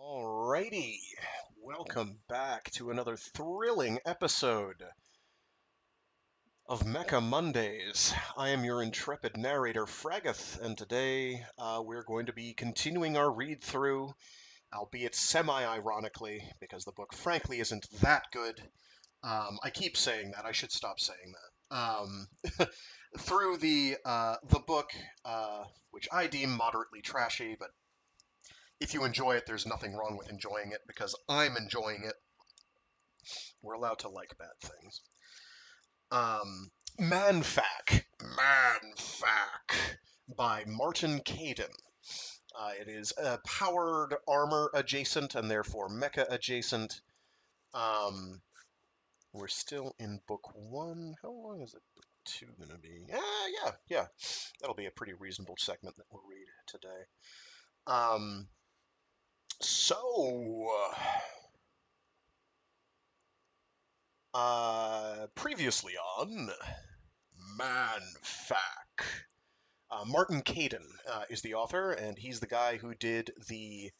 Alrighty, welcome back to another thrilling episode of Mecha Mondays. I am your intrepid narrator, Fragath, and today we're going to be continuing our read through, albeit semi-ironically, because the book frankly isn't that good. I keep saying that, I should stop saying that. Through the book, which I deem moderately trashy, but if you enjoy it, there's nothing wrong with enjoying it because I'm enjoying it. We're allowed to like bad things. ManFac. ManFac by Martin Caidin. It is powered armor adjacent and therefore mecha adjacent. We're still in book 1. How long is it book 2 going to be? Yeah. That'll be a pretty reasonable segment that we'll read today. Previously on ManFac. Martin Caidin is the author, and he's the guy who did $6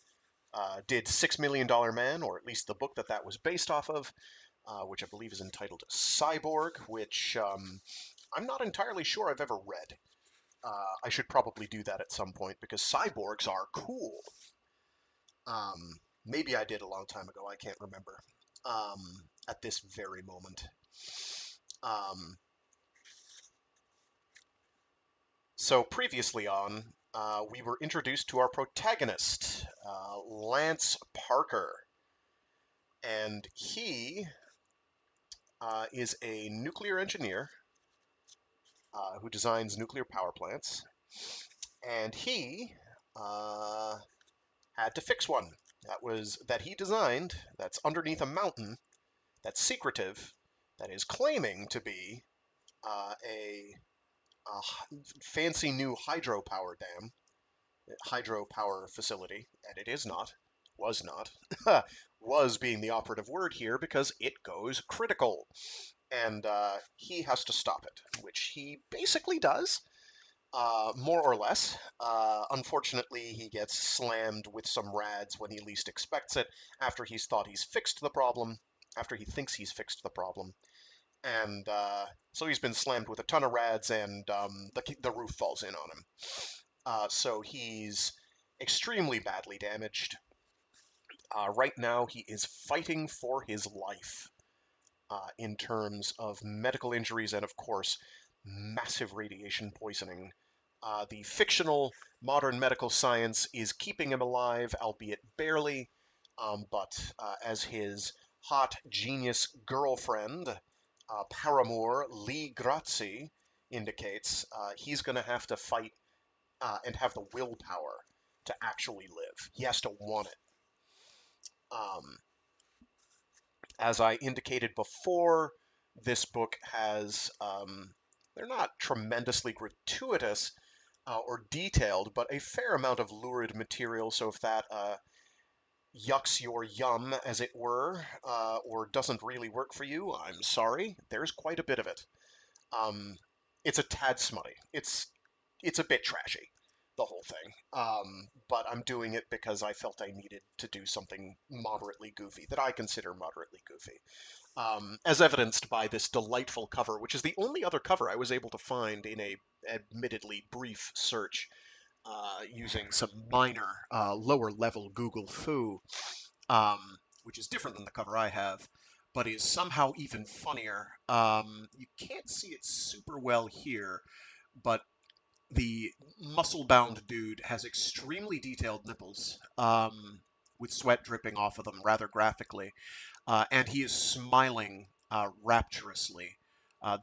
Million Man, or at least the book that was based off of, which I believe is entitled Cyborg, which I'm not entirely sure I've ever read. I should probably do that at some point, because cyborgs are cool. Maybe I did a long time ago, I can't remember. At this very moment. So previously on, we were introduced to our protagonist, Lance Parker. And he is a nuclear engineer who designs nuclear power plants. And he had to fix one that he designed, that's underneath a mountain, that's secretive, that is claiming to be a fancy new hydropower facility, and it is not, was not, was being the operative word here because it goes critical, and he has to stop it, which he basically does, more or less. Unfortunately, he gets slammed with some rads when he least expects it, after he thinks he's fixed the problem. And so he's been slammed with a ton of rads, and the roof falls in on him. So he's extremely badly damaged. Right now, he is fighting for his life in terms of medical injuries and, of course, massive radiation poisoning. The fictional modern medical science is keeping him alive, albeit barely, but as his hot genius girlfriend, paramour Lee Grazi indicates, he's going to have to fight and have the willpower to actually live. He has to want it. As I indicated before, this book has, they're not tremendously gratuitous or detailed, but a fair amount of lurid material, so if that yucks your yum, as it were, or doesn't really work for you, I'm sorry. There's quite a bit of it. It's a tad smutty. It's a bit trashy, the whole thing. But I'm doing it because I felt I needed to do something moderately goofy, that I consider moderately goofy. As evidenced by this delightful cover, which is the only other cover I was able to find in a admittedly brief search, using some minor lower-level Google foo, which is different than the cover I have, but is somehow even funnier. You can't see it super well here, but the muscle-bound dude has extremely detailed nipples, with sweat dripping off of them rather graphically, and he is smiling rapturously.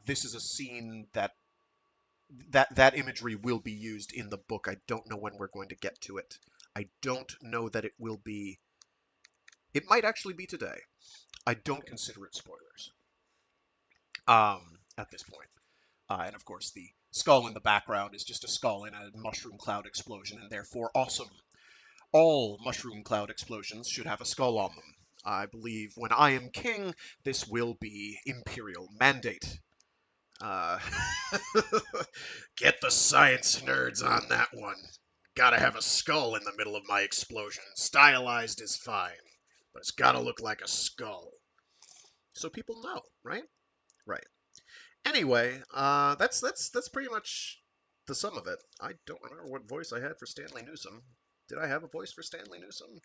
This is a scene that imagery will be used in the book. I don't know when we're going to get to it. I don't know that it will be. It might actually be today. I don't consider it spoilers at this point. And of course, the skull in the background is just a skull in a mushroom cloud explosion, and therefore awesome. All mushroom cloud explosions should have a skull on them. I believe when I am king, this will be imperial mandate. Get the science nerds on that one. Gotta have a skull in the middle of my explosion. Stylized is fine, but it's gotta look like a skull. So people know, right? Right. Anyway, that's pretty much the sum of it. I don't remember what voice I had for Stanley Newsom. Did I have a voice for Stanley Newsom?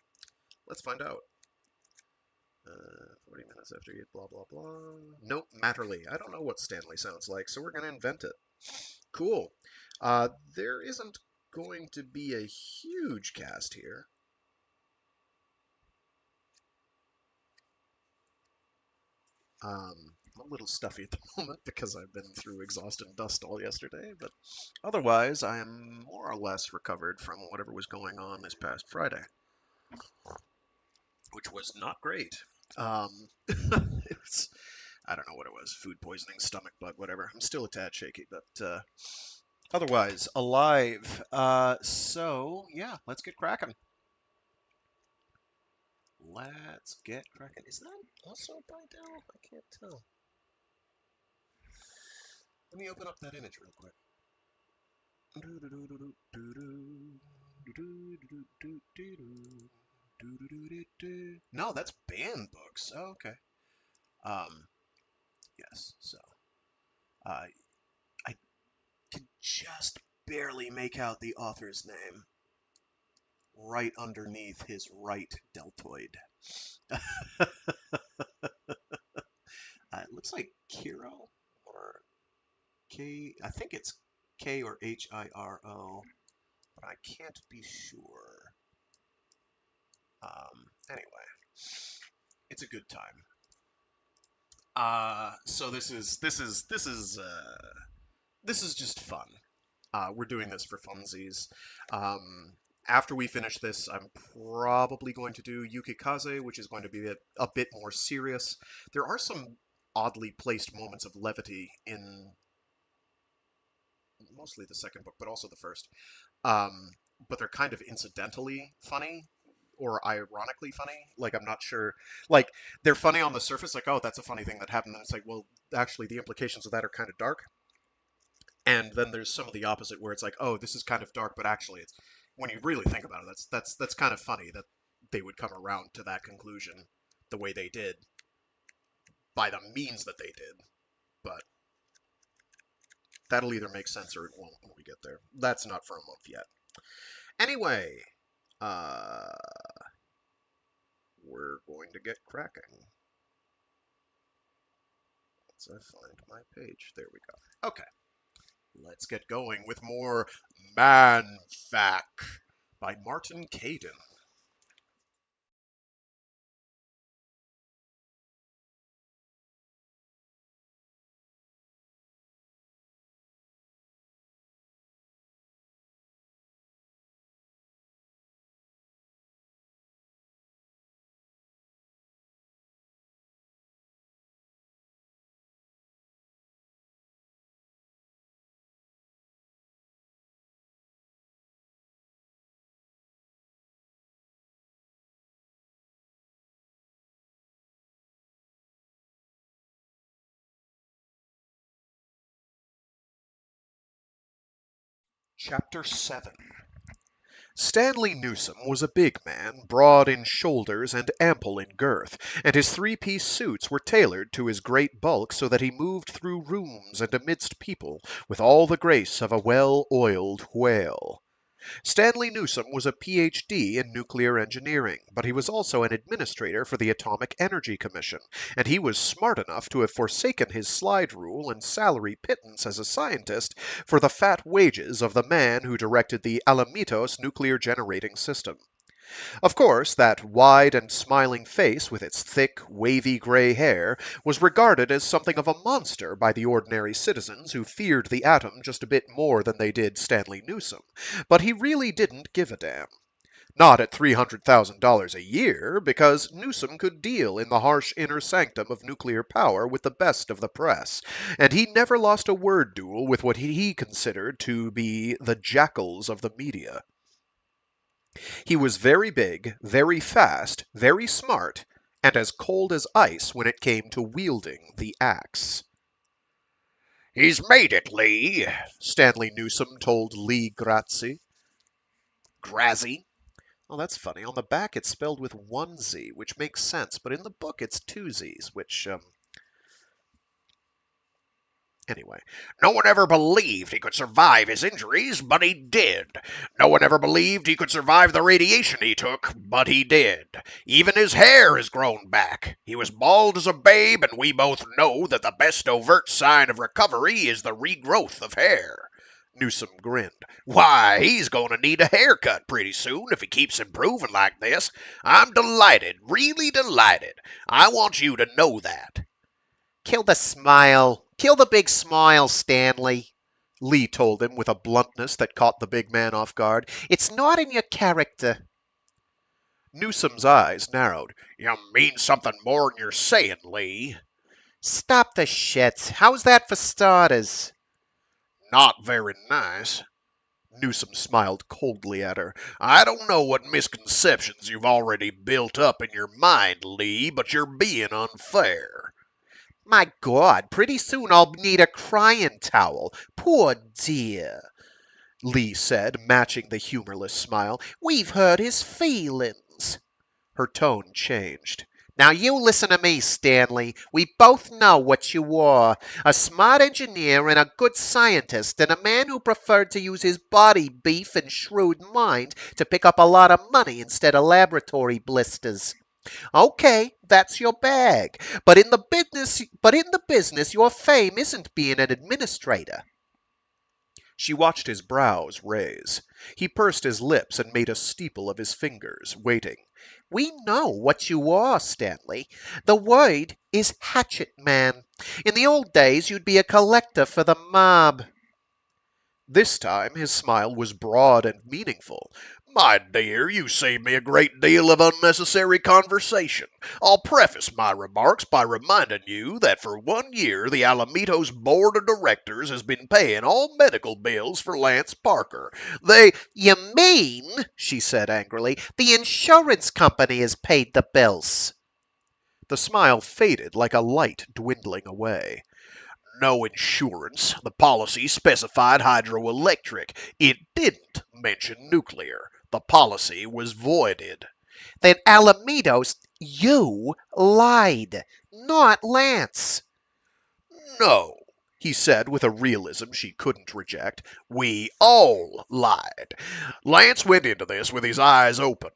Let's find out. 40 minutes after you blah blah blah. Nope, Matterly. I don't know what Stanley sounds like, so we're gonna invent it. Cool. There isn't going to be a huge cast here. I'm a little stuffy at the moment because I've been through exhaust and dust all yesterday, but otherwise I am more or less recovered from whatever was going on this past Friday, which was not great. It was, I don't know what it was, food poisoning, stomach bug, whatever. I'm still a tad shaky, but otherwise alive. So yeah, let's get cracking. Let's get cracking. Is that also by Dell? I can't tell. Let me open up that image real quick. No, that's banned books. Oh, okay. Um, yes. So, I can just barely make out the author's name right underneath his right deltoid. It looks like Kiro or K. I think it's K or Hiro, but I can't be sure. Anyway, it's a good time. So this is just fun. We're doing this for funsies. After we finish this, I'm probably going to do Yukikaze, which is going to be a bit more serious. There are some oddly placed moments of levity in mostly the second book, but also the first. But they're kind of incidentally funny or ironically funny. Like, I'm not sure. Like, they're funny on the surface, like, oh, that's a funny thing that happened. And it's like, well, actually, the implications of that are kind of dark. And then there's some of the opposite where it's like, oh, this is kind of dark, but actually, it's when you really think about it, that's kind of funny that they would come around to that conclusion the way they did by the means that they did. But that'll either make sense or it won't when we get there. That's not for a month yet. Anyway, uh, we're going to get cracking. Once I find my page, there we go. Okay, let's get going with more ManFac by Martin Caidin. Chapter 7. Stanley Newsom was a big man, broad in shoulders and ample in girth, and his three-piece suits were tailored to his great bulk so that he moved through rooms and amidst people with all the grace of a well-oiled whale. Stanley Newsom was a Ph.D. in nuclear engineering, but he was also an administrator for the Atomic Energy Commission, and he was smart enough to have forsaken his slide rule and salary pittance as a scientist for the fat wages of the man who directed the Alamitos nuclear generating system. Of course, that wide and smiling face with its thick, wavy gray hair was regarded as something of a monster by the ordinary citizens who feared the atom just a bit more than they did Stanley Newsom, but he really didn't give a damn. Not at $300,000 a year, because Newsom could deal in the harsh inner sanctum of nuclear power with the best of the press, and he never lost a word duel with what he considered to be the jackals of the media. He was very big, very fast, very smart, and as cold as ice when it came to wielding the axe. "He's made it, Lee," Stanley Newsom told Lee Grazzi. Grazzy. Oh, that's funny. On the back, it's spelled with one Z, which makes sense, but in the book, it's two Z's, which, anyway. No one ever believed he could survive his injuries, but he did. No one ever believed he could survive the radiation he took, but he did. Even his hair has grown back. He was bald as a babe, and we both know that the best overt sign of recovery is the regrowth of hair. Newsom grinned. Why, he's going to need a haircut pretty soon if he keeps improving like this. I'm delighted, really delighted. I want you to know that. Kill the smile. Kill the big smile, Stanley, Lee told him with a bluntness that caught the big man off guard. It's not in your character. Newsom's eyes narrowed. You mean something more'n you're saying, Lee. Stop the shit. How's that for starters? Not very nice. Newsom smiled coldly at her. I don't know what misconceptions you've already built up in your mind, Lee, but you're being unfair. My God, pretty soon I'll need a crying towel. Poor dear, Lee said, matching the humorless smile. We've hurt his feelings. Her tone changed. Now you listen to me, Stanley. We both know what you are. A smart engineer and a good scientist and a man who preferred to use his body beef and shrewd mind to pick up a lot of money instead of laboratory blisters. Okay, that's your bag. But in the business, your fame isn't being an administrator. She watched his brows raise. He pursed his lips and made a steeple of his fingers, waiting. We know what you are, Stanley. The word is hatchet man. In the old days, you'd be a collector for the mob. This time his smile was broad and meaningful. My dear, you saved me a great deal of unnecessary conversation. I'll preface my remarks by reminding you that for 1 year the Alamitos Board of Directors has been paying all medical bills for Lance Parker. You mean, she said angrily, the insurance company has paid the bills. The smile faded like a light dwindling away. No insurance. The policy specified hydroelectric. It didn't mention nuclear. The policy was voided. Then Alamitos, you lied, not Lance. No, he said with a realism she couldn't reject. We all lied. Lance went into this with his eyes open.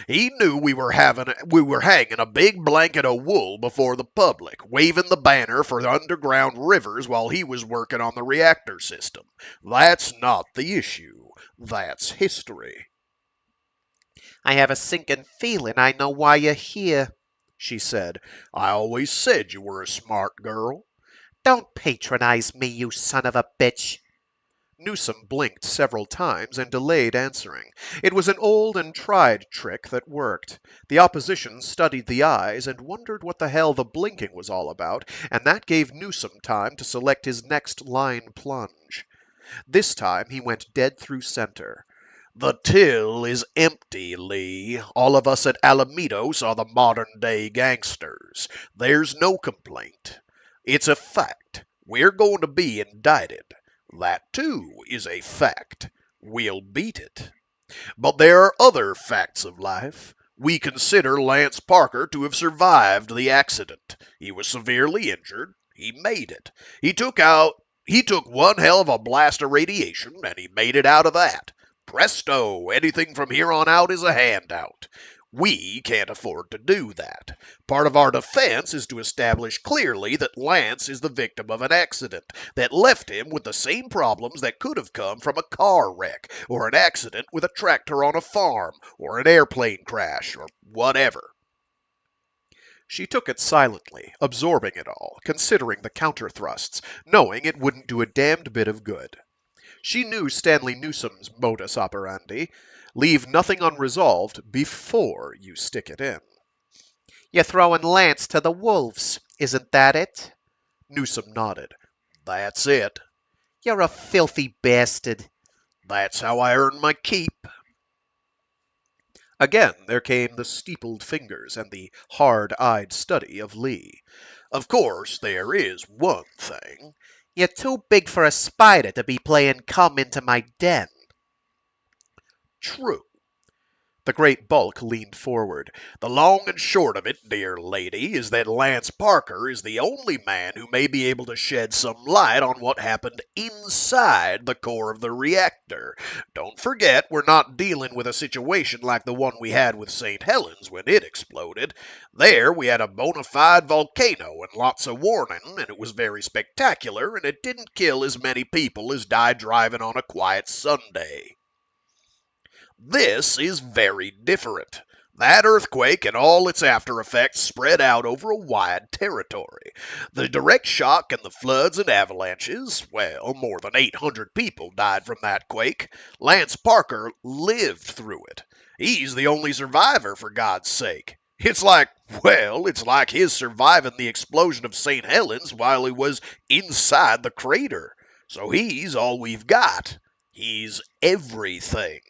He knew we were hanging a big blanket of wool before the public, waving the banner for the underground rivers while he was working on the reactor system. That's not the issue. That's history. I have a sinking feeling I know why you're here, she said. I always said you were a smart girl. Don't patronize me, you son of a bitch. Newsom blinked several times and delayed answering. It was an old and tried trick that worked. The opposition studied the eyes and wondered what the hell the blinking was all about, and that gave Newsom time to select his next line plunge. This time he went dead through center. The till is empty, Lee. All of us at Alamitos are the modern-day gangsters. There's no complaint. It's a fact. We're going to be indicted. That, too, is a fact. We'll beat it. But there are other facts of life. We consider Lance Parker to have survived the accident. He was severely injured. He made it. He took one hell of a blast of radiation, and he made it out of that. Presto! Anything from here on out is a handout. We can't afford to do that. Part of our defense is to establish clearly that Lance is the victim of an accident that left him with the same problems that could have come from a car wreck, or an accident with a tractor on a farm, or an airplane crash, or whatever. She took it silently, absorbing it all, considering the counter-thrusts, knowing it wouldn't do a damned bit of good. She knew Stanley Newsom's modus operandi. Leave nothing unresolved before you stick it in. You're throwing Lance to the wolves, isn't that it? Newsom nodded. That's it. You're a filthy bastard. That's how I earn my keep. Again there came the steepled fingers and the hard-eyed study of Lee. Of course, there is one thing. You're too big for a spider to be playing come into my den. True. The great bulk leaned forward. "The long and short of it, dear lady, is that Lance Parker is the only man who may be able to shed some light on what happened inside the core of the reactor. Don't forget, we're not dealing with a situation like the one we had with St. Helens when it exploded. There we had a bona fide volcano and lots of warning, and it was very spectacular, and it didn't kill as many people as died driving on a quiet Sunday. This is very different. That earthquake and all its after effects spread out over a wide territory. The direct shock and the floods and avalanches, well, more than 800 people died from that quake. Lance Parker lived through it. He's the only survivor, for God's sake. It's like his surviving the explosion of St. Helens while he was inside the crater. So he's all we've got. He's everything.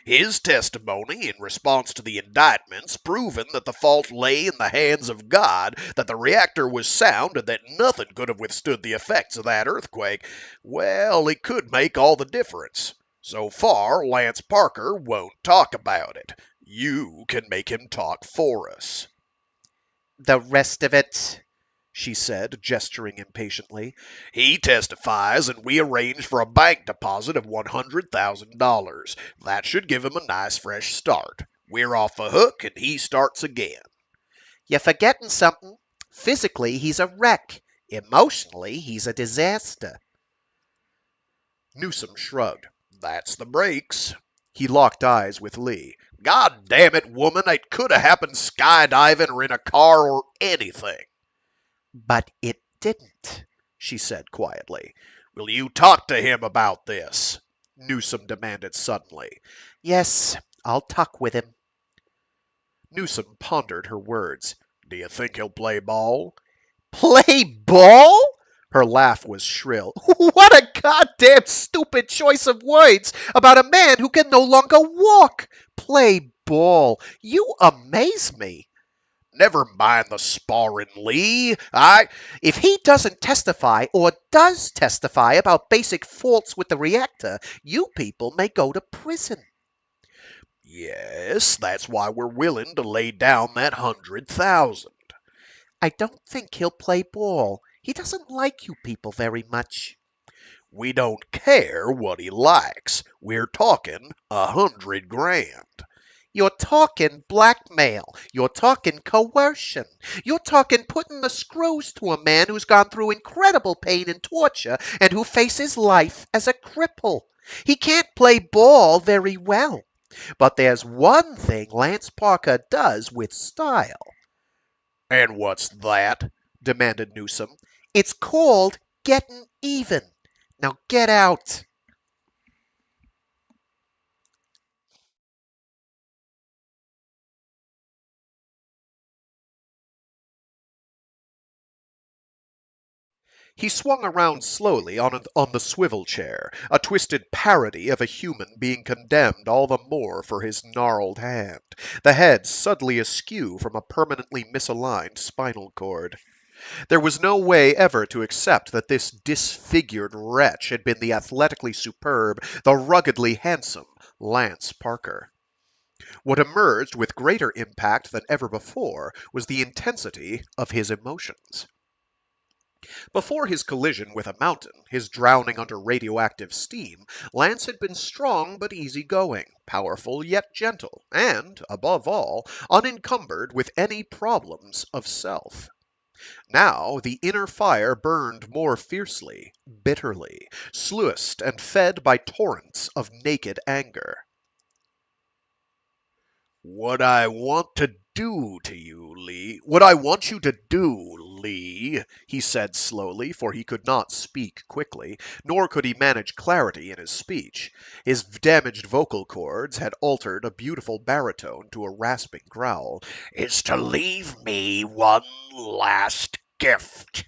His testimony in response to the indictments proving that the fault lay in the hands of God, that the reactor was sound, and that nothing could have withstood the effects of that earthquake, well, it could make all the difference. So far, Lance Parker won't talk about it. You can make him talk for us." The rest of it, she said, gesturing impatiently. "He testifies, and we arrange for a bank deposit of $100,000. That should give him a nice fresh start. We're off the hook, and he starts again." You're forgetting something. Physically, he's a wreck. Emotionally, he's a disaster. Newsom shrugged. "That's the breaks." He locked eyes with Lee. "God damn it, woman, it could have happened skydiving or in a car or anything." But it didn't, she said quietly. "Will you talk to him about this?" Newsom demanded suddenly. Yes, I'll talk with him. Newsom pondered her words. "Do you think he'll play ball?" Play ball? Her laugh was shrill. What a goddamn stupid choice of words about a man who can no longer walk. Play ball. You amaze me. "Never mind the sparring, Lee. If he doesn't testify or does testify about basic faults with the reactor, you people may go to prison." Yes, that's why we're willing to lay down that 100,000. I don't think he'll play ball. He doesn't like you people very much. We don't care what he likes. We're talking 100 grand. You're talking blackmail. You're talking coercion. You're talking putting the screws to a man who's gone through incredible pain and torture and who faces life as a cripple. He can't play ball very well. But there's one thing Lance Parker does with style. "And what's that?" demanded Newsom. It's called getting even. Now get out. He swung around slowly on the swivel chair, a twisted parody of a human being condemned all the more for his gnarled hand, the head suddenly askew from a permanently misaligned spinal cord. There was no way ever to accept that this disfigured wretch had been the athletically superb, the ruggedly handsome Lance Parker. What emerged with greater impact than ever before was the intensity of his emotions. Before his collision with a mountain, his drowning under radioactive steam, Lance had been strong but easy-going, powerful yet gentle, and, above all, unencumbered with any problems of self. Now the inner fire burned more fiercely, bitterly, sluiced and fed by torrents of naked anger. "What I want to do to you, Lee, what I want you to do, Lee," he said slowly, for he could not speak quickly, nor could he manage clarity in his speech. His damaged vocal cords had altered a beautiful baritone to a rasping growl, "is to leave me one last gift.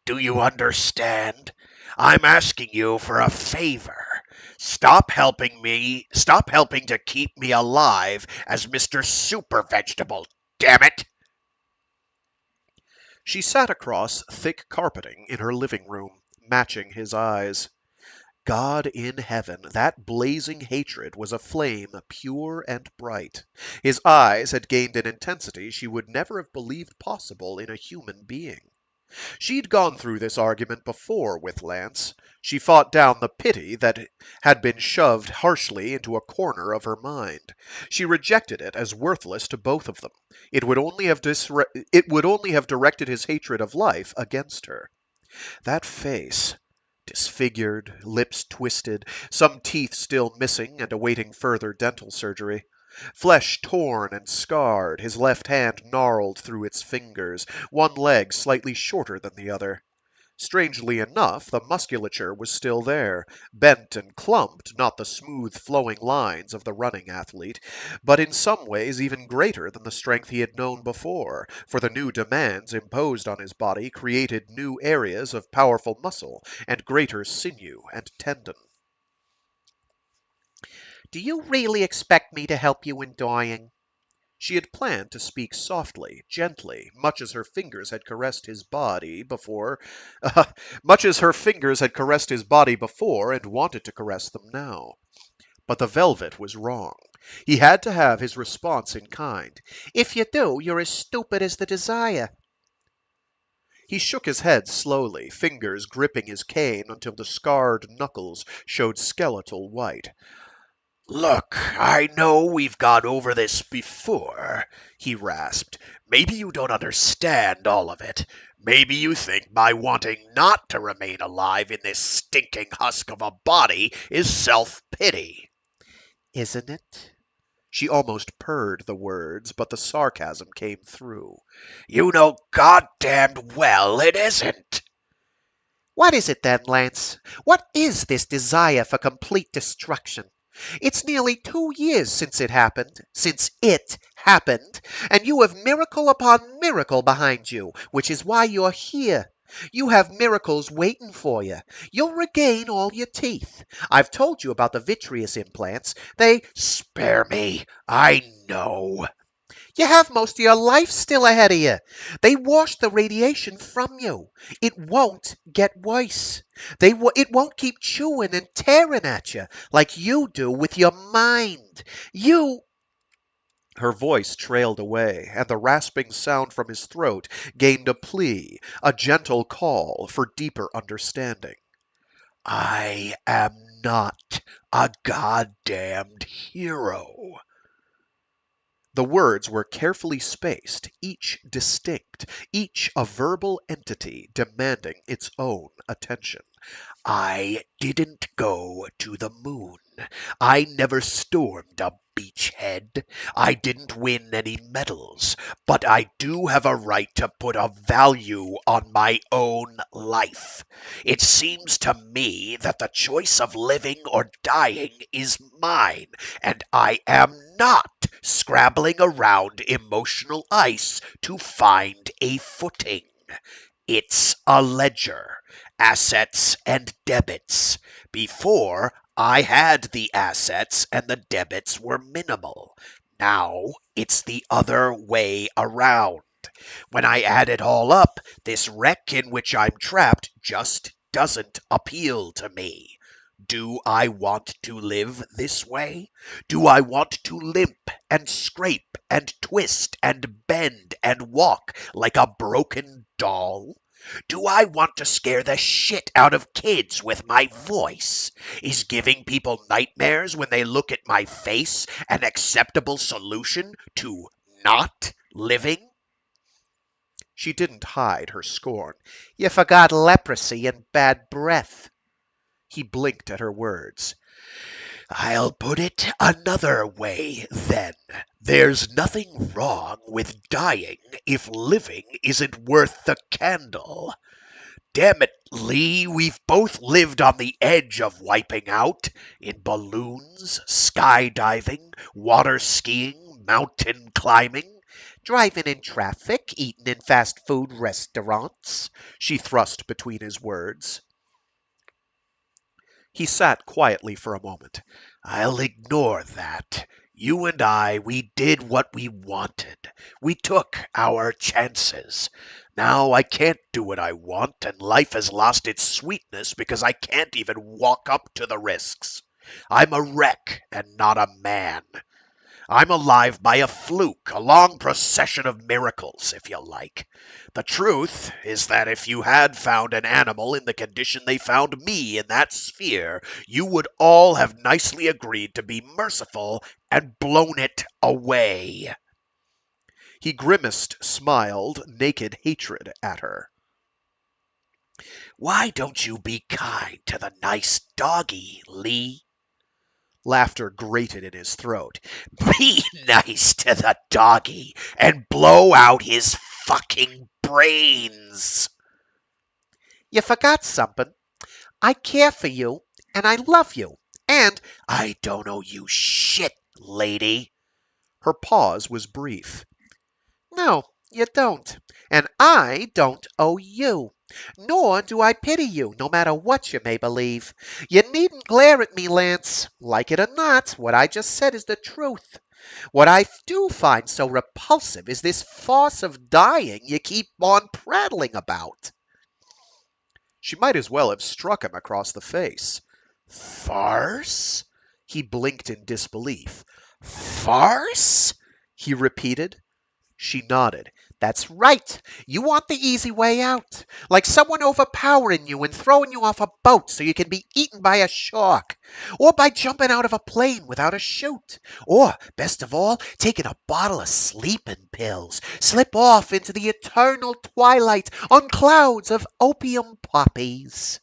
Do you understand? I'm asking you for a favor. Stop helping me. Stop helping to keep me alive as Mr. Super Vegetable. Damn it!" She sat across thick carpeting in her living room, matching his eyes. God in heaven, that blazing hatred was a flame pure and bright. His eyes had gained an intensity she would never have believed possible in a human being. She'd gone through this argument before with Lance. She fought down the pity that had been shoved harshly into a corner of her mind. She rejected it as worthless to both of them. It would only have directed his hatred of life against her. That face, disfigured, lips twisted, some teeth still missing and awaiting further dental surgery. Flesh torn and scarred, his left hand gnarled through its fingers, one leg slightly shorter than the other. Strangely enough, the musculature was still there, bent and clumped, not the smooth flowing lines of the running athlete, but in some ways even greater than the strength he had known before, for the new demands imposed on his body created new areas of powerful muscle and greater sinew and tendon. Do you really expect me to help you in dying? She had planned to speak softly, gently, much as her fingers had caressed his body before, much as her fingers had caressed his body before and wanted to caress them now. But the velvet was wrong. He had to have his response in kind. If you do, you're as stupid as the desire. He shook his head slowly, fingers gripping his cane until the scarred knuckles showed skeletal white. Look, I know we've gone over this before, he rasped. Maybe you don't understand all of it. Maybe you think my wanting not to remain alive in this stinking husk of a body is self-pity. Isn't it? She almost purred the words, but the sarcasm came through. You know goddamned well it isn't. What is it then, Lance? What is this desire for complete destruction? It's nearly 2 years since it happened, and you have miracle upon miracle behind you, which is why you're here. You have miracles waiting for you. You'll regain all your teeth. I've told you about the vitreous implants. Spare me. I know. You have most of your life still ahead of you. They wash the radiation from you. It won't get worse. It won't keep chewing and tearing at you like you do with your mind. Her voice trailed away, and the rasping sound from his throat gained a plea, a gentle call for deeper understanding. I am not a goddamned hero. The words were carefully spaced, each distinct, each a verbal entity demanding its own attention. I didn't go to the moon. I never stormed a beachhead. I didn't win any medals, but I do have a right to put a value on my own life. It seems to me that the choice of living or dying is mine, and I am not scrabbling around emotional ice to find a footing. It's a ledger, assets and debits. Before, I had the assets and the debits were minimal. Now, it's the other way around. When I add it all up, this wreck in which I'm trapped just doesn't appeal to me. Do I want to live this way? Do I want to limp and scrape and twist and bend and walk like a broken doll? Do I want to scare the shit out of kids with my voice? Is giving people nightmares when they look at my face an acceptable solution to not living? She didn't hide her scorn. You forgot leprosy and bad breath. He blinked at her words. I'll put it another way, then. There's nothing wrong with dying if living isn't worth the candle. Damn it, Lee, we've both lived on the edge of wiping out. In balloons, skydiving, water skiing, mountain climbing. Driving in traffic, eating in fast food restaurants. She thrust between his words. He sat quietly for a moment. I'll ignore that. You and I, we did what we wanted. We took our chances. Now I can't do what I want, and life has lost its sweetness because I can't even walk up to the risks. I'm a wreck and not a man. I'm alive by a fluke, a long procession of miracles, if you like. The truth is that if you had found an animal in the condition they found me in that sphere, you would all have nicely agreed to be merciful and blown it away. He grimaced, smiled naked hatred at her. Why don't you be kind to the nice doggy, Lee? Laughter grated in his throat. Be nice to the doggy and blow out his fucking brains. You forgot something. I care for you, and I love you, and I don't owe you shit, lady. Her pause was brief. no, you don't. And I don't owe you. Nor do I pity you, no matter what you may believe. You needn't glare at me, Lance. Like it or not, what I just said is the truth. What I do find so repulsive is this farce of dying you keep on prattling about. She might as well have struck him across the face. Farce? He blinked in disbelief. Farce? He repeated. She nodded. That's right. You want the easy way out. Like someone overpowering you and throwing you off a boat so you can be eaten by a shark. Or by jumping out of a plane without a chute. Or, best of all, taking a bottle of sleeping pills. Slip off into the eternal twilight on clouds of opium poppies.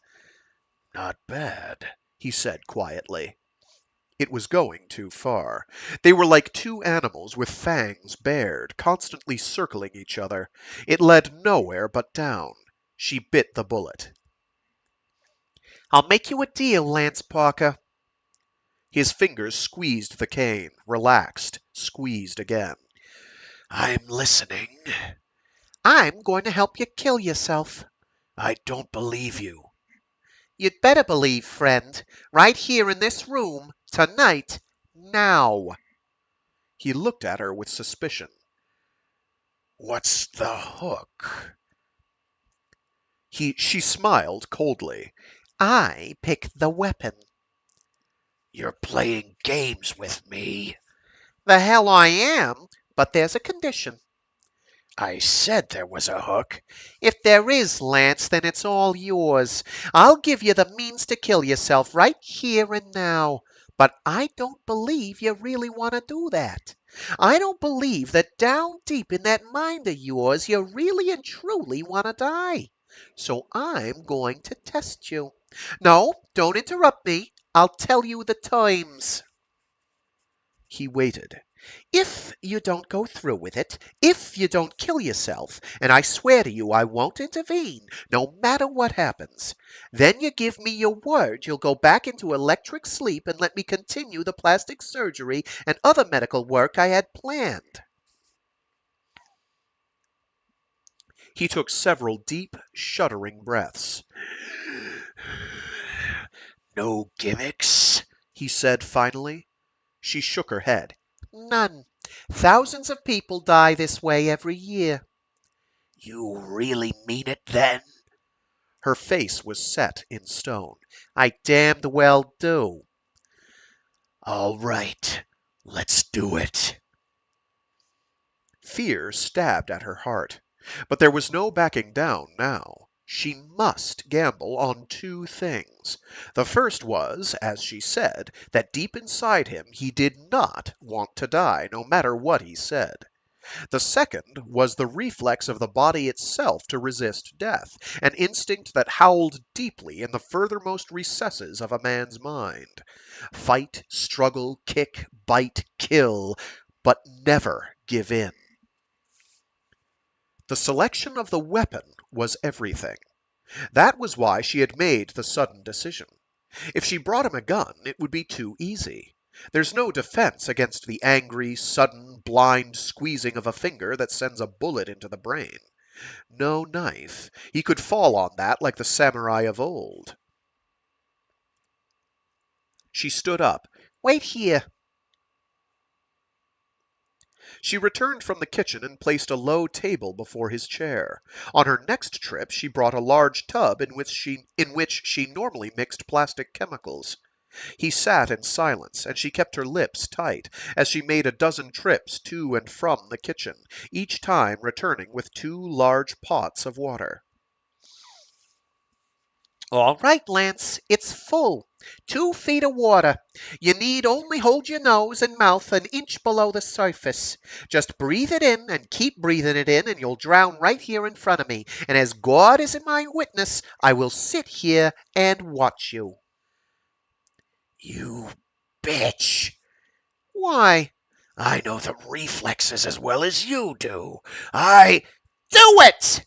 Not bad, He said quietly. It was going too far. They were like two animals with fangs bared, constantly circling each other. It led nowhere but down. She bit the bullet. I'll make you a deal, Lance Parker. His fingers squeezed the cane, relaxed, squeezed again. I'm listening. I'm going to help you kill yourself. I don't believe you. You'd better believe, friend. Right here in this room, tonight, now. He looked at her with suspicion. What's the hook? She smiled coldly. I pick the weapon. You're playing games with me. The hell I am, but there's a condition. I said there was a hook. If there is, Lance, then it's all yours. I'll give you the means to kill yourself right here and now. But I don't believe you really want to do that. I don't believe that down deep in that mind of yours you really and truly want to die. So I'm going to test you. No, don't interrupt me. I'll tell you the times. He waited. If you don't go through with it, if you don't kill yourself, and I swear to you I won't intervene, no matter what happens, then you give me your word you'll go back into electric sleep and let me continue the plastic surgery and other medical work I had planned. He took several deep, shuddering breaths. No gimmicks? He said finally. She shook her head. None. Thousands of people die this way every year. You really mean it then? Her face was set in stone. I damned well do. All right, let's do it. Fear stabbed at her heart. But there was no backing down now. She must gamble on two things. The first was, as she said, that deep inside him he did not want to die, no matter what he said. The second was the reflex of the body itself to resist death, an instinct that howled deeply in the furthermost recesses of a man's mind. Fight, struggle, kick, bite, kill, but never give in. The selection of the weapon was everything. That was why she had made the sudden decision. If she brought him a gun, it would be too easy. There's no defense against the angry, sudden, blind squeezing of a finger that sends a bullet into the brain. No knife. He could fall on that like the samurai of old. She stood up. Wait here. She returned from the kitchen and placed a low table before his chair. On her next trip, she brought a large tub in which she normally mixed plastic chemicals. He sat in silence, and she kept her lips tight as she made a dozen trips to and from the kitchen, each time returning with 2 large pots of water. All right, Lance, it's full. 2 feet of water. You need only hold your nose and mouth an inch below the surface. Just breathe it in and keep breathing it in, and you'll drown right here in front of me. And as God is my witness, I will sit here and watch you. You bitch. Why? I know the reflexes as well as you do. Do it!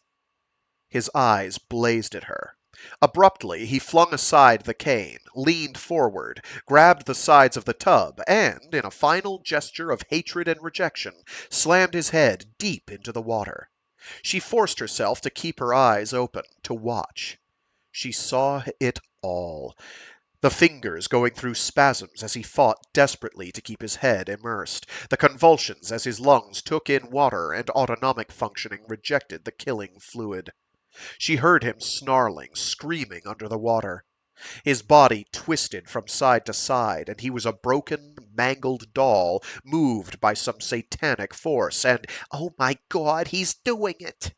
His eyes blazed at her. Abruptly, he flung aside the cane, leaned forward, grabbed the sides of the tub, and, in a final gesture of hatred and rejection, slammed his head deep into the water. She forced herself to keep her eyes open, to watch. She saw it all. The fingers going through spasms as he fought desperately to keep his head immersed, the convulsions as his lungs took in water and autonomic functioning rejected the killing fluid. She heard him snarling, screaming under the water. His body twisted from side to side, and he was a broken, mangled doll, moved by some satanic force, and, Oh my God, he's doing it!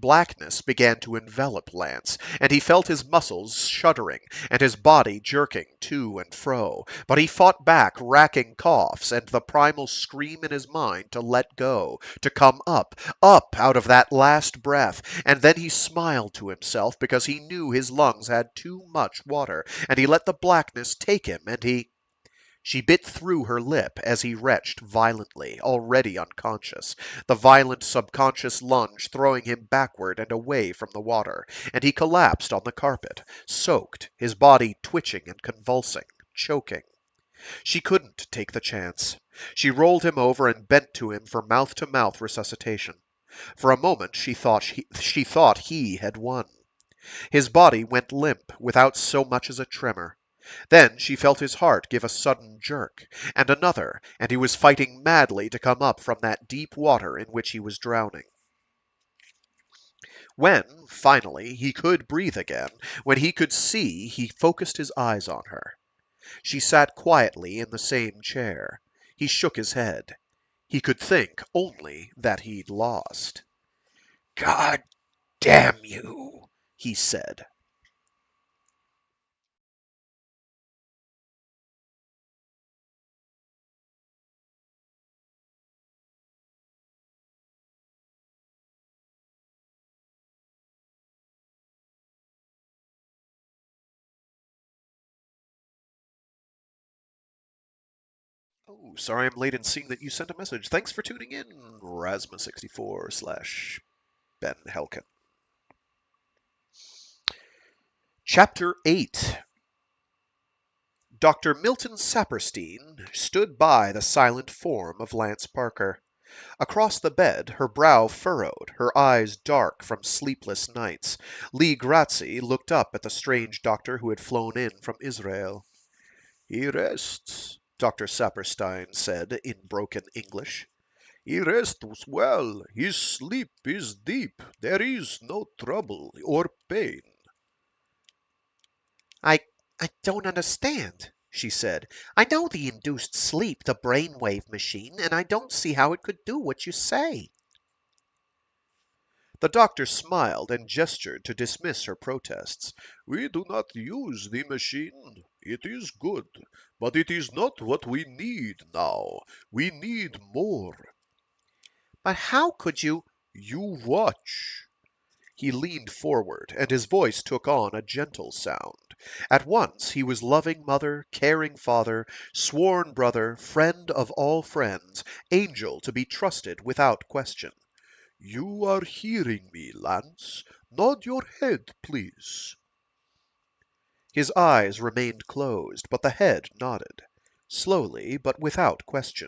blackness began to envelop Lance, and he felt his muscles shuddering and his body jerking to and fro. But he fought back racking coughs and the primal scream in his mind to let go, to come up, up out of that last breath. And then he smiled to himself because he knew his lungs had too much water, and he let the blackness take him, and he... She bit through her lip as he retched violently, already unconscious, the violent subconscious lunge throwing him backward and away from the water, and he collapsed on the carpet, soaked, his body twitching and convulsing, choking. She couldn't take the chance. She rolled him over and bent to him for mouth-to-mouth resuscitation. For a moment she thought he had won. His body went limp without so much as a tremor. Then she felt his heart give a sudden jerk, and another, and he was fighting madly to come up from that deep water in which he was drowning. When, finally, he could breathe again, when he could see, he focused his eyes on her. She sat quietly in the same chair. He shook his head. He could think only that he'd lost. God damn you, he said. Oh, sorry I'm late in seeing that you sent a message. Thanks for tuning in, Rasma64/Ben Helkin. Chapter 8. Dr. Milton Saperstein stood by the silent form of Lance Parker. Across the bed, her brow furrowed, her eyes dark from sleepless nights, Lee Grazzi looked up at the strange doctor who had flown in from Israel. "He rests," Dr. Saperstein said in broken English. "He rests well. His sleep is deep. There is no trouble or pain." I I don't understand, she said. I know the induced sleep, the brainwave machine, and I don't see how it could do what you say. The doctor smiled and gestured to dismiss her protests. We do not use the machine. It is good, but it is not what we need now. We need more. But how could you? You watch. He leaned forward, and his voice took on a gentle sound. At once he was loving mother, caring father, sworn brother, friend of all friends, angel to be trusted without question. You are hearing me, Lance. Nod your head, please. His eyes remained closed, but the head nodded. Slowly, but without question.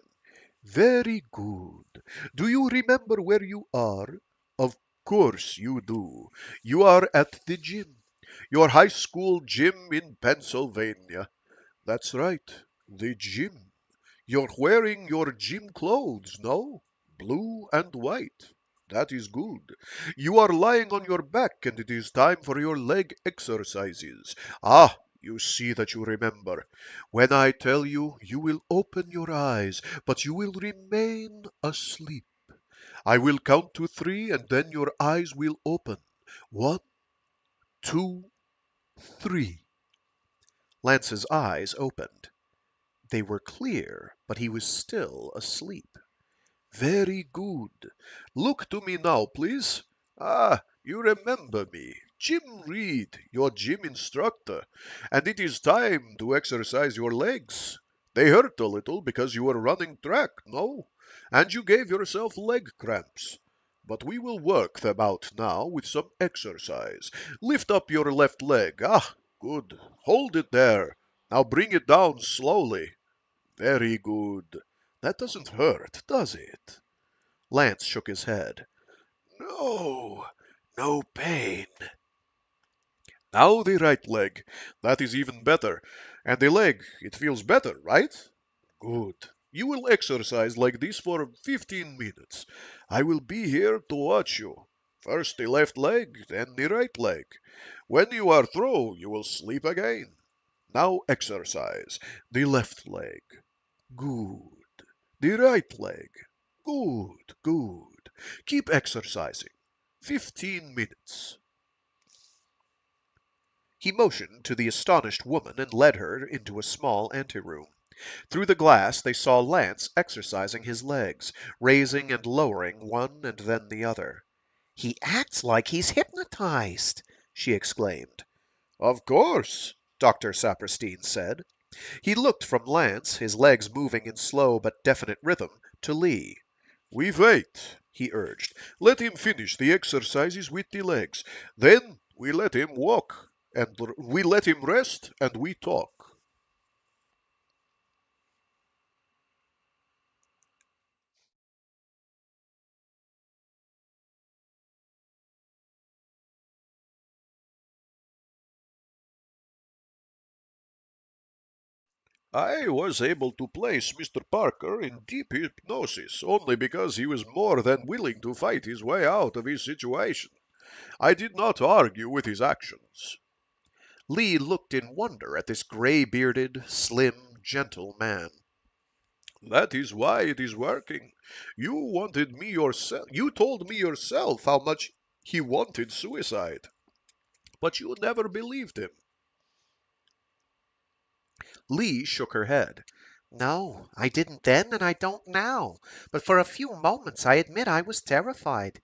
Very good. Do you remember where you are? Of course you do. You are at the gym. Your high school gym in Pennsylvania. That's right, the gym. You're wearing your gym clothes, no? Blue and white. That is good. You are lying on your back, and it is time for your leg exercises. Ah, you see that you remember. When I tell you, you will open your eyes, but you will remain asleep. I will count to three, and then your eyes will open. 1, 2, 3. Lance's eyes opened. They were clear, but he was still asleep. Very good. Look to me now, please. Ah, you remember me. Jim Reed, your gym instructor. And it is time to exercise your legs. They hurt a little because you were running track, no? And you gave yourself leg cramps. But we will work them out now with some exercise. Lift up your left leg. Ah, good. Hold it there. Now bring it down slowly. Very good. That doesn't hurt, does it? Lance shook his head. No, no pain. Now the right leg. That is even better. And the leg, it feels better, right? Good. You will exercise like this for 15 minutes. I will be here to watch you. First the left leg, then the right leg. When you are through, you will sleep again. Now exercise. The left leg. Good. The right leg. Good, good. Keep exercising. 15 minutes. He motioned to the astonished woman and led her into a small anteroom. Through the glass they saw Lance exercising his legs, raising and lowering one and then the other. "He acts like he's hypnotized!" she exclaimed. Of course, Dr. Saperstein said. He looked from Lance, his legs moving in slow but definite rhythm, to Lee. we wait, he urged. Let him finish the exercises with the legs. Then we let him walk, and we let him rest, and we talk. I was able to place Mr. Parker in deep hypnosis only because he was more than willing to fight his way out of his situation. I did not argue with his actions. Lee looked in wonder at this gray-bearded, slim, gentle man. That is why it is working. You wanted me yourself. You told me yourself how much he wanted suicide. But you never believed him. Lee shook her head. No, I didn't then, and I don't now. But for a few moments I admit I was terrified.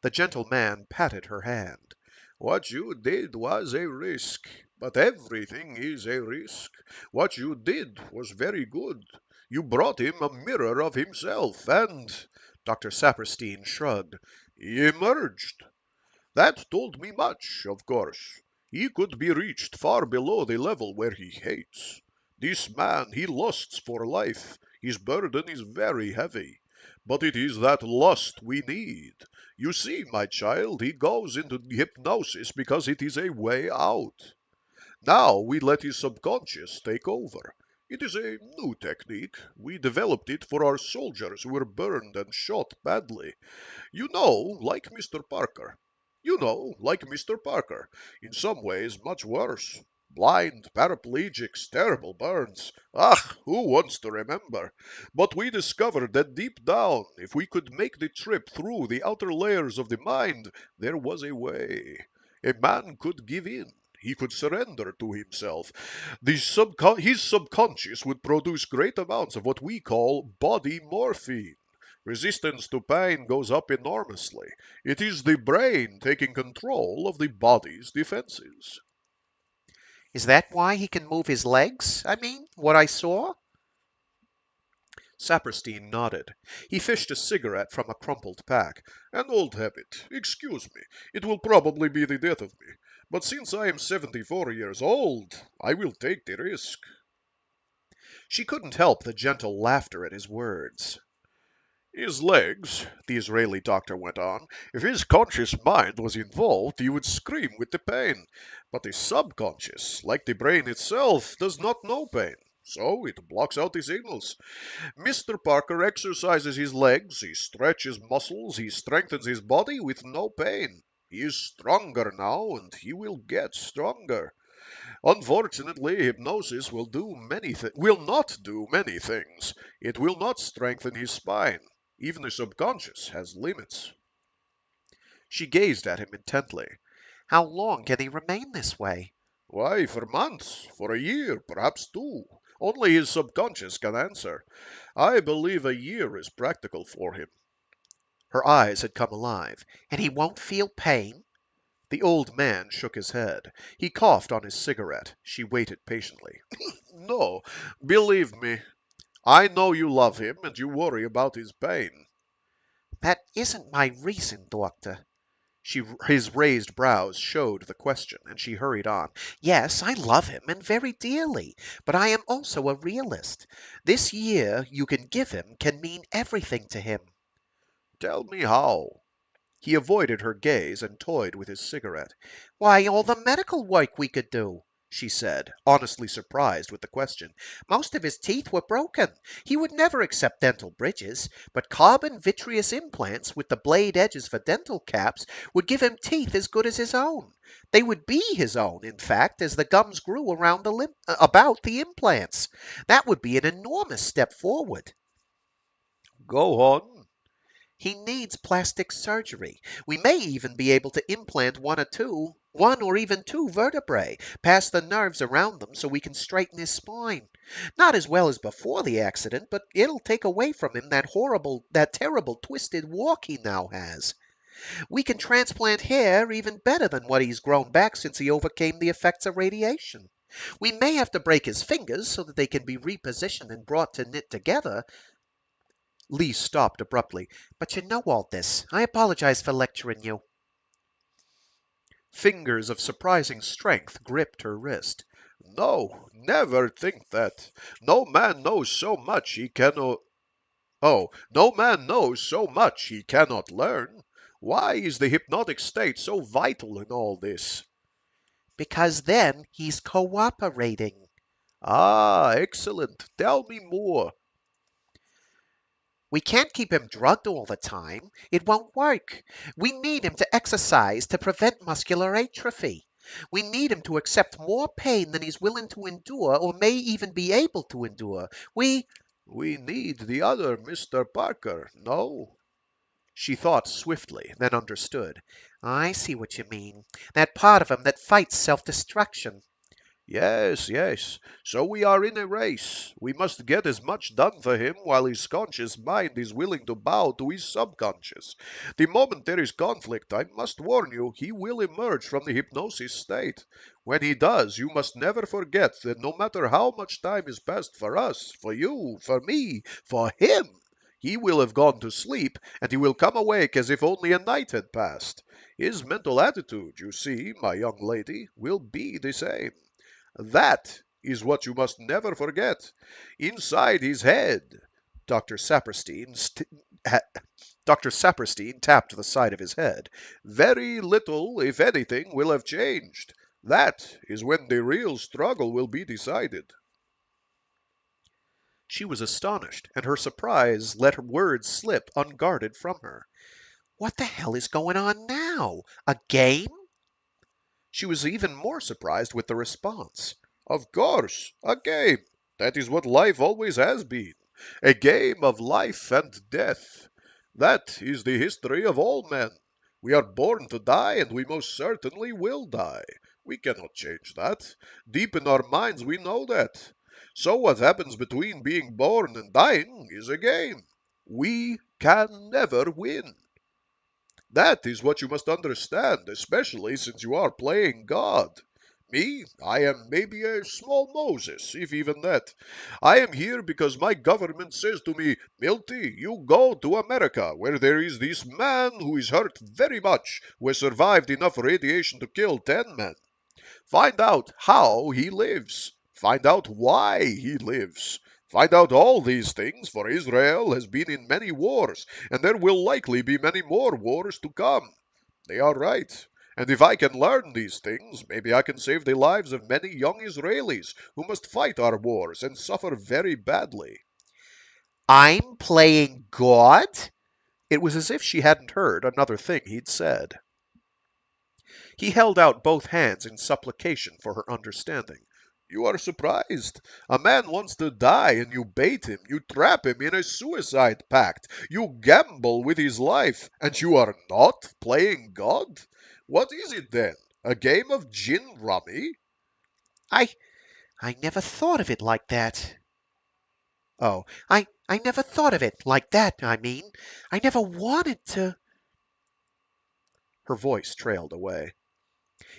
The gentle man patted her hand. What you did was a risk. But everything is a risk. What you did was very good. You brought him a mirror of himself, and Dr. Saperstein shrugged. he emerged. That told me much, of course. He could be reached far below the level where he hates. This man, he lusts for life. His burden is very heavy. But it is that lust we need. You see, my child, he goes into hypnosis because it is a way out. Now we let his subconscious take over. It is a new technique. We developed it for our soldiers who were burned and shot badly. You know, like Mr. Parker. You know, like Mr. Parker. In some ways, much worse. Blind, paraplegics, terrible burns. Ah, who wants to remember? But we discovered that deep down, if we could make the trip through the outer layers of the mind, there was a way. A man could give in. He could surrender to himself. His subconscious would produce great amounts of what we call body morphine. Resistance to pain goes up enormously. It is the brain taking control of the body's defenses. Is that why he can move his legs? I mean, what I saw? Saperstein nodded. He fished a cigarette from a crumpled pack. An old habit. Excuse me. It will probably be the death of me. But since I am 74 years old, I will take the risk. She couldn't help the gentle laughter at his words. His legs, the Israeli doctor went on, if his conscious mind was involved, he would scream with the pain. But the subconscious, like the brain itself, does not know pain. so it blocks out the signals. Mr. Parker exercises his legs, he stretches muscles, he strengthens his body with no pain. He is stronger now, and he will get stronger. Unfortunately, hypnosis will not do many things. It will not strengthen his spine. Even the subconscious has limits. She gazed at him intently. How long can he remain this way? Why, for months, for a year, perhaps two. Only his subconscious can answer. I believe a year is practical for him. Her eyes had come alive. And he won't feel pain? The old man shook his head. He coughed on his cigarette. She waited patiently. No, believe me, I know you love him and you worry about his pain. That isn't my reason, doctor. His raised brows showed the question, and she hurried on. Yes, I love him, and very dearly, but I am also a realist. This year you can give him can mean everything to him. Tell me how. He avoided her gaze and toyed with his cigarette. Why, all the medical work we could do, she said, honestly surprised with the question. Most of his teeth were broken. He would never accept dental bridges, but carbon vitreous implants with the blade edges for dental caps would give him teeth as good as his own. They would be his own, in fact, as the gums grew around about the implants. That would be an enormous step forward. Go on. He needs plastic surgery. We may even be able to implant one or even two vertebrae, past the nerves around them so we can straighten his spine. Not as well as before the accident, but it'll take away from him that terrible twisted walk he now has. We can transplant hair even better than what he's grown back since he overcame the effects of radiation. We may have to break his fingers so that they can be repositioned and brought to knit together. Lee stopped abruptly. But you know all this. I apologize for lecturing you. Fingers of surprising strength gripped her wrist. No, never think that. No man knows so much he cannot. Oh, no man knows so much he cannot learn. Why is the hypnotic state so vital in all this? Because then he's cooperating. Ah, excellent. Tell me more. We can't keep him drugged all the time. It won't work. We need him to exercise to prevent muscular atrophy. We need him to accept more pain than he's willing to endure or may even be able to endure. We need the other Mr. Parker, no? She thought swiftly, then understood. I see what you mean. That part of him that fights self-destruction. Yes, yes. So we are in a race. We must get as much done for him while his conscious mind is willing to bow to his subconscious. The moment there is conflict, I must warn you, he will emerge from the hypnosis state. When he does, you must never forget that no matter how much time is passed for us, for you, for me, for him, he will have gone to sleep, and he will come awake as if only a night had passed. His mental attitude, you see, my young lady, will be the same. That is what you must never forget. Inside his head, Dr. Saperstein, Dr. Saperstein tapped the side of his head. Very little, if anything, will have changed. That is when the real struggle will be decided. She was astonished, and her surprise let her words slip unguarded from her. What the hell is going on now? A game? She was even more surprised with the response. Of course, a game. That is what life always has been. A game of life and death. That is the history of all men. We are born to die, and we most certainly will die. We cannot change that. Deep in our minds we know that. So what happens between being born and dying is a game. We can never win. That is what you must understand, especially since you are playing God. Me, I am maybe a small Moses, if even that. I am here because my government says to me, Milty, you go to America, where there is this man who is hurt very much, who has survived enough radiation to kill 10 men. Find out how he lives. Find out why he lives. Find out all these things, for Israel has been in many wars, and there will likely be many more wars to come. They are right. And if I can learn these things, maybe I can save the lives of many young Israelis who must fight our wars and suffer very badly. I'm playing God? It was as if she hadn't heard another thing he'd said. He held out both hands in supplication for her understanding. You are surprised. A man wants to die and you bait him. You trap him in a suicide pact. You gamble with his life. And you are not playing God? What is it then? A game of gin rummy? I I never thought of it like that. Oh, I never thought of it like that, I mean. I never wanted to. Her voice trailed away.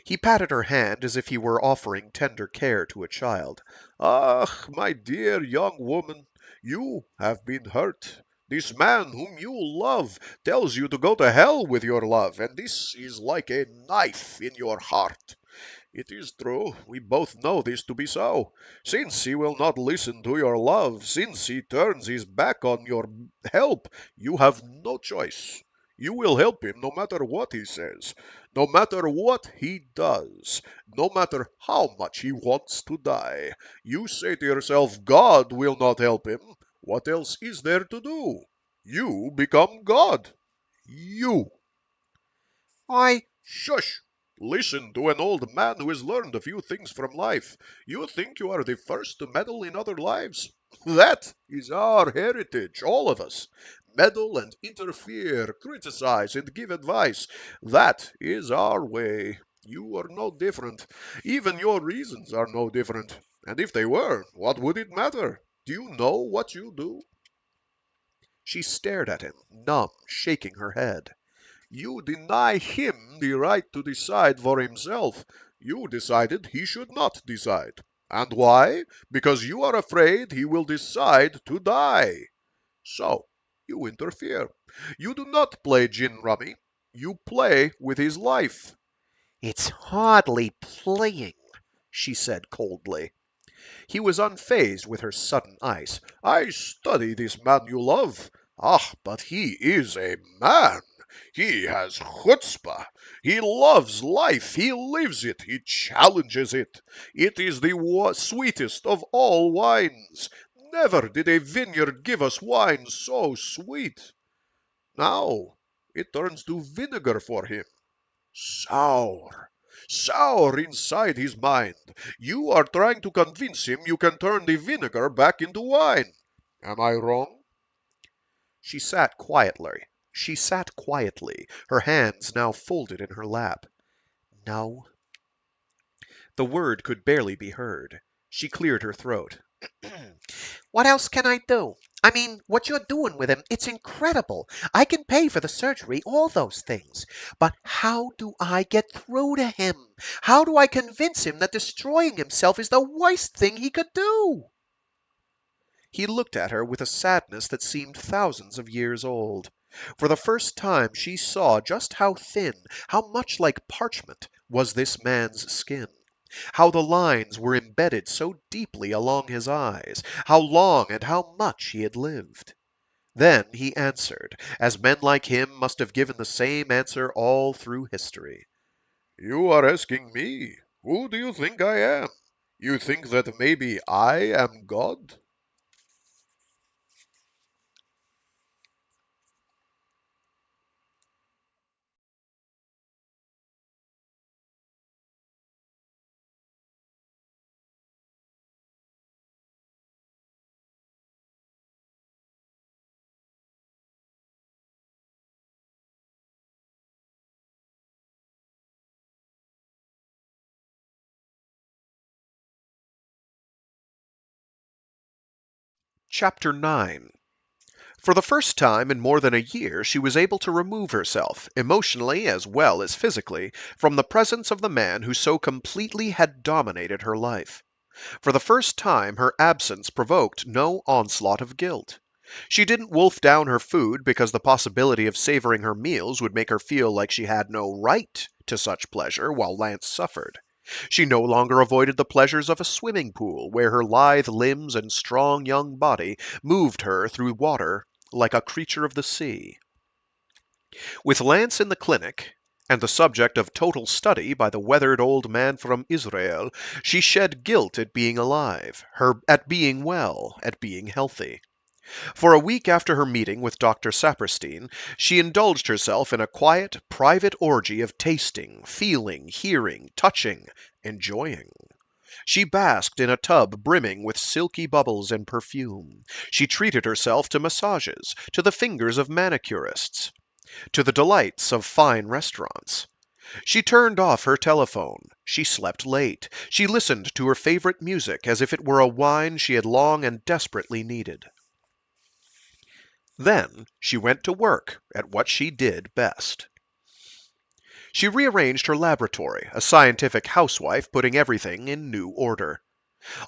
He patted her hand as if he were offering tender care to a child. Ah, my dear young woman, you have been hurt. This man whom you love tells you to go to hell with your love, and this is like a knife in your heart. It is true, we both know this to be so. Since he will not listen to your love, since he turns his back on your help, you have no choice. You will help him no matter what he says, no matter what he does, no matter how much he wants to die. You say to yourself, God will not help him. What else is there to do? You become God. You. I Shush! Listen to an old man who has learned a few things from life. You think you are the first to meddle in other lives? That is our heritage, all of us. Meddle and interfere, criticize and give advice. That is our way. You are no different. Even your reasons are no different. And if they were, what would it matter? Do you know what you do? She stared at him, numb, shaking her head. You deny him the right to decide for himself. You decided he should not decide. And why? Because you are afraid he will decide to die. So, you interfere. You do not play gin rummy. You play with his life. It's hardly playing, she said coldly. He was unfazed with her sudden ice. I study this man you love. Ah, but he is a man. He has chutzpah. He loves life. He lives it. He challenges it. It is the sweetest of all wines. Never did a vineyard give us wine so sweet. Now it turns to vinegar for him. Sour. Sour inside his mind. You are trying to convince him you can turn the vinegar back into wine. Am I wrong? She sat quietly. She sat quietly, her hands now folded in her lap. No. The word could barely be heard. She cleared her throat. What else can I do? I mean, what you're doing with him, it's incredible. I can pay for the surgery, all those things. But how do I get through to him? How do I convince him that destroying himself is the worst thing he could do? He looked at her with a sadness that seemed thousands of years old. For the first time she saw just how thin, how much like parchment, was this man's skin. How the lines were embedded so deeply along his eyes, how long and how much he had lived. Then he answered, as men like him must have given the same answer all through history. You are asking me. Who do you think I am? You think that maybe I am God? Chapter 9. For the first time in more than a year she was able to remove herself, emotionally as well as physically, from the presence of the man who so completely had dominated her life. For the first time her absence provoked no onslaught of guilt. She didn't wolf down her food because the possibility of savoring her meals would make her feel like she had no right to such pleasure while Lance suffered. She no longer avoided the pleasures of a swimming pool where her lithe limbs and strong young body moved her through water like a creature of the sea. With Lance in the clinic, and the subject of total study by the weathered old man from Israel, she shed guilt at being alive, at being well, at being healthy. For a week after her meeting with Dr. Saperstein, she indulged herself in a quiet, private orgy of tasting, feeling, hearing, touching, enjoying. She basked in a tub brimming with silky bubbles and perfume. She treated herself to massages, to the fingers of manicurists, to the delights of fine restaurants. She turned off her telephone. She slept late. She listened to her favorite music as if it were a wine she had long and desperately needed. Then she went to work at what she did best. She rearranged her laboratory, a scientific housewife putting everything in new order.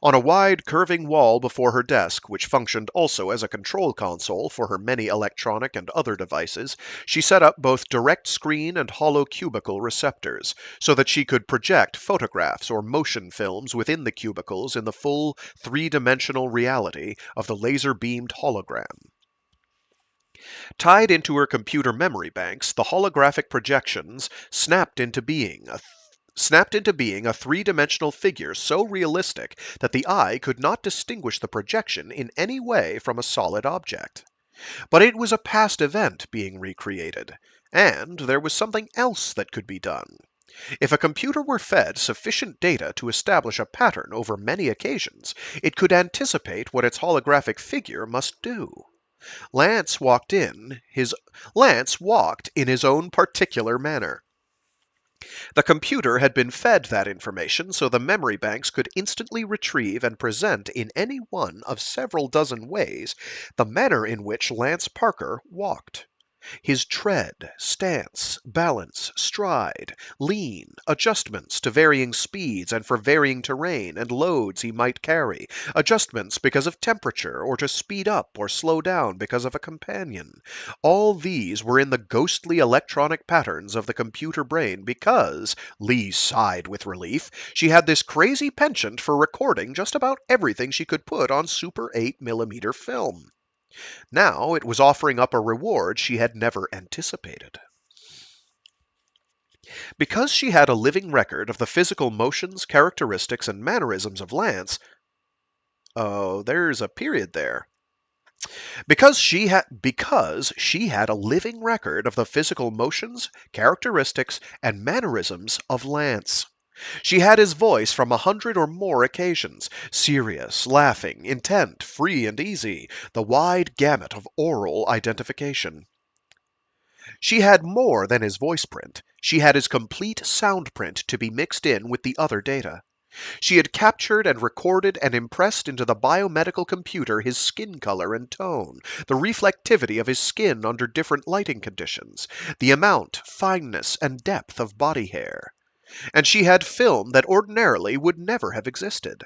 On a wide, curving wall before her desk, which functioned also as a control console for her many electronic and other devices, she set up both direct screen and hollow cubicle receptors, so that she could project photographs or motion films within the cubicles in the full three-dimensional reality of the laser-beamed hologram. Tied into her computer memory banks, the holographic projections snapped into being a three-dimensional figure so realistic that the eye could not distinguish the projection in any way from a solid object. But it was a past event being recreated, and there was something else that could be done. If a computer were fed sufficient data to establish a pattern over many occasions, it could anticipate what its holographic figure must do. Lance walked in his own particular manner. The computer had been fed that information so the memory banks could instantly retrieve and present in any one of several dozen ways the manner in which Lance Parker walked. His tread, stance, balance, stride, lean, adjustments to varying speeds and for varying terrain and loads he might carry, adjustments because of temperature or to speed up or slow down because of a companion. All these were in the ghostly electronic patterns of the computer brain because, Lee sighed with relief, she had this crazy penchant for recording just about everything she could put on Super 8mm film. Now it was offering up a reward she had never anticipated. Because she had a living record of the physical motions, characteristics, and mannerisms of Lance. Oh, there's a period there. Because she had a living record of the physical motions, characteristics, and mannerisms of Lance. She had his voice from 100 or more occasions, serious, laughing, intent, free and easy, the wide gamut of oral identification. She had more than his voice print. She had his complete sound print to be mixed in with the other data. She had captured and recorded and impressed into the biomedical computer his skin color and tone, the reflectivity of his skin under different lighting conditions, the amount, fineness, and depth of body hair. And she had film that ordinarily would never have existed.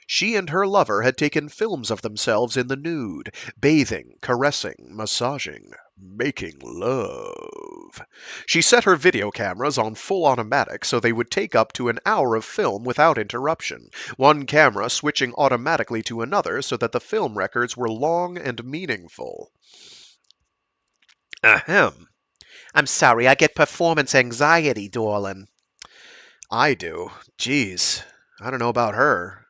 She and her lover had taken films of themselves in the nude, bathing, caressing, massaging, making love. She set her video cameras on full automatic so they would take up to an hour of film without interruption, one camera switching automatically to another so that the film records were long and meaningful. Ahem. I'm sorry, I get performance anxiety, darling. I do. Geez, I don't know about her.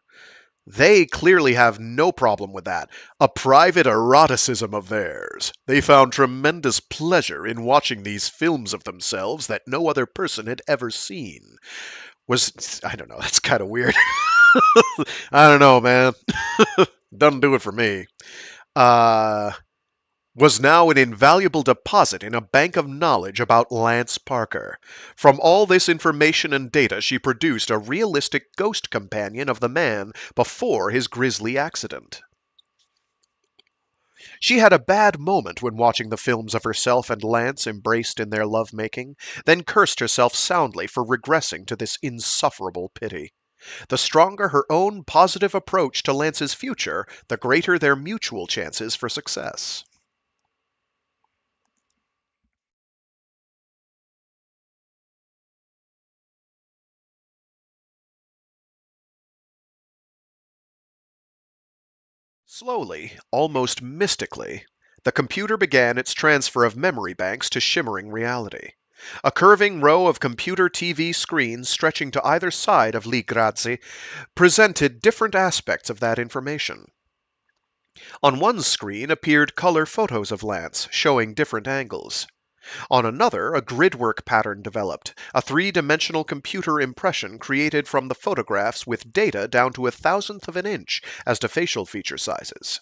They clearly have no problem with that. A private eroticism of theirs. They found tremendous pleasure in watching these films of themselves that no other person had ever seen. I don't know, that's kind of weird. I don't know, man. Doesn't do it for me. Was now an invaluable deposit in a bank of knowledge about Lance Parker. From all this information and data, she produced a realistic ghost companion of the man before his grisly accident. She had a bad moment when watching the films of herself and Lance embraced in their lovemaking, then cursed herself soundly for regressing to this insufferable pity. The stronger her own positive approach to Lance's future, the greater their mutual chances for success. Slowly, almost mystically, the computer began its transfer of memory banks to shimmering reality. A curving row of computer TV screens stretching to either side of Lee Grazzi presented different aspects of that information. On one screen appeared color photos of Lance, showing different angles. On another, a gridwork pattern developed, a three-dimensional computer impression created from the photographs with data down to a thousandth of an inch as to facial feature sizes.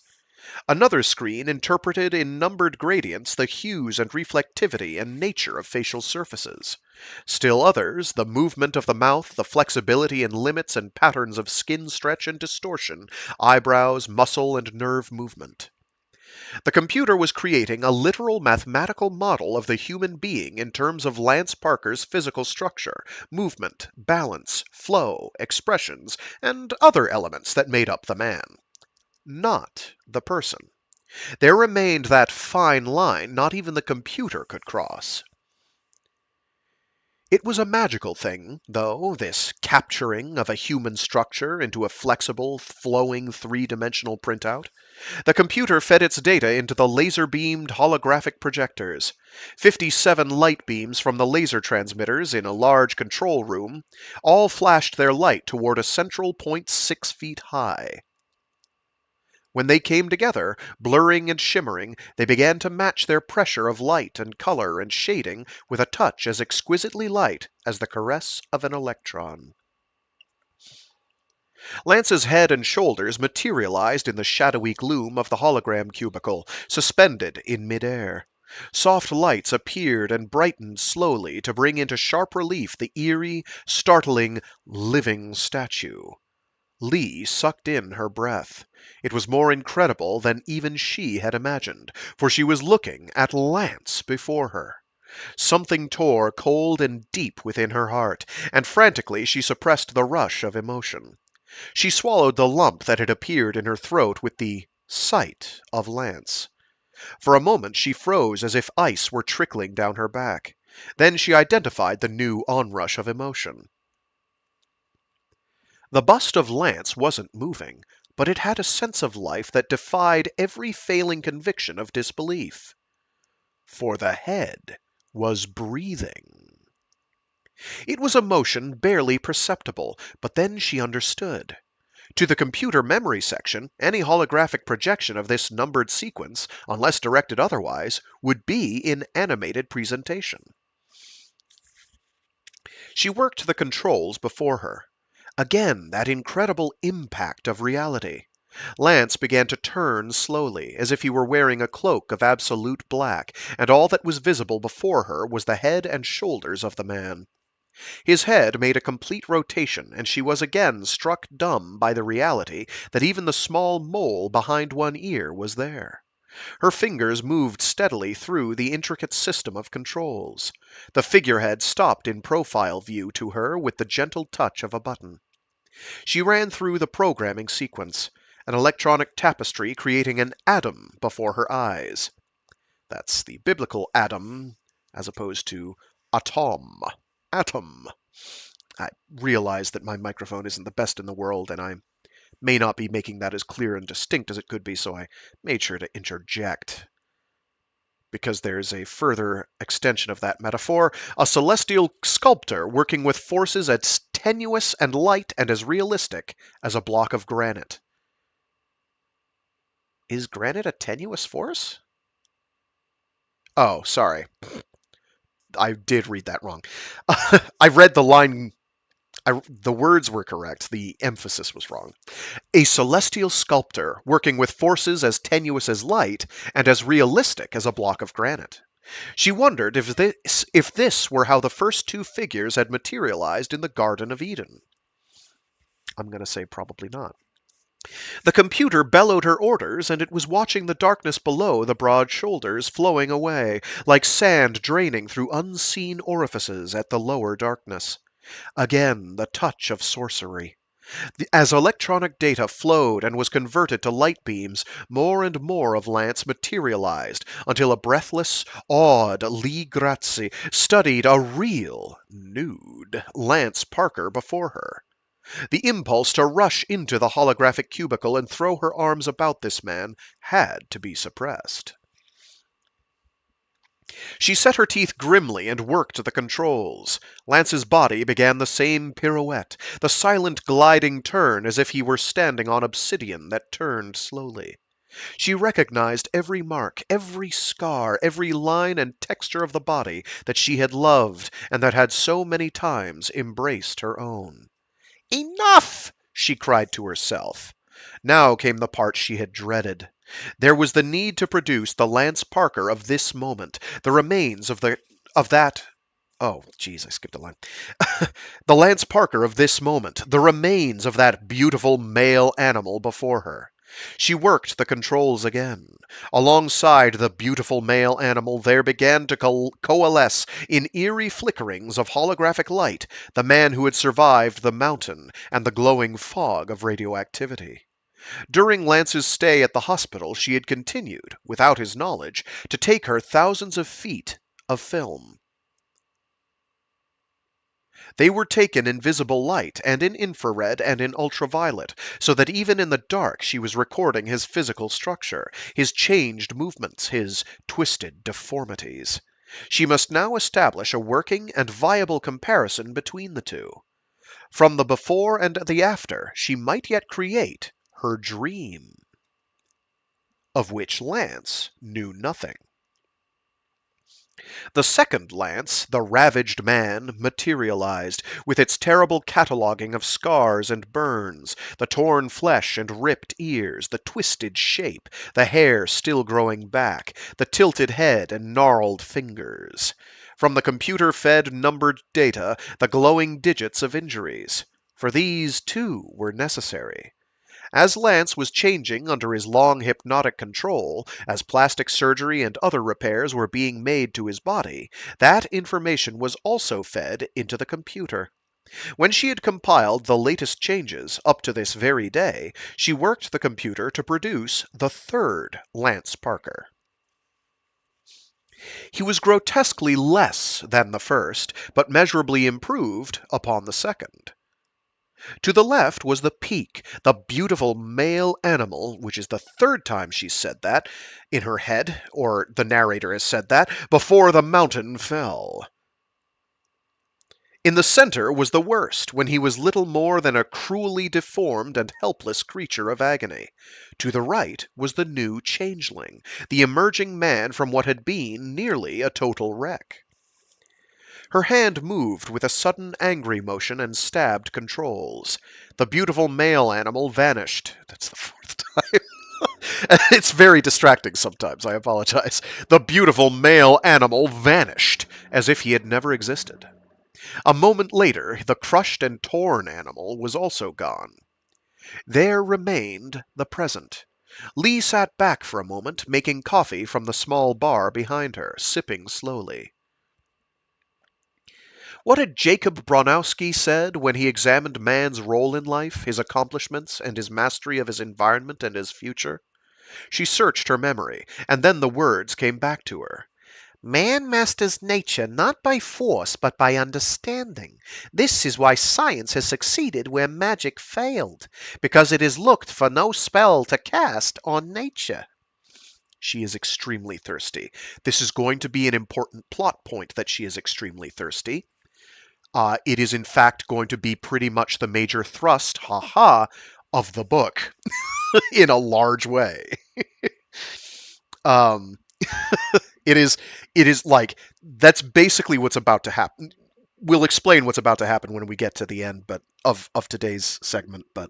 Another screen interpreted in numbered gradients the hues and reflectivity and nature of facial surfaces. Still others, the movement of the mouth, the flexibility and limits and patterns of skin stretch and distortion, eyebrows, muscle, and nerve movement. The computer was creating a literal mathematical model of the human being in terms of Lance Parker's physical structure, movement, balance, flow, expressions, and other elements that made up the man. Not the person. There remained that fine line not even the computer could cross. It was a magical thing, though, this capturing of a human structure into a flexible, flowing three-dimensional printout. The computer fed its data into the laser-beamed holographic projectors. 57 light beams from the laser transmitters in a large control room all flashed their light toward a central point 6 feet high. When they came together, blurring and shimmering, they began to match their pressure of light and color and shading with a touch as exquisitely light as the caress of an electron. Lance's head and shoulders materialized in the shadowy gloom of the hologram cubicle, suspended in midair. Soft lights appeared and brightened slowly to bring into sharp relief the eerie, startling, living statue. Lee sucked in her breath. It was more incredible than even she had imagined, for she was looking at Lance before her. Something tore cold and deep within her heart, and frantically she suppressed the rush of emotion. She swallowed the lump that had appeared in her throat with the sight of Lance. For a moment she froze as if ice were trickling down her back. Then she identified the new onrush of emotion. The bust of Lance wasn't moving, but it had a sense of life that defied every failing conviction of disbelief. For the head was breathing. It was a motion barely perceptible, but then she understood. To the computer memory section, any holographic projection of this numbered sequence, unless directed otherwise, would be in animated presentation. She worked the controls before her. Again, that incredible impact of reality. Lance began to turn slowly, as if he were wearing a cloak of absolute black, and all that was visible before her was the head and shoulders of the man. His head made a complete rotation, and she was again struck dumb by the reality that even the small mole behind one ear was there. Her fingers moved steadily through the intricate system of controls. The figurehead stopped in profile view to her with the gentle touch of a button. She ran through the programming sequence, an electronic tapestry creating an atom before her eyes. That's the biblical Adam, as opposed to atom. Atom. I realize that my microphone isn't the best in the world, and I may not be making that as clear and distinct as it could be, so I made sure to interject. Because there's a further extension of that metaphor, a celestial sculptor working with forces as tenuous and light and as realistic as a block of granite. Is granite a tenuous force? Oh, sorry. I did read that wrong. I read the line. The words were correct. The emphasis was wrong. A celestial sculptor working with forces as tenuous as light and as realistic as a block of granite. She wondered if this were how the first two figures had materialized in the Garden of Eden. I'm going to say probably not. The computer bellowed her orders, and it was watching the darkness below the broad shoulders flowing away, like sand draining through unseen orifices at the lower darkness. Again, the touch of sorcery. As electronic data flowed and was converted to light beams, more and more of Lance materialized until a breathless, awed Lee Grazzi studied a real, nude Lance Parker before her. The impulse to rush into the holographic cubicle and throw her arms about this man had to be suppressed. She set her teeth grimly and worked the controls. Lance's body began the same pirouette, the silent gliding turn as if he were standing on obsidian that turned slowly. She recognized every mark, every scar, every line and texture of the body that she had loved and that had so many times embraced her own. "Enough!" she cried to herself. Now came the part she had dreaded. There was the need to produce the Lance Parker of this moment, the remains of that. Oh, geez, I skipped a line. The Lance Parker of this moment, the remains of that beautiful male animal before her. She worked the controls again. Alongside the beautiful male animal there began to coalesce in eerie flickerings of holographic light the man who had survived the mountain and the glowing fog of radioactivity. During Lance's stay at the hospital she had continued, without his knowledge, to take her thousands of feet of film. They were taken in visible light, and in infrared and in ultraviolet, so that even in the dark she was recording his physical structure, his changed movements, his twisted deformities. She must now establish a working and viable comparison between the two. From the before and the after, she might yet create her dream, of which Lance knew nothing. The second Lance, the ravaged man, materialized, with its terrible cataloguing of scars and burns, the torn flesh and ripped ears, the twisted shape, the hair still growing back, the tilted head and gnarled fingers. From the computer-fed numbered data, the glowing digits of injuries. For these, too, were necessary. As Lance was changing under his long hypnotic control, as plastic surgery and other repairs were being made to his body, that information was also fed into the computer. When she had compiled the latest changes up to this very day, she worked the computer to produce the third Lance Parker. He was grotesquely less than the first, but measurably improved upon the second. To the left was the peak, the beautiful male animal, which is the third time she's said that in her head, or the narrator has said that, before the mountain fell. In the center was the worst, when he was little more than a cruelly deformed and helpless creature of agony. To the right was the new changeling, the emerging man from what had been nearly a total wreck. Her hand moved with a sudden angry motion and stabbed controls. The beautiful male animal vanished. That's the fourth time. It's very distracting sometimes, I apologize. The beautiful male animal vanished, as if he had never existed. A moment later, the crushed and torn animal was also gone. There remained the present. Lee sat back for a moment, making coffee from the small bar behind her, sipping slowly. What had Jacob Bronowski said when he examined man's role in life, his accomplishments, and his mastery of his environment and his future? She searched her memory, and then the words came back to her. Man masters nature not by force, but by understanding. This is why science has succeeded where magic failed, because it has looked for no spell to cast on nature. She is extremely thirsty. This is going to be an important plot point that she is extremely thirsty. It is in fact going to be pretty much the major thrust, of the book in a large way. um, it is like that's basically what's about to happen. We'll explain what's about to happen when we get to the end, but of today's segment, but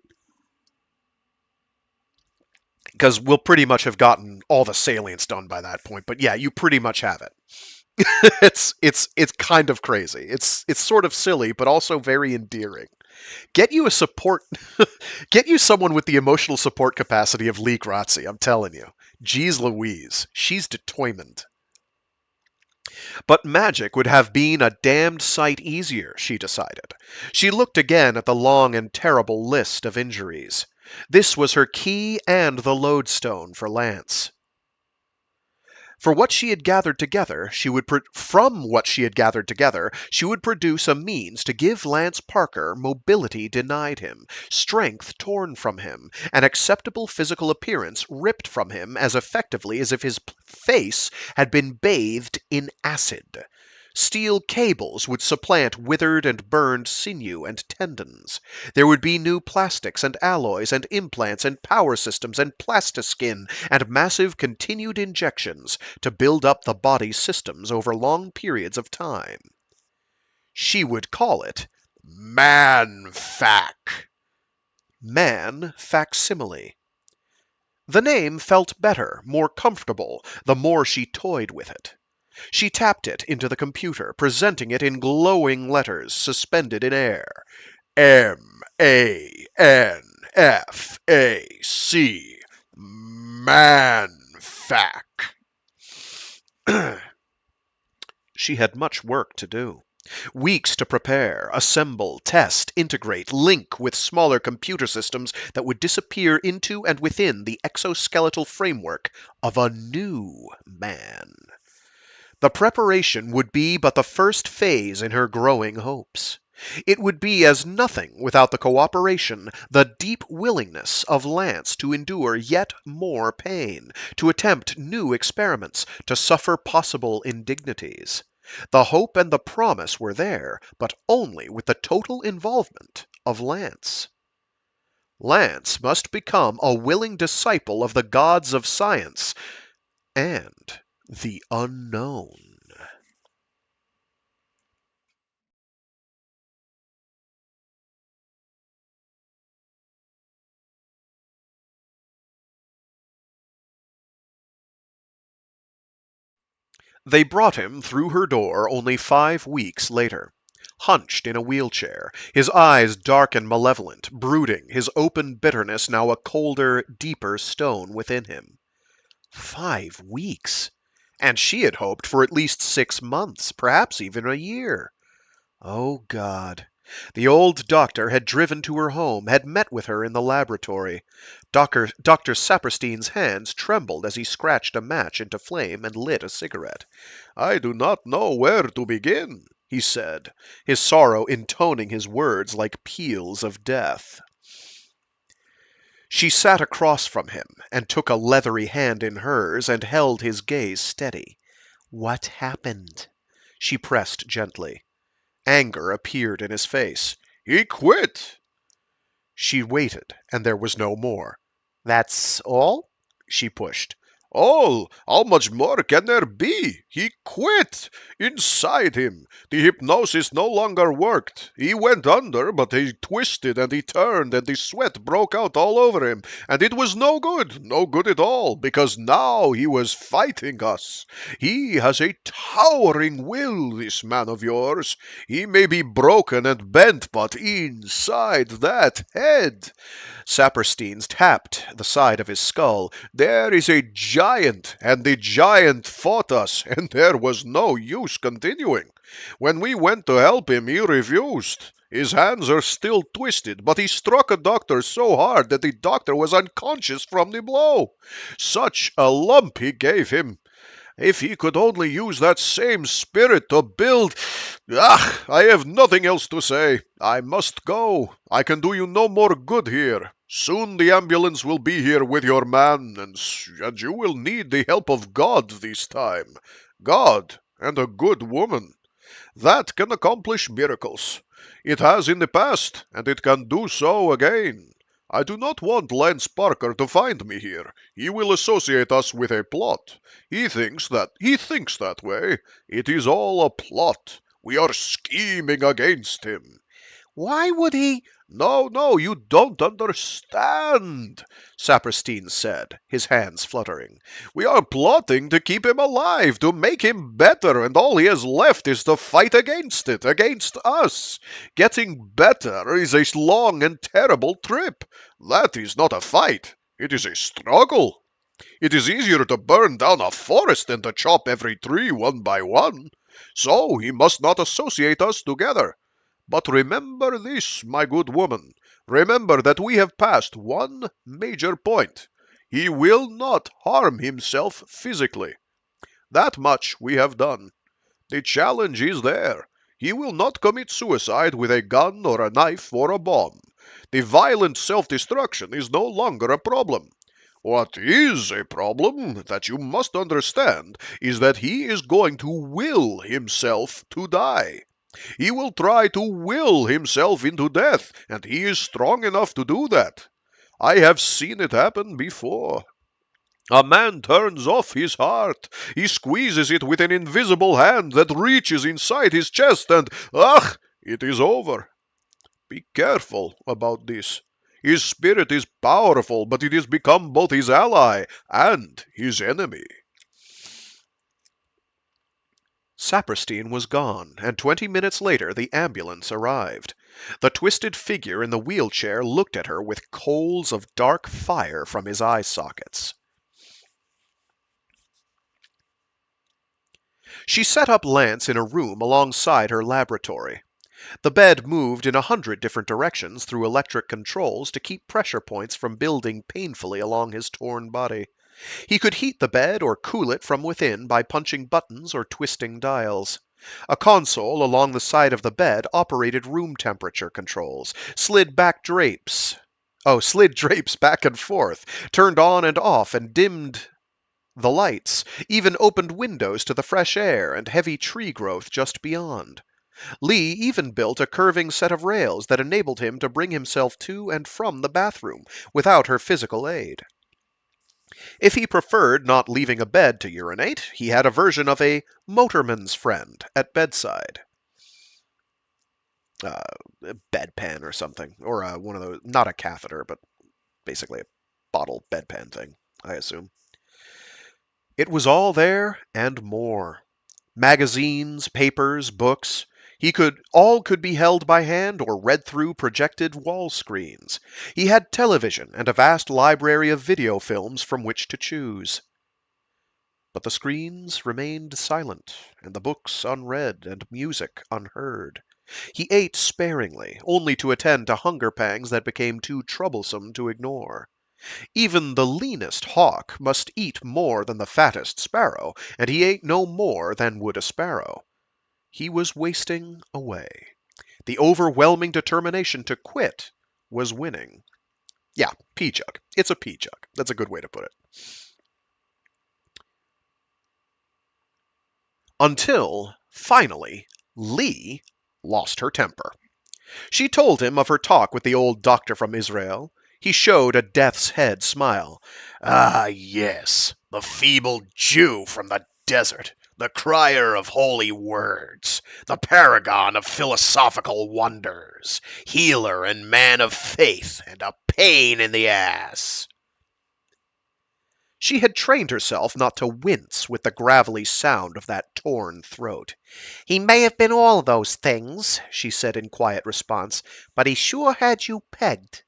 because we'll pretty much have gotten all the salience done by that point. But yeah, you pretty much have it. It's kind of crazy. It's sort of silly, but also very endearing. Get you a support, get you someone with the emotional support capacity of Lee Grazzi, I'm telling you. Jeez Louise, she's determined. But magic would have been a damned sight easier, she decided. She looked again at the long and terrible list of injuries. This was her key and the lodestone for Lance. For what she had gathered together, from what she had gathered together, she would produce a means to give Lance Parker mobility denied him, strength torn from him, an acceptable physical appearance ripped from him as effectively as if his face had been bathed in acid. Steel cables would supplant withered and burned sinew and tendons. There would be new plastics and alloys and implants and power systems and plastiskin and massive continued injections to build up the body's systems over long periods of time. She would call it ManFac. Man facsimile. The name felt better, more comfortable, the more she toyed with it. She tapped it into the computer, presenting it in glowing letters suspended in air. ManFac. ManFac. She had much work to do. Weeks to prepare, assemble, test, integrate, link with smaller computer systems that would disappear into and within the exoskeletal framework of a new man. The preparation would be but the first phase in her growing hopes. It would be as nothing without the cooperation, the deep willingness of Lance to endure yet more pain, to attempt new experiments, to suffer possible indignities. The hope and the promise were there, but only with the total involvement of Lance. Lance must become a willing disciple of the gods of science and the unknown. They brought him through her door only 5 weeks later. Hunched in a wheelchair, his eyes dark and malevolent, brooding, his open bitterness now a colder, deeper stone within him. 5 weeks! And she had hoped for at least 6 months, perhaps even a year. Oh, God. The old doctor had driven to her home, had met with her in the laboratory. Dr. Saperstein's hands trembled as he scratched a match into flame and lit a cigarette. I do not know where to begin, he said, his sorrow intoning his words like peals of death. She sat across from him and took a leathery hand in hers and held his gaze steady. What happened? She pressed gently. Anger appeared in his face. He quit. She waited, and there was no more. That's all? She pushed. All! How much more can there be? He quit! Inside him, the hypnosis no longer worked. He went under, but he twisted and he turned and the sweat broke out all over him. And it was no good at all, because now he was fighting us. He has a towering will, this man of yours. He may be broken and bent, but inside that head... Saperstein tapped the side of his skull. There is a giant, and the giant fought us, and there was no use continuing. When we went to help him, he refused. His hands are still twisted, but he struck a doctor so hard that the doctor was unconscious from the blow. Such a lump he gave him. If he could only use that same spirit to build... I have nothing else to say. I must go. I can do you no more good here. Soon the ambulance will be here with your man, and you will need the help of God this time. God and a good woman. That can accomplish miracles. It has in the past, and it can do so again. I do not want Lance Parker to find me here. He will associate us with a plot. He thinks that way. It is all a plot. We are scheming against him. Why would he... No, you don't understand, Saperstein said, his hands fluttering. We are plotting to keep him alive, to make him better, and all he has left is to fight against it, against us. Getting better is a long and terrible trip. That is not a fight. It is a struggle. It is easier to burn down a forest than to chop every tree one by one. So he must not associate us together. But remember this, my good woman. Remember that we have passed one major point. He will not harm himself physically. That much we have done. The challenge is there. He will not commit suicide with a gun or a knife or a bomb. The violent self-destruction is no longer a problem. What is a problem that you must understand is that he is going to will himself to die. He will try to will himself into death, and he is strong enough to do that. I have seen it happen before. A man turns off his heart. He squeezes it with an invisible hand that reaches inside his chest, and it is over. Be careful about this. His spirit is powerful, but it has become both his ally and his enemy. Saperstein was gone, and 20 minutes later the ambulance arrived. The twisted figure in the wheelchair looked at her with coals of dark fire from his eye sockets. She set up Lance in a room alongside her laboratory. The bed moved in 100 different directions through electric controls to keep pressure points from building painfully along his torn body. He could heat the bed or cool it from within by punching buttons or twisting dials. A console along the side of the bed operated room temperature controls, slid drapes back and forth, turned on and off and dimmed the lights, even opened windows to the fresh air and heavy tree growth just beyond. Lee even built a curving set of rails that enabled him to bring himself to and from the bathroom without her physical aid. If he preferred not leaving a bed to urinate, he had a version of a motorman's friend at bedside. A bedpan or something, or one of those, not a catheter, but basically a bottle bedpan thing, I assume. It was all there and more. Magazines, papers, books. All could be held by hand or read through projected wall screens. He had television and a vast library of video films from which to choose. But the screens remained silent, and the books unread, and music unheard. He ate sparingly, only to attend to hunger pangs that became too troublesome to ignore. Even the leanest hawk must eat more than the fattest sparrow, and he ate no more than would a sparrow. He was wasting away. The overwhelming determination to quit was winning. Yeah, pee-jug. It's a pee-jug. That's a good way to put it. Until, finally, Lee lost her temper. She told him of her talk with the old doctor from Israel. He showed a death's head smile. Ah, yes, the feeble Jew from the desert, the crier of holy words, the paragon of philosophical wonders, healer and man of faith, and a pain in the ass. She had trained herself not to wince with the gravelly sound of that torn throat. He may have been all those things, she said in quiet response, but he sure had you pegged.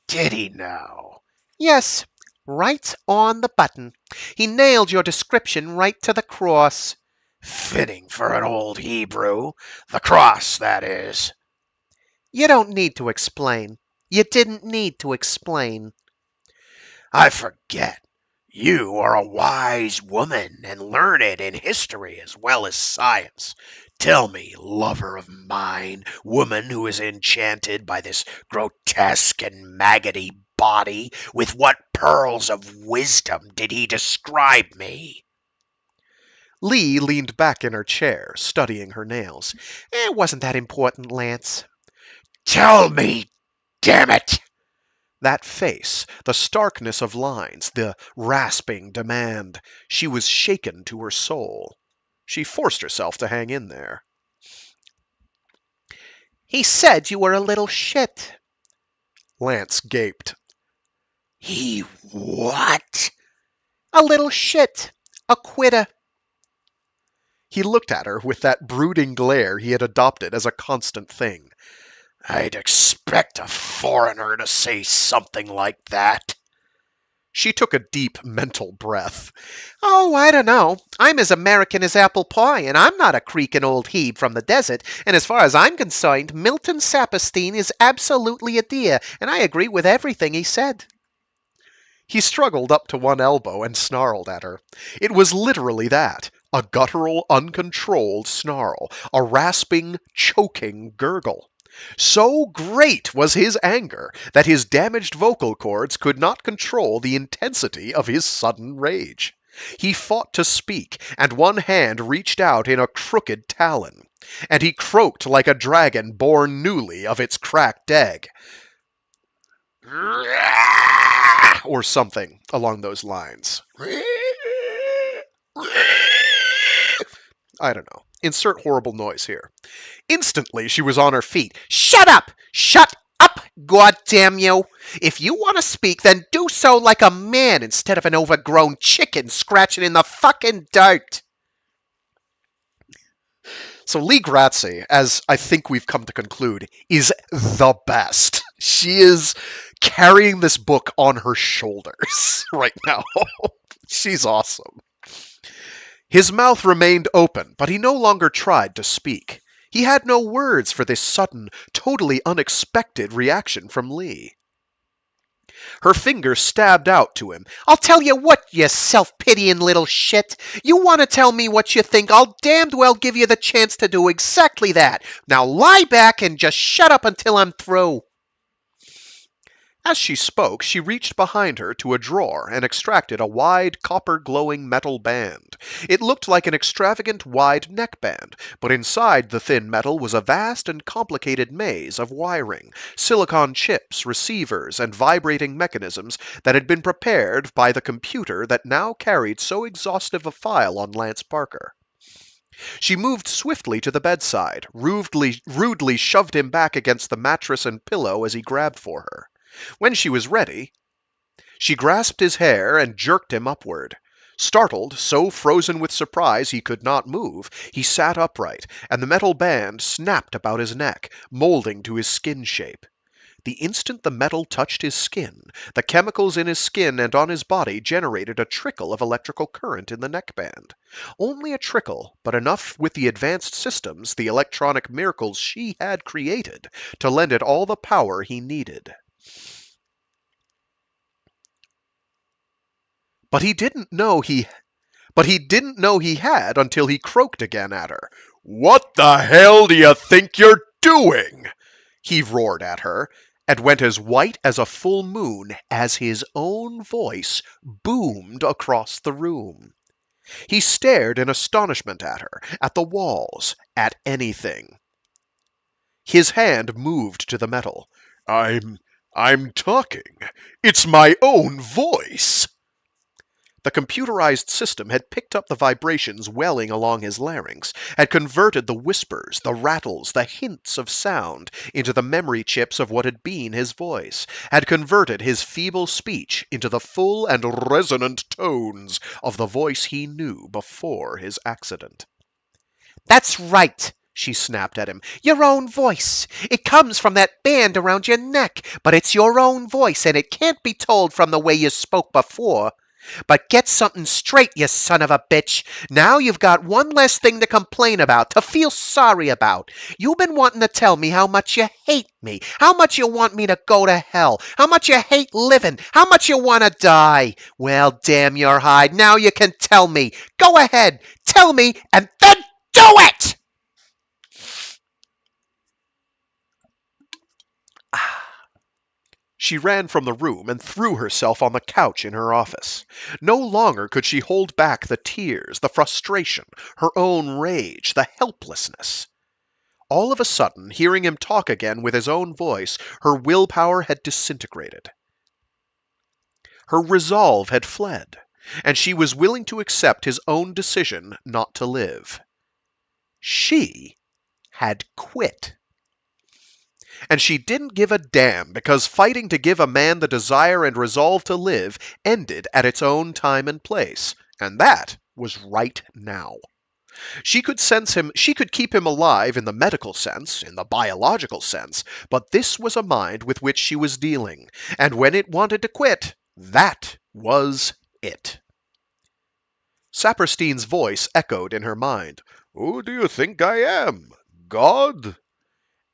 Did he now? Yes, right on the button. He nailed your description right to the cross. Fitting for an old Hebrew. The cross, that is. You don't need to explain. You didn't need to explain. I forget. You are a wise woman and learned in history as well as science. Tell me, lover of mine, woman who is enchanted by this grotesque and maggoty body, with what pearls of wisdom did he describe me? Lee leaned back in her chair, studying her nails. It wasn't that important, Lance. Tell me, damn it! That face, the starkness of lines, the rasping demand. She was shaken to her soul. She forced herself to hang in there. He said you were a little shit. Lance gaped. He what? A little shit. A quitter. He looked at her with that brooding glare he had adopted as a constant thing. I'd expect a foreigner to say something like that. She took a deep mental breath. Oh, I don't know. I'm as American as apple pie, and I'm not a creaking old Hebe from the desert. And as far as I'm concerned, Milton Saperstein is absolutely a dear, and I agree with everything he said. He struggled up to one elbow and snarled at her. It was literally that. A guttural, uncontrolled snarl. A rasping, choking gurgle. So great was his anger that his damaged vocal cords could not control the intensity of his sudden rage. He fought to speak, and one hand reached out in a crooked talon, and he croaked like a dragon born newly of its cracked egg. Or something along those lines. I don't know. Insert horrible noise here. Instantly, she was on her feet. Shut up! Shut up, goddamn you! If you want to speak, then do so like a man instead of an overgrown chicken scratching in the fucking dirt. So Lee Grazzi, as I think we've come to conclude, is the best. She is carrying this book on her shoulders right now. She's awesome. His mouth remained open, but he no longer tried to speak. He had no words for this sudden, totally unexpected reaction from Lee. Her finger stabbed out to him. I'll tell you what, you self-pitying little shit. You want to tell me what you think, I'll damned well give you the chance to do exactly that. Now lie back and just shut up until I'm through. As she spoke, she reached behind her to a drawer and extracted a wide, copper-glowing metal band. It looked like an extravagant wide neckband, but inside the thin metal was a vast and complicated maze of wiring, silicon chips, receivers, and vibrating mechanisms that had been prepared by the computer that now carried so exhaustive a file on Lance Parker. She moved swiftly to the bedside, rudely shoved him back against the mattress and pillow as he grabbed for her. When she was ready, she grasped his hair and jerked him upward. Startled, so frozen with surprise he could not move, he sat upright, and the metal band snapped about his neck, molding to his skin shape. The instant the metal touched his skin, the chemicals in his skin and on his body generated a trickle of electrical current in the neckband. Only a trickle, but enough with the advanced systems, the electronic miracles she had created, to lend it all the power he needed. But he didn't know he had until he croaked again at her. What the hell do you think you're doing? He roared at her, and went as white as a full moon as his own voice boomed across the room. He stared in astonishment at her, at the walls, at anything. His hand moved to the metal. I'm talking. It's my own voice. The computerized system had picked up the vibrations welling along his larynx, had converted the whispers, the rattles, the hints of sound into the memory chips of what had been his voice, had converted his feeble speech into the full and resonant tones of the voice he knew before his accident. That's right, she snapped at him. Your own voice. It comes from that band around your neck, but it's your own voice, and it can't be told from the way you spoke before. But get something straight, you son of a bitch. Now you've got one less thing to complain about, to feel sorry about. You've been wanting to tell me how much you hate me, how much you want me to go to hell, how much you hate living, how much you want to die. Well, damn your hide. Now you can tell me. Go ahead, tell me, and then do it! She ran from the room and threw herself on the couch in her office. No longer could she hold back the tears, the frustration, her own rage, the helplessness. All of a sudden, hearing him talk again with his own voice, her willpower had disintegrated. Her resolve had fled, and she was willing to accept his own decision not to live. She had quit. And she didn't give a damn, because fighting to give a man the desire and resolve to live ended at its own time and place, and that was right now. She could keep him alive in the medical sense, in the biological sense, but this was a mind with which she was dealing, and when it wanted to quit, that was it. Saperstein's voice echoed in her mind. Who do you think I am? God?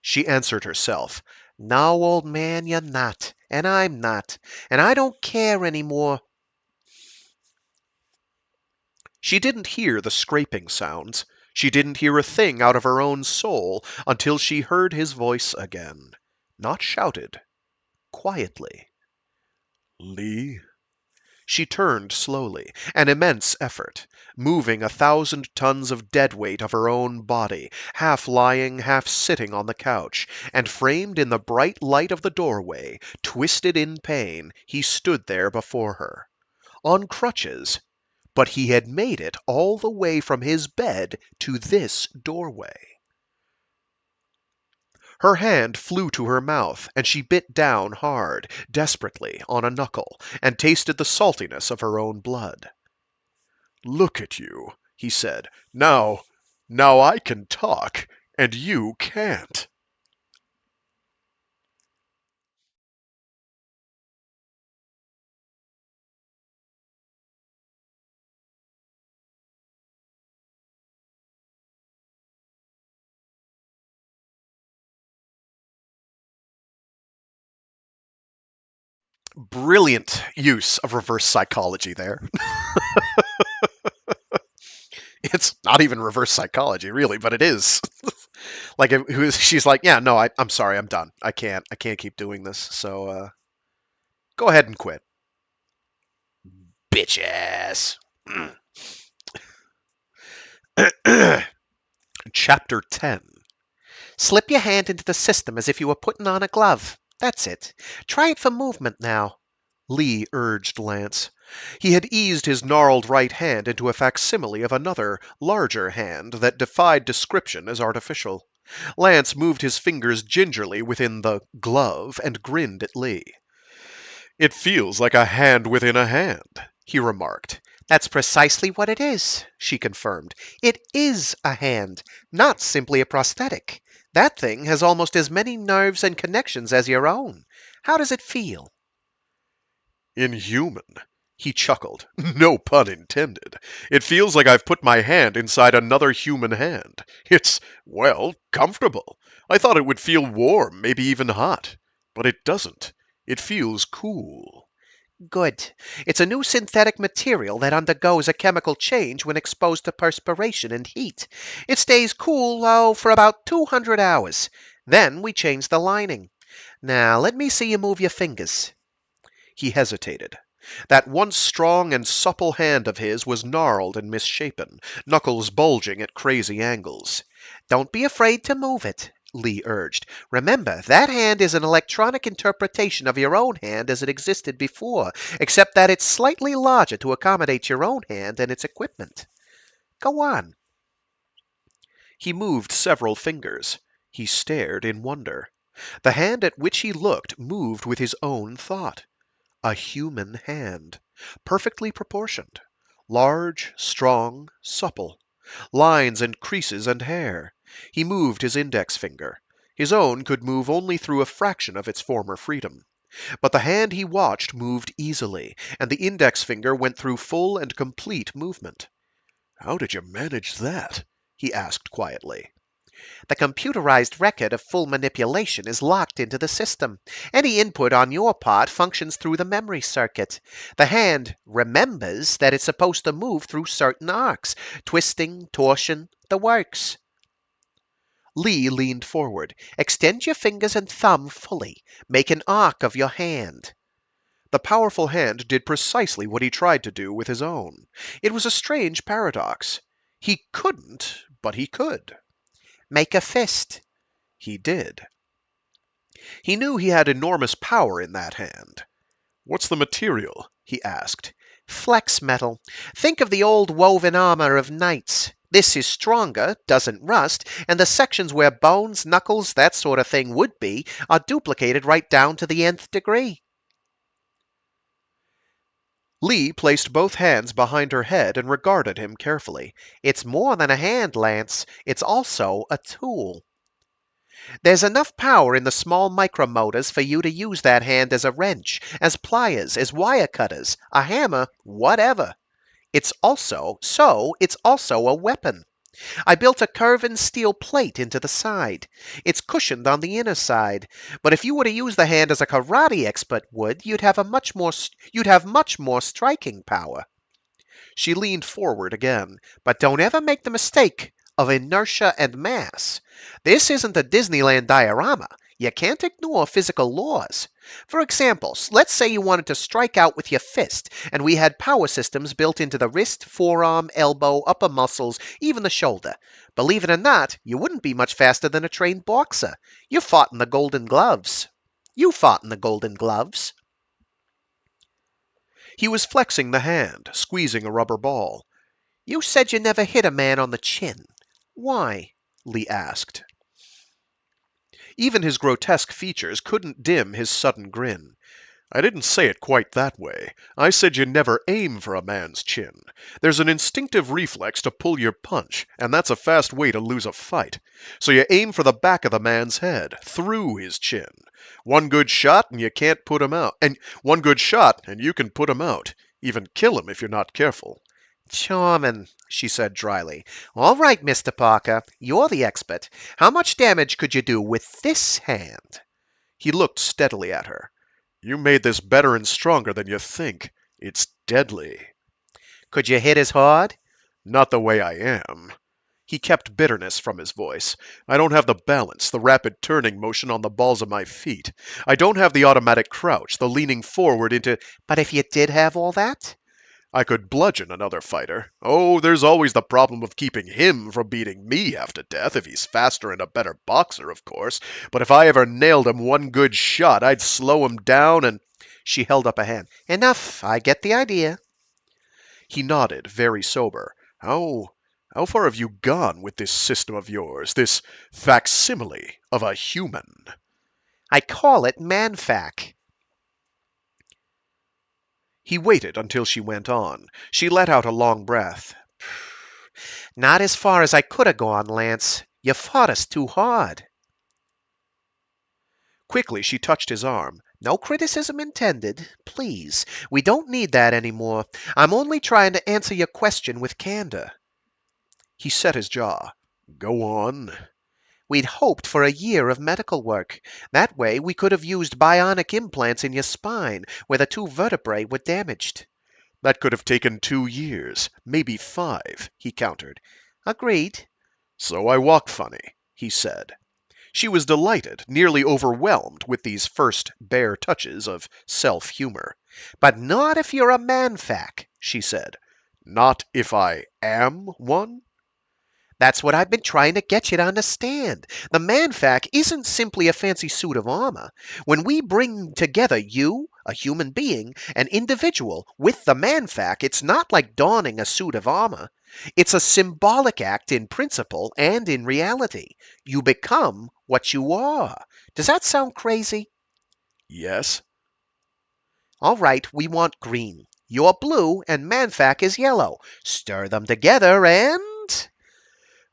She answered herself. No, old man, you're not. And I'm not. And I don't care anymore. She didn't hear the scraping sounds. She didn't hear a thing out of her own soul until she heard his voice again. Not shouted. Quietly. Lee? She turned slowly, an immense effort, moving 1,000 tons of dead weight of her own body, half lying, half sitting on the couch, and framed in the bright light of the doorway, twisted in pain, he stood there before her. On crutches, but he had made it all the way from his bed to this doorway. Her hand flew to her mouth, and she bit down hard, desperately, on a knuckle, and tasted the saltiness of her own blood. "Look at you," he said. Now I can talk, and you can't." Brilliant use of reverse psychology there. It's not even reverse psychology, really, but it is. Like, she's like, yeah, no, I'm sorry, I'm done. I can't keep doing this. So, go ahead and quit. Bitch ass. Chapter 10. Slip your hand into the system as if you were putting on a glove. That's it. Try it for movement now. Lee urged Lance. He had eased his gnarled right hand into a facsimile of another, larger hand that defied description as artificial. Lance moved his fingers gingerly within the glove and grinned at Lee. "It feels like a hand within a hand," he remarked. That's precisely what it is, she confirmed. It is a hand, not simply a prosthetic. That thing has almost as many nerves and connections as your own. How does it feel? "Inhuman," he chuckled. "No pun intended. It feels like I've put my hand inside another human hand. It's, well, comfortable. I thought it would feel warm, maybe even hot. But it doesn't. It feels cool." Good. It's a new synthetic material that undergoes a chemical change when exposed to perspiration and heat. It stays cool, for about 200 hours. Then we change the lining. Now, let me see you move your fingers. He hesitated. That once strong and supple hand of his was gnarled and misshapen, knuckles bulging at crazy angles. Don't be afraid to move it, Lee urged. Remember, that hand is an electronic interpretation of your own hand as it existed before, except that it's slightly larger to accommodate your own hand and its equipment. Go on. He moved several fingers. He stared in wonder. The hand at which he looked moved with his own thought. A human hand, perfectly proportioned, large, strong, supple, lines and creases and hair. He moved his index finger. His own could move only through a fraction of its former freedom. But the hand he watched moved easily, and the index finger went through full and complete movement. "How did you manage that?" he asked quietly. The computerized record of full manipulation is locked into the system. Any input on your part functions through the memory circuit. The hand remembers that it's supposed to move through certain arcs, twisting, torsion, the works. Lee leaned forward. Extend your fingers and thumb fully. Make an arc of your hand. The powerful hand did precisely what he tried to do with his own. It was a strange paradox. He couldn't, but he could. Make a fist. He did. He knew he had enormous power in that hand. "What's the material?" he asked. Flex metal. Think of the old woven armor of knights. This is stronger, doesn't rust, and the sections where bones, knuckles, that sort of thing would be are duplicated right down to the nth degree. Lee placed both hands behind her head and regarded him carefully. It's more than a hand, Lance. It's also a tool. There's enough power in the small micromotors for you to use that hand as a wrench, as pliers, as wire cutters, a hammer, whatever. It's also a weapon. I built a curving steel plate into the side. It's cushioned on the inner side, but if you were to use the hand as a karate expert would, you'd have much more striking power. She leaned forward again. But don't ever make the mistake of inertia and mass. This isn't a Disneyland diorama. You can't ignore physical laws. For example, let's say you wanted to strike out with your fist, and we had power systems built into the wrist, forearm, elbow, upper muscles, even the shoulder. Believe it or not, you wouldn't be much faster than a trained boxer. You fought in the Golden Gloves. You fought in the Golden Gloves. He was flexing the hand, squeezing a rubber ball. You said you never hit a man on the chin. Why? Lee asked. Even his grotesque features couldn't dim his sudden grin. I didn't say it quite that way. I said you never aim for a man's chin. There's an instinctive reflex to pull your punch, and that's a fast way to lose a fight. So you aim for the back of the man's head, through his chin. One good shot and you can't put him out. And one good shot and you can put him out. Even kill him if you're not careful. Charmin', she said dryly. All right, Mr. Parker, you're the expert. How much damage could you do with this hand? He looked steadily at her. You made this better and stronger than you think. It's deadly. Could you hit as hard? Not the way I am. He kept bitterness from his voice. I don't have the balance, the rapid turning motion on the balls of my feet. I don't have the automatic crouch, the leaning forward into... But if you did have all that? I could bludgeon another fighter. Oh, there's always the problem of keeping him from beating me half to death, if he's faster and a better boxer, of course. But if I ever nailed him one good shot, I'd slow him down and... She held up a hand. Enough, I get the idea. He nodded, very sober. How far have you gone with this system of yours, this facsimile of a human? I call it ManFac. He waited until she went on. She let out a long breath. Not as far as I could have gone, Lance. You fought us too hard. Quickly, she touched his arm. No criticism intended. Please. We don't need that anymore. I'm only trying to answer your question with candor. He set his jaw. Go on. We'd hoped for a year of medical work. That way, we could have used bionic implants in your spine, where the two vertebrae were damaged. That could have taken 2 years, maybe 5, he countered. Agreed. So I walk funny, he said. She was delighted, nearly overwhelmed with these first bare touches of self-humor. But not if you're a ManFac, she said. Not if I am one? That's what I've been trying to get you to understand. The ManFac isn't simply a fancy suit of armor. When we bring together you, a human being, an individual, with the ManFac, it's not like donning a suit of armor. It's a symbolic act in principle and in reality. You become what you are. Does that sound crazy? Yes. All right, we want green. You're blue and ManFac is yellow. Stir them together and...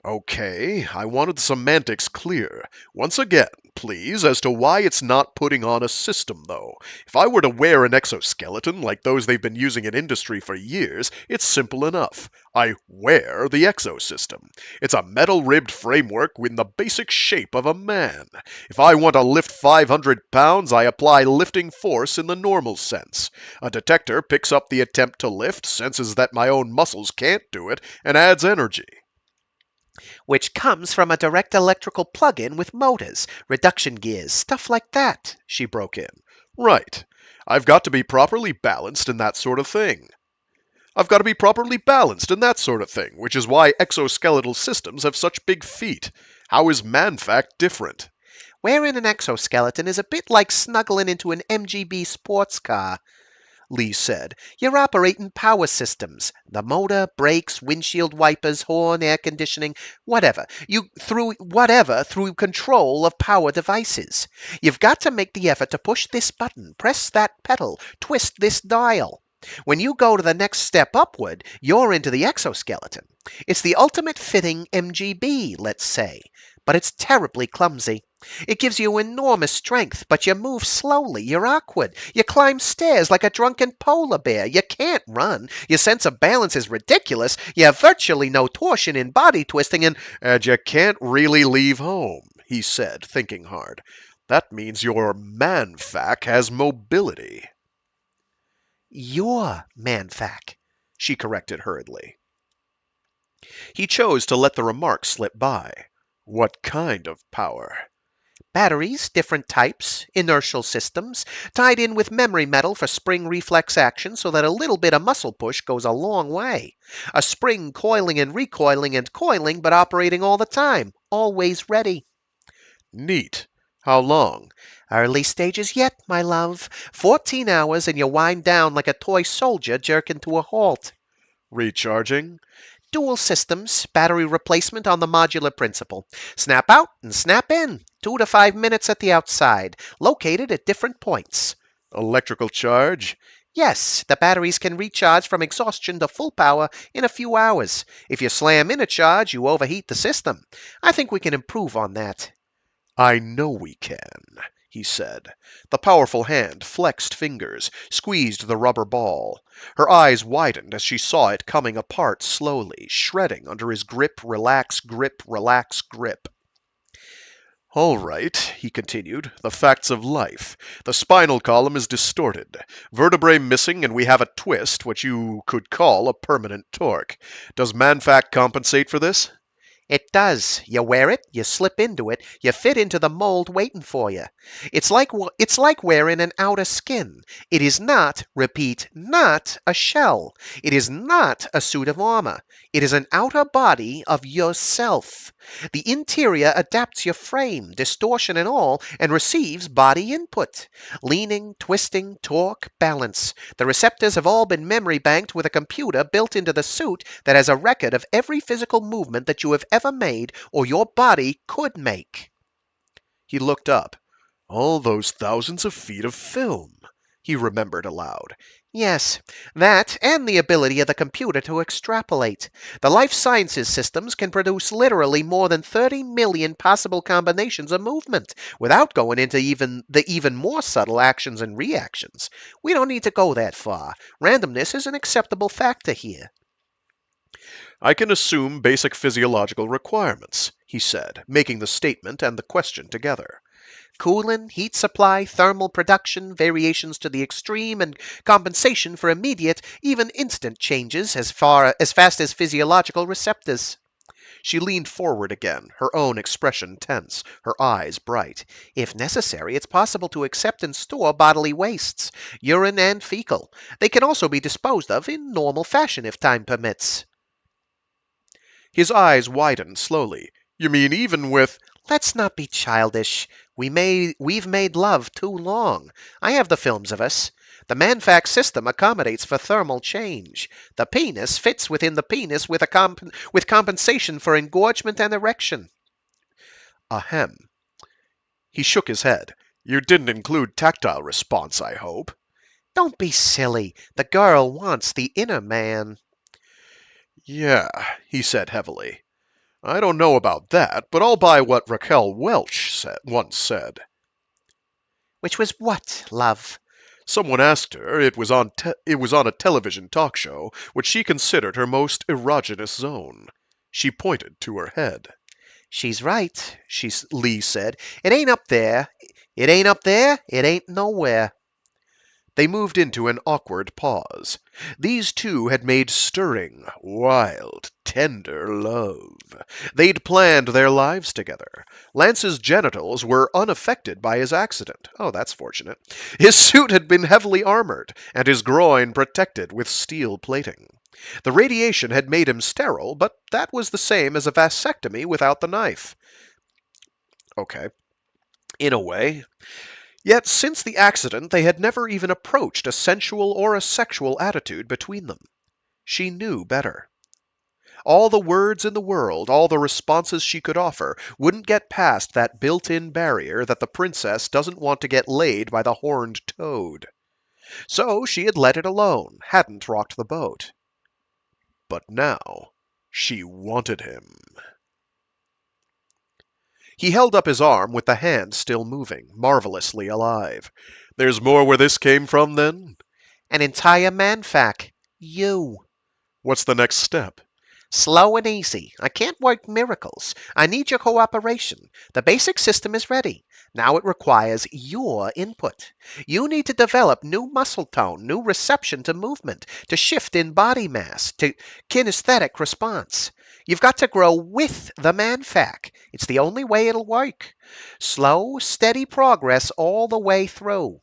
Okay, I wanted the semantics clear. Once again, please, as to why it's not putting on a system, though. If I were to wear an exoskeleton like those they've been using in industry for years, it's simple enough. I wear the exosystem. It's a metal-ribbed framework in the basic shape of a man. If I want to lift 500 pounds, I apply lifting force in the normal sense. A detector picks up the attempt to lift, senses that my own muscles can't do it, and adds energy. Which comes from a direct electrical plug-in with motors, reduction gears, stuff like that, she broke in. Right. I've got to be properly balanced and that sort of thing. Which is why exoskeletal systems have such big feet. How is ManFac different? Wearing an exoskeleton is a bit like snuggling into an MGB sports car, Lee said. You're operating power systems. The motor, brakes, windshield wipers, horn, air conditioning, whatever. Through control of power devices. You've got to make the effort to push this button, press that pedal, twist this dial. When you go to the next step upward, you're into the exoskeleton. It's the ultimate fitting MGB, let's say. But it's terribly clumsy. It gives you enormous strength, but you move slowly. You're awkward. You climb stairs like a drunken polar bear. You can't run. Your sense of balance is ridiculous. You have virtually no torsion in body twisting, And you can't really leave home, he said, thinking hard. That means your ManFac has mobility. Your ManFac, she corrected hurriedly. He chose to let the remark slip by. What kind of power? Batteries, different types, inertial systems, tied in with memory metal for spring reflex action so that a little bit of muscle push goes a long way. A spring coiling and recoiling and coiling, but operating all the time, always ready. Neat. How long? Early stages yet, my love. 14 hours and you wind down like a toy soldier jerking to a halt. Recharging? Dual systems, battery replacement on the modular principle. Snap out and snap in. 2 to 5 minutes at the outside, located at different points. Electrical charge? Yes, the batteries can recharge from exhaustion to full power in a few hours. If you slam in a charge, you overheat the system. I think we can improve on that. I know we can, he said. The powerful hand flexed fingers, squeezed the rubber ball. Her eyes widened as she saw it coming apart slowly, shredding under his grip, relax, grip, relax, grip. All right, he continued, the facts of life. The spinal column is distorted, vertebrae missing, and we have a twist, what you could call a permanent torque. Does ManFac compensate for this? It does. You wear it, you slip into it, you fit into the mold waiting for you. It's like wearing an outer skin. It is not, repeat, not a shell. It is not a suit of armor. It is an outer body of yourself. The interior adapts your frame, distortion and all, and receives body input. Leaning, twisting, torque, balance. The receptors have all been memory banked with a computer built into the suit that has a record of every physical movement that you have ever made or your body could make. He looked up. All those thousands of feet of film, he remembered aloud. Yes, that and the ability of the computer to extrapolate. The life sciences systems can produce literally more than 30 million possible combinations of movement without going into even more subtle actions and reactions. We don't need to go that far. Randomness is an acceptable factor here. I can assume basic physiological requirements, he said, making the statement and the question together. Cooling, heat supply, thermal production, variations to the extreme, and compensation for immediate, even instant changes as fast as physiological receptors. She leaned forward again, her own expression tense, her eyes bright. If necessary, it's possible to accept and store bodily wastes, urine and fecal. They can also be disposed of in normal fashion if time permits. His eyes widened slowly. You mean even with... Let's not be childish. We've made love too long. I have the films of us. The ManFac system accommodates for thermal change. The penis fits within the penis with compensation for engorgement and erection. Ahem. He shook his head. You didn't include tactile response, I hope. Don't be silly. The girl wants the inner man. Yeah, he said heavily. I don't know about that, but I'll buy what Raquel Welch once said. Which was what, love? Someone asked her, it was on a television talk show, what she considered her most erogenous zone. She pointed to her head. She's right, Lee said. It ain't up there. It ain't up there. It ain't nowhere. They moved into an awkward pause. These two had made stirring, wild, tender love. They'd planned their lives together. Lance's genitals were unaffected by his accident. Oh, that's fortunate. His suit had been heavily armored, and his groin protected with steel plating. The radiation had made him sterile, but that was the same as a vasectomy without the knife. Okay. In a way. Yet since the accident they had never even approached a sensual or a sexual attitude between them. She knew better. All the words in the world, all the responses she could offer, wouldn't get past that built-in barrier that the princess doesn't want to get laid by the horned toad. So she had let it alone, hadn't rocked the boat. But now she wanted him. He held up his arm with the hand still moving, marvelously alive. There's more where this came from, then? An entire ManFac. You. What's the next step? Slow and easy. I can't work miracles. I need your cooperation. The basic system is ready. Now it requires your input. You need to develop new muscle tone, new reception to movement, to shift in body mass, to kinesthetic response. You've got to grow with the ManFac. It's the only way it'll work. Slow, steady progress all the way through.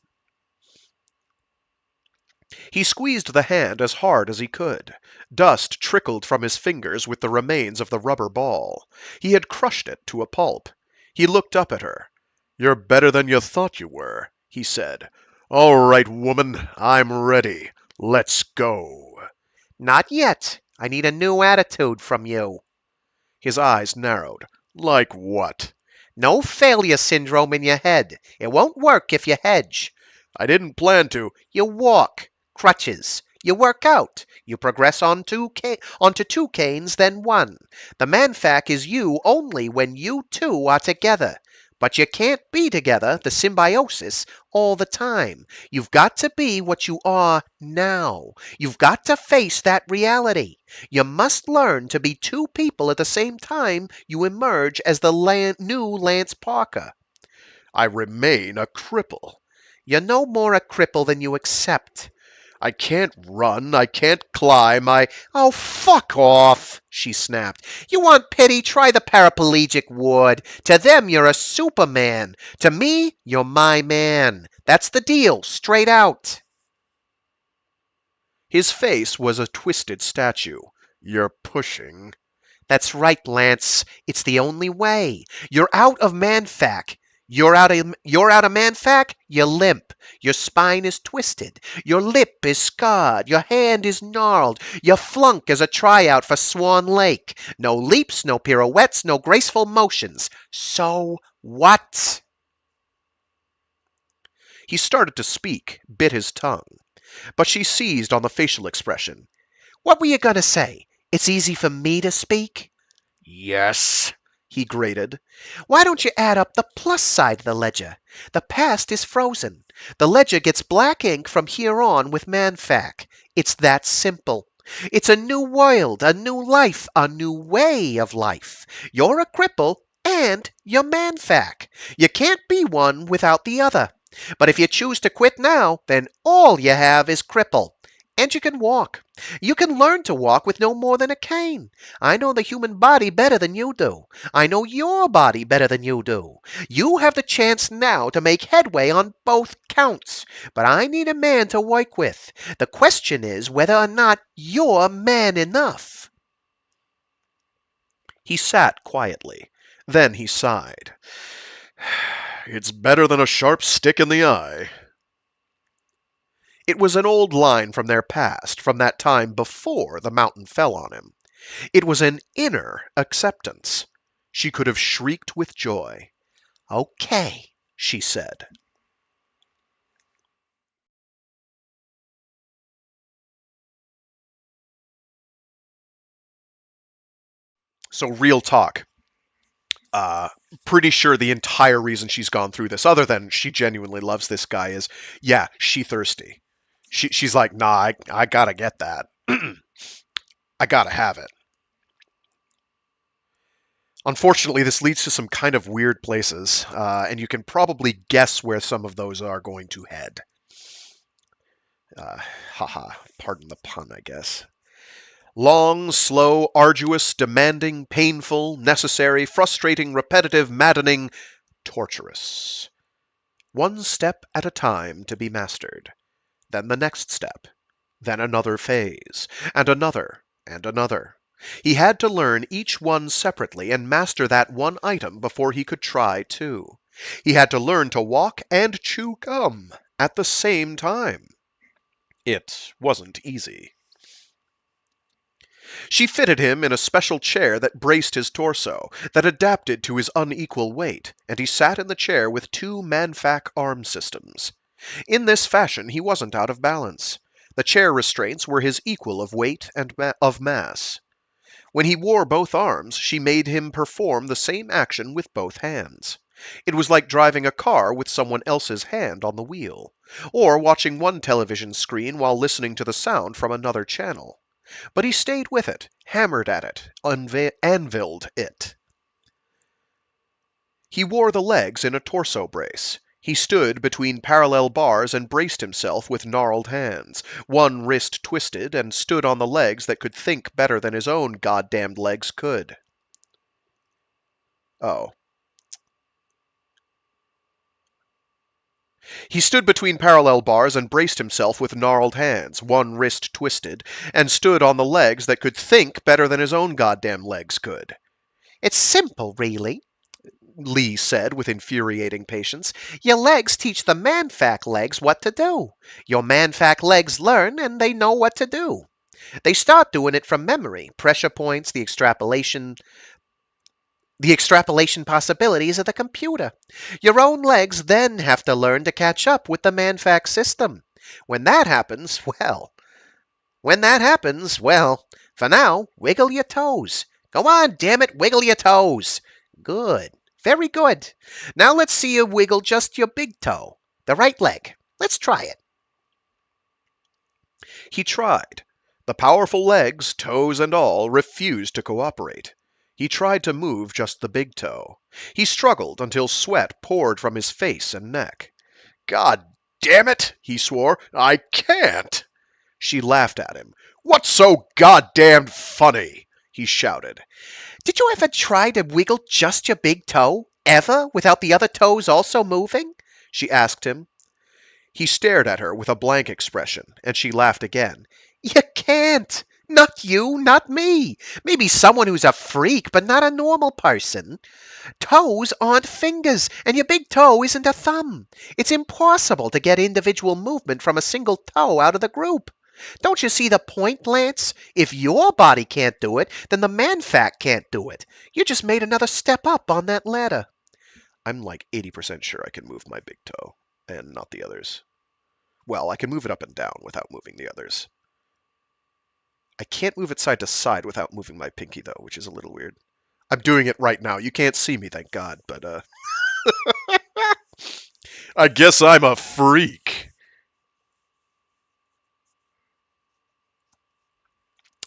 He squeezed the hand as hard as he could. Dust trickled from his fingers with the remains of the rubber ball. He had crushed it to a pulp. He looked up at her. You're better than you thought you were, he said. All right, woman, I'm ready. Let's go. Not yet. I need a new attitude from you. His eyes narrowed. Like what? No failure syndrome in your head. It won't work if you hedge. I didn't plan to. You walk. Crutches. You work out. You progress onto two canes, then one. The ManFac is you only when you two are together. But you can't be together, the symbiosis, all the time. You've got to be what you are now. You've got to face that reality. You must learn to be two people at the same time you emerge as the new Lance Parker. I remain a cripple. You're no more a cripple than you accept. I can't run, I can't climb, Oh, fuck off, she snapped. You want pity? Try the paraplegic ward. To them, you're a Superman. To me, you're my man. That's the deal, straight out. His face was a twisted statue. You're pushing. That's right, Lance. It's the only way. You're out of ManFac. You're out of ManFac, you limp. Your spine is twisted. Your lip is scarred. Your hand is gnarled. You flunk as a tryout for Swan Lake. No leaps, no pirouettes, no graceful motions. So what? He started to speak, bit his tongue. But she seized on the facial expression. What were you going to say? It's easy for me to speak? Yes, he grated. Why don't you add up the plus side of the ledger? The past is frozen. The ledger gets black ink from here on with ManFac. It's that simple. It's a new world, a new life, a new way of life. You're a cripple and you're ManFac. You can't be one without the other. But if you choose to quit now, then all you have is cripple. And you can walk. You can learn to walk with no more than a cane. I know the human body better than you do. I know your body better than you do. You have the chance now to make headway on both counts. But I need a man to work with. The question is whether or not you're man enough. He sat quietly. Then he sighed. It's better than a sharp stick in the eye. It was an old line from their past, from that time before the mountain fell on him. It was an inner acceptance. She could have shrieked with joy. Okay, she said. So real talk. Pretty sure the entire reason she's gone through this, other than she genuinely loves this guy, is, yeah, she thirsty. She's like, nah, I gotta get that. I gotta have it. Unfortunately, this leads to some kind of weird places, and you can probably guess where some of those are going to head. Haha, pardon the pun, I guess. Long, slow, arduous, demanding, painful, necessary, frustrating, repetitive, maddening, torturous. One step at a time to be mastered. Then the next step. Then another phase. And another. And another. He had to learn each one separately and master that one item before he could try two. He had to learn to walk and chew gum at the same time. It wasn't easy. She fitted him in a special chair that braced his torso, that adapted to his unequal weight, and he sat in the chair with two ManFac arm systems. In this fashion he wasn't out of balance. The chair restraints were his equal of weight and of mass. When he wore both arms, she made him perform the same action with both hands. It was like driving a car with someone else's hand on the wheel, or watching one television screen while listening to the sound from another channel. But he stayed with it, hammered at it, anviled it. He wore the legs in a torso brace. He stood between parallel bars and braced himself with gnarled hands, one wrist twisted, and stood on the legs that could think better than his own goddamned legs could. Oh. He stood between parallel bars and braced himself with gnarled hands, one wrist twisted, and stood on the legs that could think better than his own goddamn legs could. It's simple, really, Lee said with infuriating patience. Your legs teach the ManFac legs what to do. Your ManFac legs learn and they know what to do. They start doing it from memory, pressure points, the extrapolation possibilities of the computer. Your own legs then have to learn to catch up with the ManFac system. When that happens, for now, wiggle your toes. Go on, damn it, wiggle your toes. Good. Very good. Now let's see you wiggle just your big toe, the right leg. Let's try it. He tried. The powerful legs, toes and all, refused to cooperate. He tried to move just the big toe. He struggled until sweat poured from his face and neck. God damn it, he swore. I can't. She laughed at him. What's so goddamned funny? He shouted. Did you ever try to wiggle just your big toe? Ever, without the other toes also moving? She asked him. He stared at her with a blank expression, and she laughed again. You can't. Not you, not me. Maybe someone who's a freak, but not a normal person. Toes aren't fingers, and your big toe isn't a thumb. It's impossible to get individual movement from a single toe out of the group. Don't you see the point, Lance? If your body can't do it, then the ManFac can't do it. You just made another step up on that ladder. I'm like 80% sure I can move my big toe, and not the others. Well, I can move it up and down without moving the others. I can't move it side to side without moving my pinky, though, which is a little weird. I'm doing it right now. You can't see me, thank God, but, I guess I'm a freak.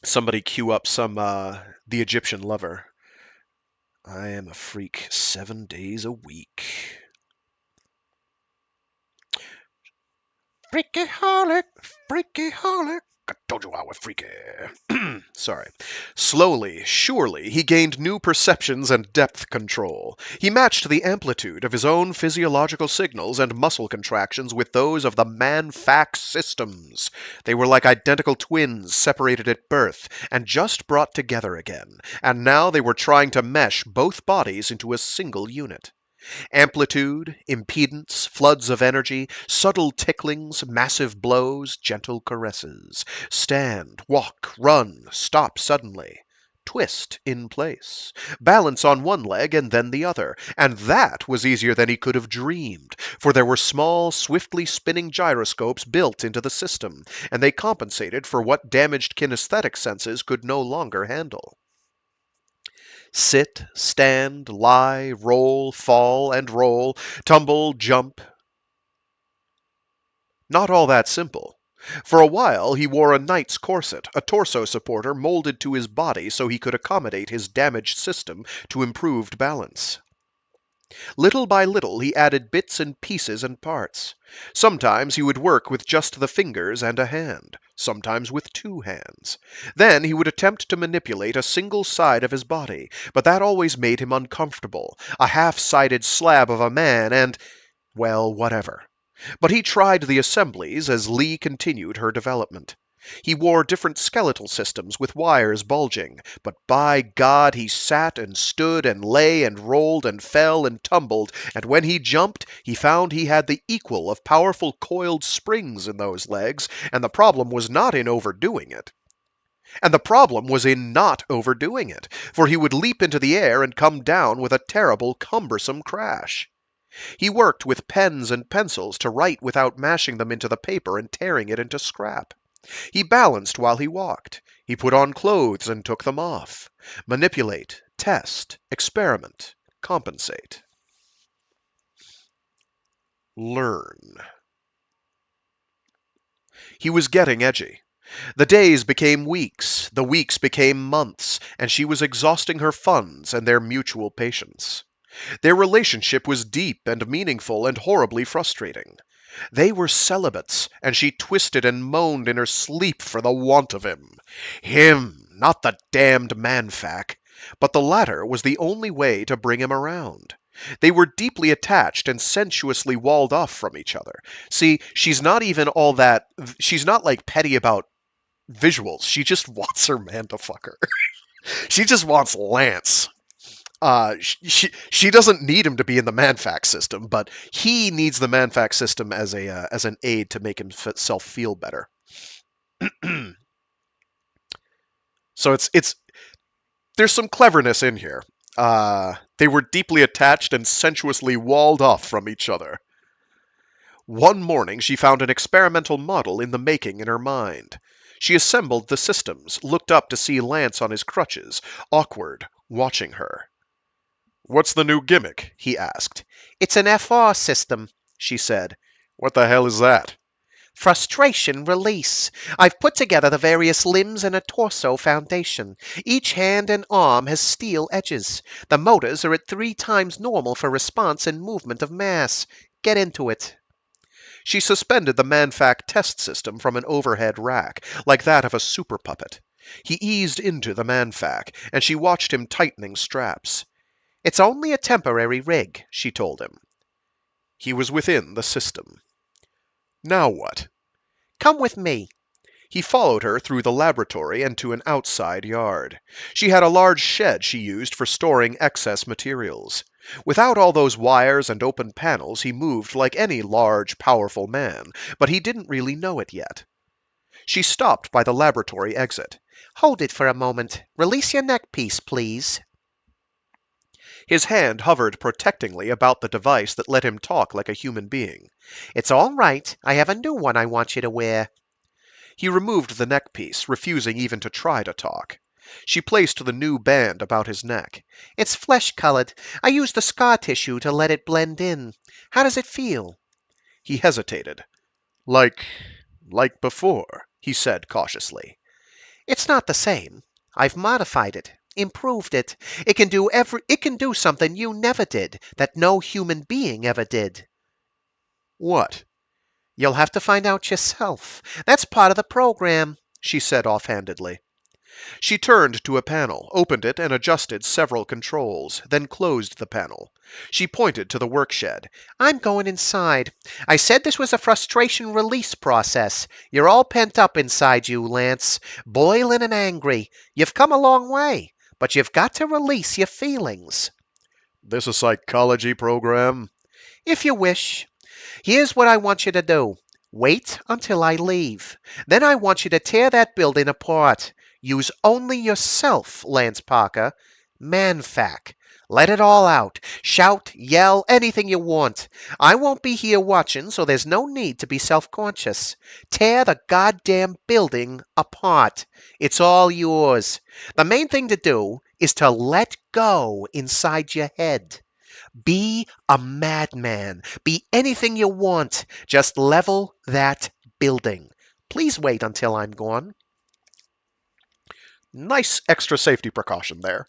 Somebody cue up some, The Egyptian Lover. I am a freak 7 days a week. Freaky-holic, freaky-holic. I told you I was freaky. Sorry. Slowly, surely, he gained new perceptions and depth control. He matched the amplitude of his own physiological signals and muscle contractions with those of the ManFac systems. They were like identical twins separated at birth and just brought together again, and now they were trying to mesh both bodies into a single unit. Amplitude, impedance, floods of energy, subtle ticklings, massive blows, gentle caresses. Stand, walk, run, stop suddenly. Twist in place. Balance on one leg and then the other. And that was easier than he could have dreamed, for there were small, swiftly spinning gyroscopes built into the system, and they compensated for what damaged kinesthetic senses could no longer handle. Sit, stand, lie, roll, fall, and roll, tumble, jump. Not all that simple. For a while he wore a knight's corset, a torso supporter molded to his body so he could accommodate his damaged system to improved balance. Little by little he added bits and pieces and parts. Sometimes he would work with just the fingers and a hand, sometimes with 2 hands. Then he would attempt to manipulate a single side of his body, but that always made him uncomfortable, a half-sided slab of a man and, well, whatever. But he tried the assemblies as Lee continued her development. He wore different skeletal systems with wires bulging, but by God he sat and stood and lay and rolled and fell and tumbled, and when he jumped he found he had the equal of powerful coiled springs in those legs, and the problem was not in overdoing it. For he would leap into the air and come down with a terrible, cumbersome crash. He worked with pens and pencils to write without mashing them into the paper and tearing it into scrap. He balanced while he walked. He put on clothes and took them off. Manipulate, test, experiment, compensate. Learn. He was getting edgy. The days became weeks, the weeks became months, and she was exhausting her funds and their mutual patience. Their relationship was deep and meaningful and horribly frustrating. They were celibates, and she twisted and moaned in her sleep for the want of him. Him, not the damned ManFac. But the latter was the only way to bring him around. They were deeply attached and sensuously walled off from each other. See, she's not like petty about visuals. She just wants her man to fuck her. She just wants Lance. She doesn't need him to be in the ManFac system, but he needs the ManFac system as an aid to make himself feel better. So it's there's some cleverness in here. They were deeply attached and sensuously walled off from each other. One morning she found an experimental model in the making in her mind. She assembled the systems, looked up to see Lance on his crutches, awkward, watching her. "What's the new gimmick?" he asked. It's an FR system, she said. "What the hell is that?" Frustration release. I've put together the various limbs in a torso foundation. Each hand and arm has steel edges. The motors are at 3 times normal for response and movement of mass. Get into it. She suspended the ManFac test system from an overhead rack, like that of a super puppet. He eased into the ManFac, and she watched him tightening straps. It's only a temporary rig, she told him. He was within the system. Now what? Come with me. He followed her through the laboratory and to an outside yard. She had a large shed she used for storing excess materials. Without all those wires and open panels, he moved like any large, powerful man, but he didn't really know it yet. She stopped by the laboratory exit. Hold it for a moment. Release your neck piece, please. His hand hovered protectingly about the device that let him talk like a human being. It's all right. I have a new one I want you to wear. He removed the neck piece, refusing even to try to talk. She placed the new band about his neck. It's flesh-colored. I used the scar tissue to let it blend in. How does it feel? He hesitated. Like before, he said cautiously. It's not the same. I've modified it, improved it. It can do something you never did, that no human being ever did. What? You'll have to find out yourself. That's part of the program, she said offhandedly. She turned to a panel, opened it, and adjusted several controls, then closed the panel. She pointed to the workshed. I'm going inside. I said this was a frustration release process. You're all pent up inside you, Lance, boiling and angry. You've come a long way, but you've got to release your feelings. This a psychology program? If you wish. Here's what I want you to do. Wait until I leave. Then I want you to tear that building apart. Use only yourself, Lance Parker. ManFac. Let it all out. Shout, yell, anything you want. I won't be here watching, so there's no need to be self-conscious. Tear the goddamn building apart. It's all yours. The main thing to do is to let go inside your head. Be a madman. Be anything you want. Just level that building. Please wait until I'm gone. Nice extra safety precaution there.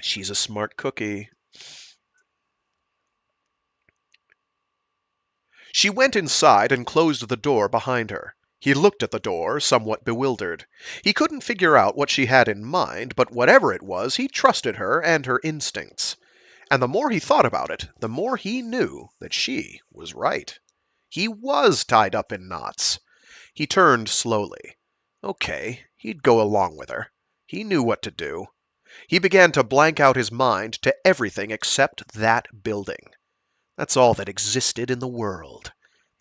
She's a smart cookie. She went inside and closed the door behind her. He looked at the door, somewhat bewildered. He couldn't figure out what she had in mind, but whatever it was, he trusted her and her instincts. And the more he thought about it, the more he knew that she was right. He was tied up in knots. He turned slowly. Okay, he'd go along with her. He knew what to do. He began to blank out his mind to everything except that building. That's all that existed in the world.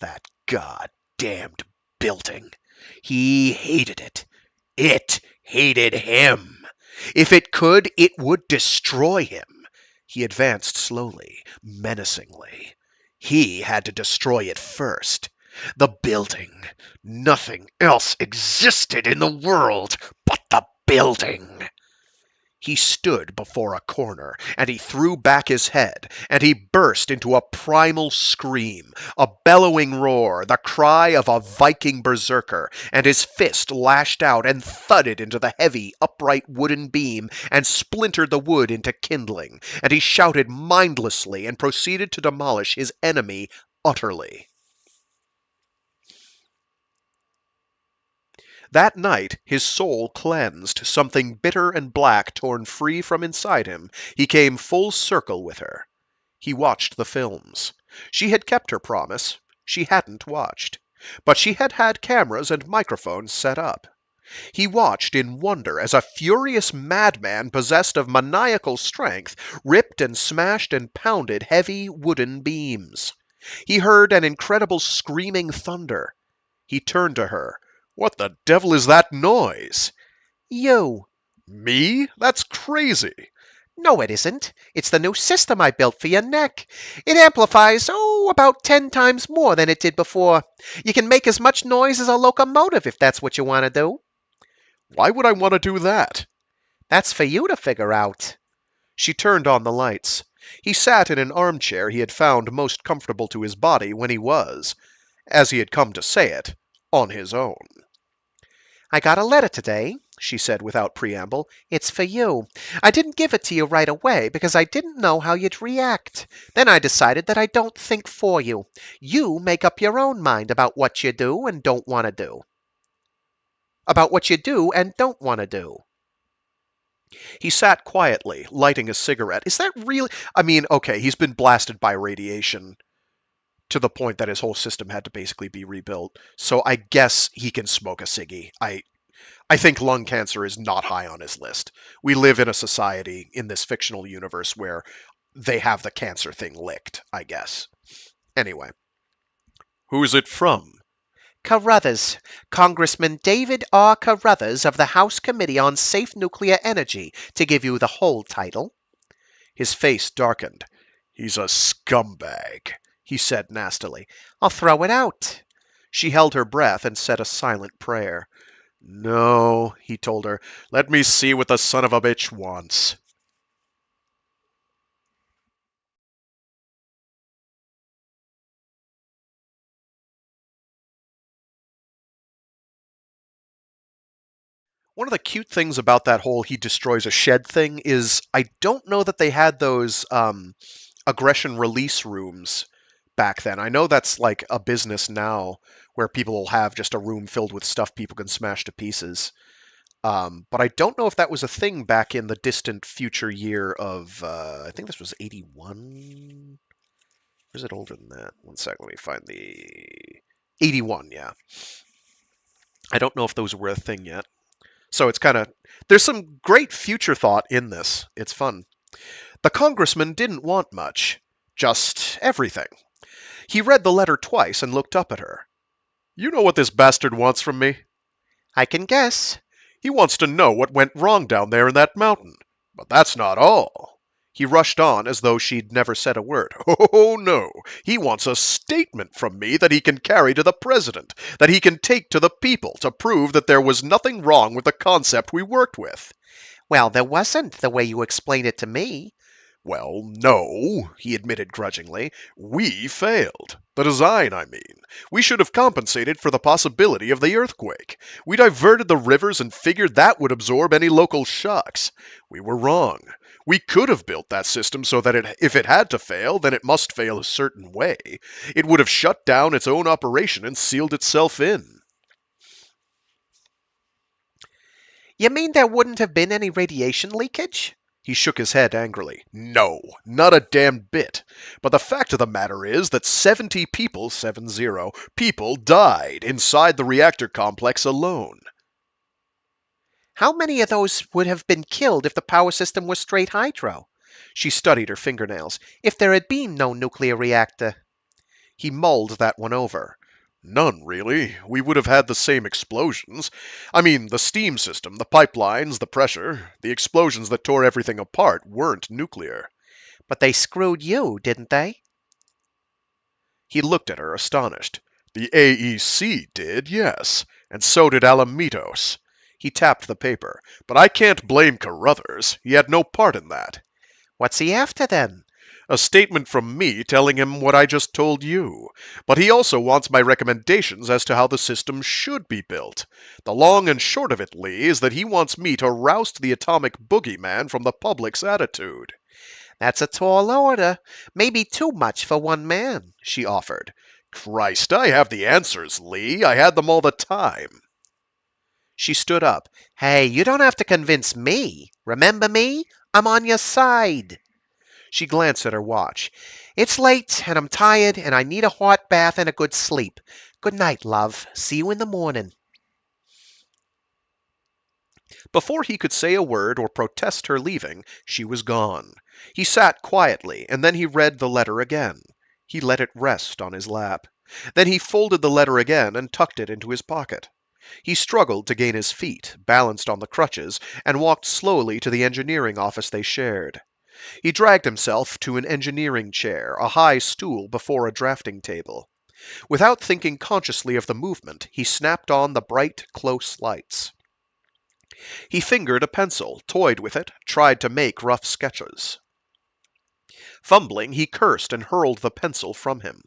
That goddamned building. He hated it. It hated him. If it could, it would destroy him. He advanced slowly, menacingly. He had to destroy it first. The building. Nothing else existed in the world but the building. He stood before a corner, and he threw back his head, and he burst into a primal scream, a bellowing roar, the cry of a Viking berserker, and his fist lashed out and thudded into the heavy, upright wooden beam and splintered the wood into kindling, and he shouted mindlessly and proceeded to demolish his enemy utterly. That night, his soul cleansed, something bitter and black torn free from inside him, he came full circle with her. He watched the films. She had kept her promise. She hadn't watched. But she had had cameras and microphones set up. He watched in wonder as a furious madman possessed of maniacal strength ripped and smashed and pounded heavy wooden beams. He heard an incredible screaming thunder. He turned to her. "What the devil is that noise?" You. "Me? That's crazy." No, it isn't. It's the new system I built for your neck. It amplifies, about 10 times more than it did before. You can make as much noise as a locomotive if that's what you want to do. "Why would I want to do that?" That's for you to figure out. She turned on the lights. He sat in an armchair he had found most comfortable to his body when he was, as he had come to say it, on his own. I got a letter today, she said without preamble. It's for you. I didn't give it to you right away because I didn't know how you'd react. Then I decided that I don't think for you. You make up your own mind about what you do and don't want to do. About what you do and don't want to do. He sat quietly, lighting a cigarette. Is that really... okay, he's been blasted by radiation to the point that his whole system had to basically be rebuilt. So I guess he can smoke a ciggy. I think lung cancer is not high on his list. We live in a society in this fictional universe where they have the cancer thing licked, I guess. Anyway. "Who's it from?" Carruthers. Congressman David R. Carruthers of the House Committee on Safe Nuclear Energy, to give you the whole title. His face darkened. "He's a scumbag," he said nastily. I'll throw it out. She held her breath and said a silent prayer. "No," he told her. "Let me see what the son of a bitch wants." One of the cute things about that whole he destroys a shed thing is I don't know that they had those aggression release rooms back then. I know that's like a business now where people will have just a room filled with stuff people can smash to pieces. But I don't know if that was a thing back in the distant future year of, I think this was 81. Or is it older than that? One sec, let me find the 81, yeah. I don't know if those were a thing yet. So it's kind of, there's some great future thought in this. It's fun. The congressman didn't want much, just everything. He read the letter twice and looked up at her. "You know what this bastard wants from me?" I can guess. "He wants to know what went wrong down there in that mountain. But that's not all." He rushed on as though she'd never said a word. "Oh, no. He wants a statement from me that he can carry to the president, that he can take to the people to prove that there was nothing wrong with the concept we worked with." Well, there wasn't, the way you explained it to me. "Well, no," he admitted grudgingly. "We failed. The design, I mean. We should have compensated for the possibility of the earthquake. We diverted the rivers and figured that would absorb any local shocks. We were wrong. We could have built that system so that if it had to fail, then it must fail a certain way. It would have shut down its own operation and sealed itself in." You mean there wouldn't have been any radiation leakage? He shook his head angrily. "No, not a damn bit. But the fact of the matter is that 70 people, 70 people, died inside the reactor complex alone." How many of those would have been killed if the power system was straight hydro? She studied her fingernails. If there had been no nuclear reactor? He mulled that one over. "None, really. We would have had the same explosions. I mean, the steam system, the pipelines, the pressure, the explosions that tore everything apart weren't nuclear." But they screwed you, didn't they? He looked at her, astonished. The AEC did, yes, and so did Alamitos. He tapped the paper. But I can't blame Carruthers. He had no part in that. What's he after, then? A statement from me telling him what I just told you. But he also wants my recommendations as to how the system should be built. The long and short of it, Lee, is that he wants me to roust the atomic boogeyman from the public's attitude. That's a tall order. Maybe too much for one man, she offered. Christ, I have the answers, Lee. I had them all the time. She stood up. Hey, you don't have to convince me. Remember me? I'm on your side. She glanced at her watch. It's late, and I'm tired, and I need a hot bath and a good sleep. Good night, love. See you in the morning. Before he could say a word or protest her leaving, she was gone. He sat quietly, and then he read the letter again. He let it rest on his lap. Then he folded the letter again and tucked it into his pocket. He struggled to gain his feet, balanced on the crutches, and walked slowly to the engineering office they shared. He dragged himself to an engineering chair, a high stool before a drafting table. Without thinking consciously of the movement, he snapped on the bright, close lights. He fingered a pencil, toyed with it, tried to make rough sketches. Fumbling, he cursed and hurled the pencil from him.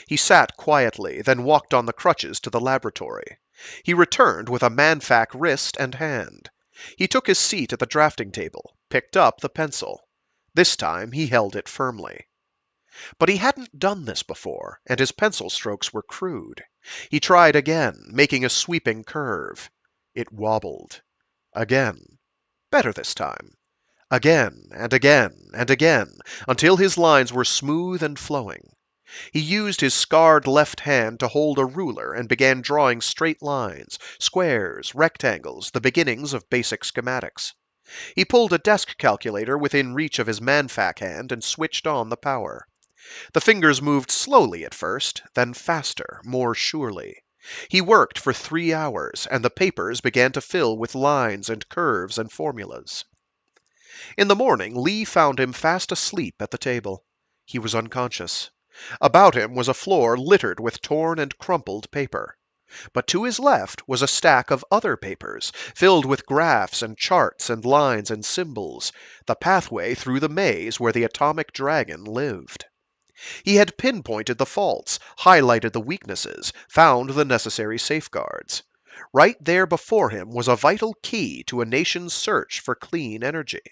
He sat quietly, then walked on the crutches to the laboratory. He returned with a ManFac wrist and hand. He took his seat at the drafting table, picked up the pencil. This time he held it firmly. But he hadn't done this before, and his pencil strokes were crude. He tried again, making a sweeping curve. It wobbled. Again. Better this time. Again, and again, and again, until his lines were smooth and flowing. He used his scarred left hand to hold a ruler and began drawing straight lines, squares, rectangles, the beginnings of basic schematics. He pulled a desk calculator within reach of his ManFac hand and switched on the power. The fingers moved slowly at first, then faster, more surely. He worked for 3 hours, and the papers began to fill with lines and curves and formulas. In the morning, Lee found him fast asleep at the table. He was unconscious. About him was a floor littered with torn and crumpled paper. But to his left was a stack of other papers, filled with graphs and charts and lines and symbols, the pathway through the maze where the atomic dragon lived. He had pinpointed the faults, highlighted the weaknesses, found the necessary safeguards. Right there before him was a vital key to a nation's search for clean energy.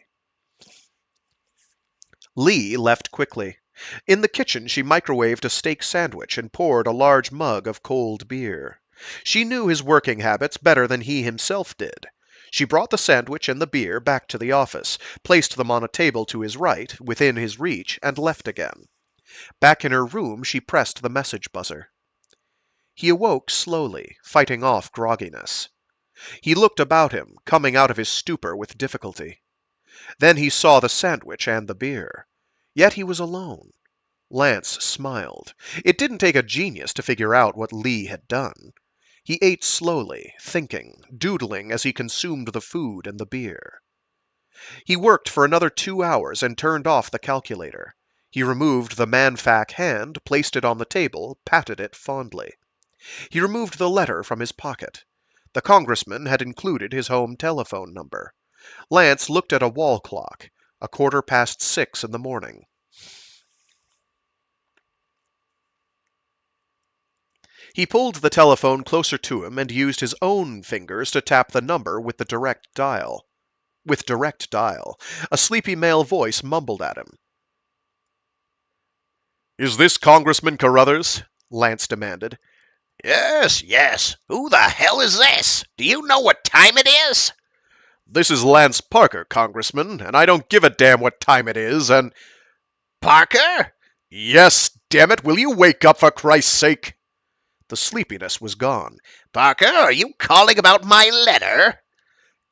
Lee left quickly. In the kitchen, she microwaved a steak sandwich and poured a large mug of cold beer. She knew his working habits better than he himself did. She brought the sandwich and the beer back to the office, placed them on a table to his right, within his reach, and left again. Back in her room, she pressed the message buzzer. He awoke slowly, fighting off grogginess. He looked about him, coming out of his stupor with difficulty. Then he saw the sandwich and the beer. Yet he was alone. Lance smiled. It didn't take a genius to figure out what Lee had done. He ate slowly, thinking, doodling as he consumed the food and the beer. He worked for another 2 hours and turned off the calculator. He removed the ManFac hand, placed it on the table, patted it fondly. He removed the letter from his pocket. The congressman had included his home telephone number. Lance looked at a wall clock, 6:15 in the morning. He pulled the telephone closer to him and used his own fingers to tap the number with direct dial. A sleepy male voice mumbled at him. "Is this Congressman Carruthers?" Lance demanded. Yes, yes. Who the hell is this? Do you know what time it is? "This is Lance Parker, Congressman, and I don't give a damn what time it is, and—" Parker? "Yes, damn it, will you wake up for Christ's sake?" The sleepiness was gone. Parker, are you calling about my letter?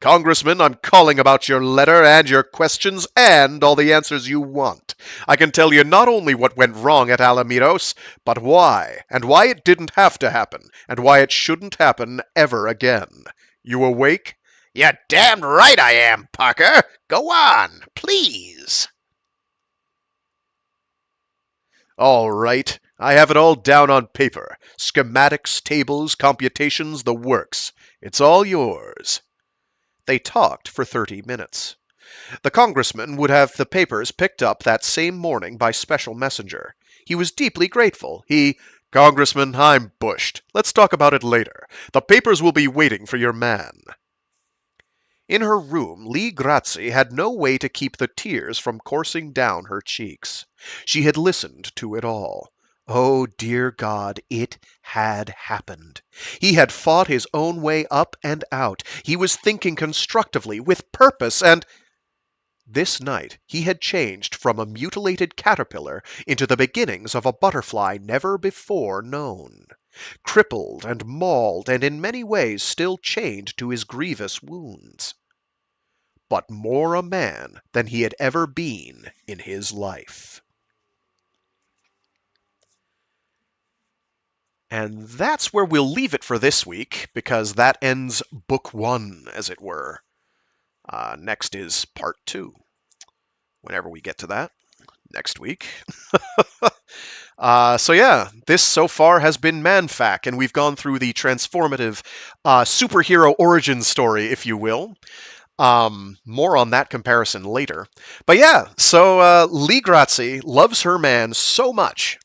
"Congressman, I'm calling about your letter and your questions and all the answers you want. I can tell you not only what went wrong at Alamitos, but why, and why it didn't have to happen, and why it shouldn't happen ever again. You awake?" You're damn right I am, Parker. Go on, please. "All right. I have it all down on paper. Schematics, tables, computations, the works. It's all yours. They talked for 30 minutes. The congressman would have the papers picked up that same morning by special messenger. He was deeply grateful. Congressman, I'm bushed. Let's talk about it later. The papers will be waiting for your man. In her room, Lee Grazzi had no way to keep the tears from coursing down her cheeks. She had listened to it all. Oh, dear God, it had happened. He had fought his own way up and out. He was thinking constructively, with purpose, and this night he had changed from a mutilated caterpillar into the beginnings of a butterfly never before known. Crippled and mauled, and in many ways still chained to his grievous wounds. But more a man than he had ever been in his life. And that's where we'll leave it for this week, because that ends book 1, as it were. Next is part 2. Whenever we get to that, next week. So yeah, this so far has been ManFac, and we've gone through the transformative superhero origin story, if you will. More on that comparison later. But yeah, so Lee Grazzi loves her man so much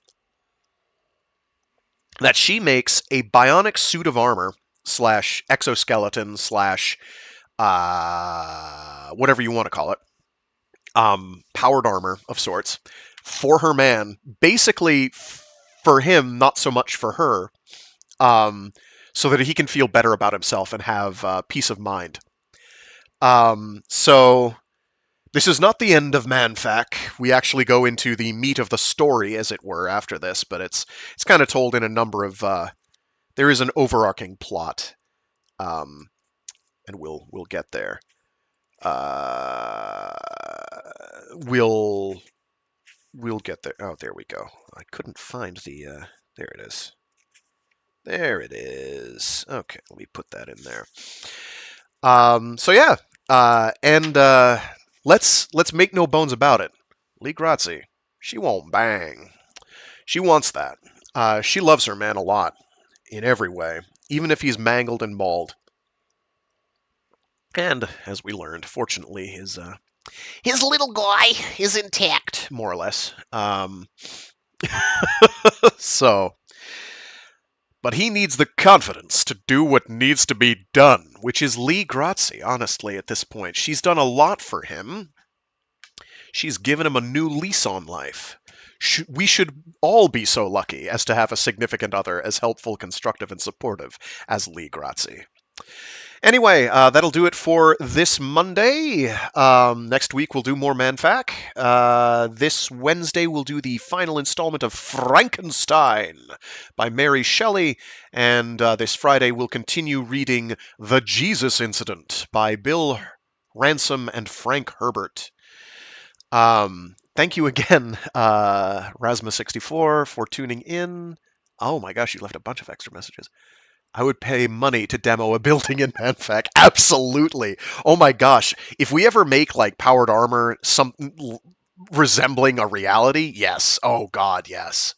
that she makes a bionic suit of armor slash exoskeleton slash whatever you want to call it, powered armor of sorts for her man, basically for him, not so much for her, so that he can feel better about himself and have peace of mind. So this is not the end of ManFac. We actually go into the meat of the story, as it were, after this, but it's kind of told in a number of. There is an overarching plot, and we'll get there. We'll get there. Oh, there we go. I couldn't find the. There it is. There it is. Okay, let me put that in there. So yeah, and let's make no bones about it. Lee Grazzi, she won't bang. She wants that. She loves her man a lot, in every way, even if he's mangled and mauled. And as we learned, fortunately, his little guy is intact, more or less. So, but he needs the confidence to do what needs to be done, which is Lee Grazzi, honestly, at this point. She's done a lot for him. She's given him a new lease on life. We should all be so lucky as to have a significant other as helpful, constructive, and supportive as Lee Grazzi. Anyway, that'll do it for this Monday. Next week we'll do more ManFac. This Wednesday we'll do the final installment of Frankenstein by Mary Shelley. And this Friday we'll continue reading The Jesus Incident by Bill Ransom and Frank Herbert. Thank you again, Rasmus64, for tuning in. Oh my gosh, you left a bunch of extra messages. I would pay money to demo a building in ManFac. Absolutely. Oh my gosh. If we ever make like powered armor something resembling a reality, yes. Oh god, yes.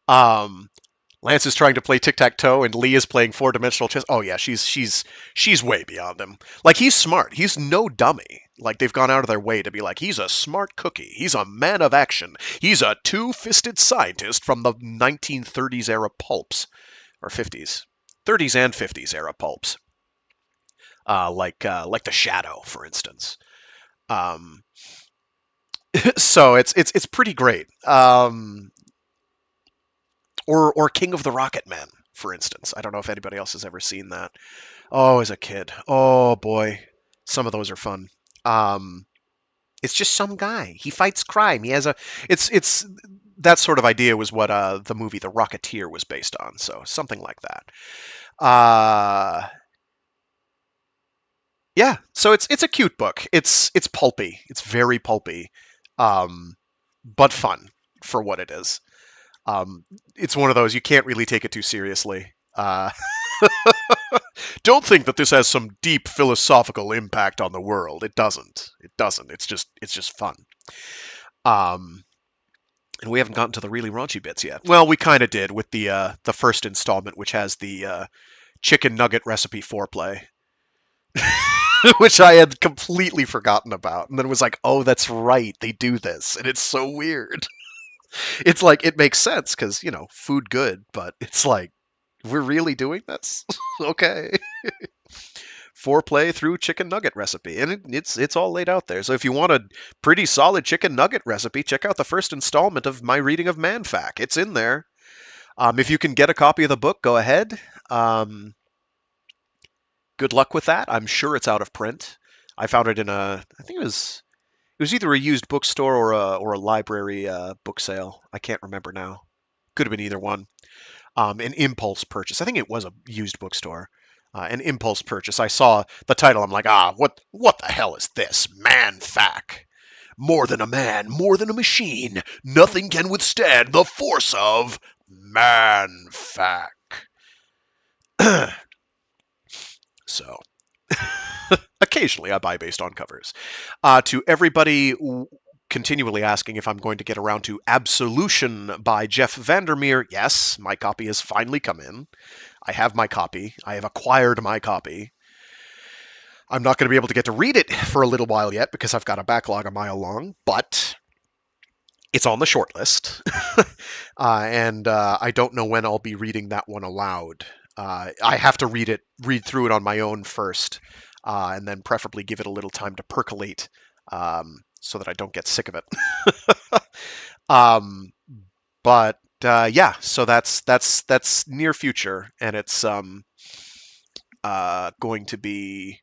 Lance is trying to play tic-tac-toe and Lee is playing four-dimensional chess. Oh yeah, she's way beyond him. Like, he's smart. He's no dummy. Like, they've gone out of their way to be like, he's a smart cookie. He's a man of action. He's a two-fisted scientist from the 1930s era pulps. Or 50s. 30s and 50s era pulps. Like The Shadow, for instance. So it's pretty great. Or King of the Rocket Men, for instance. I don't know if anybody else has ever seen that. Oh, as a kid. Oh boy. Some of those are fun. It's just some guy. He fights crime. He has a it's that sort of idea was what the movie The Rocketeer was based on, so something like that. Yeah, so it's a cute book. It's pulpy. It's very pulpy. But fun for what it is. It's one of those you can't really take it too seriously. Don't think that this has some deep philosophical impact on the world. It doesn't. It doesn't. It's just fun. And we haven't gotten to the really raunchy bits yet. Well, we kind of did with the first installment, which has the chicken nugget recipe foreplay, which I had completely forgotten about, and then was like, oh, that's right, they do this, and it's so weird. It's like it makes sense because food good, but it's like we're really doing this. Okay. Foreplay through chicken nugget recipe, and it's all laid out there. So if you want a pretty solid chicken nugget recipe, check out the first installment of my reading of ManFac. It's in there. If you can get a copy of the book, go ahead. Good luck with that. I'm sure it's out of print. I found it in I think it was either a used bookstore or a library book sale. I can't remember now. Could have been either one. An impulse purchase. I think it was a used bookstore. An impulse purchase. I saw the title. I'm like, what the hell is this? ManFac. More than a man, more than a machine. Nothing can withstand the force of ManFac. So, occasionally I buy based on covers. To everybody continually asking if I'm going to get around to Absolution by Jeff Vandermeer, yes, my copy has finally come in. I have my copy. I have acquired my copy. I'm not going to be able to get to read it for a little while yet because I've got a backlog a mile long, but it's on the short list. And I don't know when I'll be reading that one aloud. I have to read through it on my own first, and then preferably give it a little time to percolate, so that I don't get sick of it. um, but yeah, so that's near future, and it's going to be.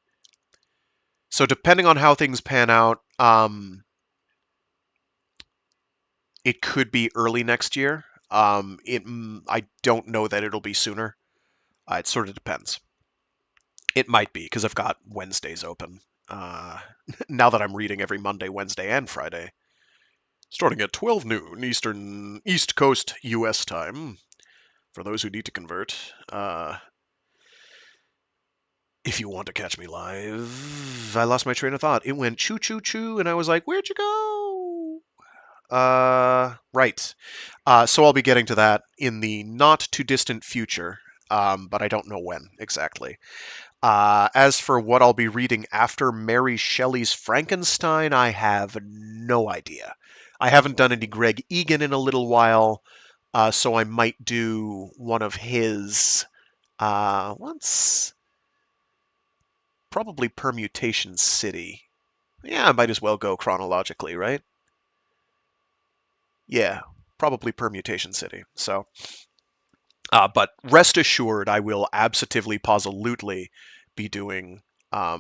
So depending on how things pan out, it could be early next year. I don't know that it'll be sooner. It sort of depends. It might be because I've got Wednesdays open. Now that I'm reading every Monday, Wednesday, and Friday, starting at 12 noon East Coast U.S. time. For those who need to convert, if you want to catch me live, I lost my train of thought. It went choo choo choo, and I was like, "Where'd you go?" Right. So I'll be getting to that in the not too distant future, but I don't know when exactly. As for what I'll be reading after Mary Shelley's Frankenstein, I have no idea. I haven't done any Greg Egan in a little while, so I might do one of his. Once probably Permutation City. Yeah, I might as well go chronologically, right? Yeah, probably Permutation City. So, but rest assured, I will absolutely, positively be doing a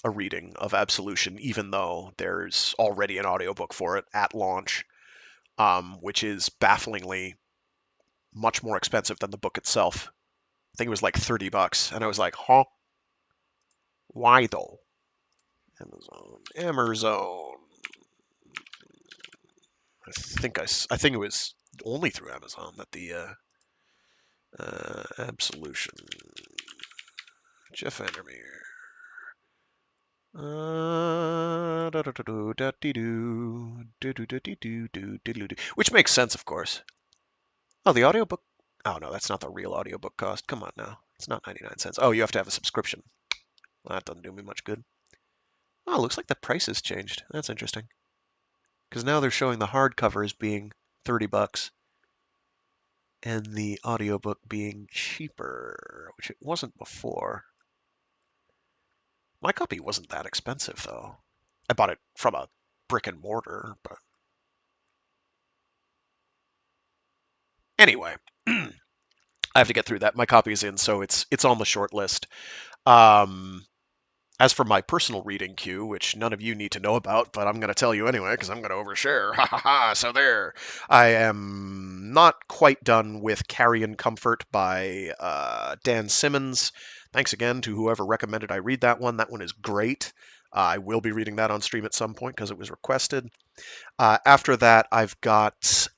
reading of Absolution, even though there's already an audiobook for it at launch, which is bafflingly much more expensive than the book itself. I think it was like $30, and I was like, huh? Why though? Amazon. I think it was only through Amazon that the Absolution. Jeff Vandermeer. Which makes sense, of course. Oh, the audiobook. Oh, no, that's not the real audiobook cost. Come on now. It's not 99 cents. Oh, you have to have a subscription. Well, that doesn't do me much good. Oh, it looks like the price has changed. That's interesting. Because now they're showing the hardcover as being $30 and the audiobook being cheaper, which it wasn't before. My copy wasn't that expensive, though. I bought it from a brick and mortar, but anyway, I have to get through that. My copy's in, so it's on the short list. Um, as for my personal reading queue, which none of you need to know about, but I'm going to tell you anyway because I'm going to overshare. Ha ha ha! So there, I am not quite done with Carrion Comfort by Dan Simmons. Thanks again to whoever recommended I read that one. That one is great. I will be reading that on stream at some point because it was requested. After that, I've got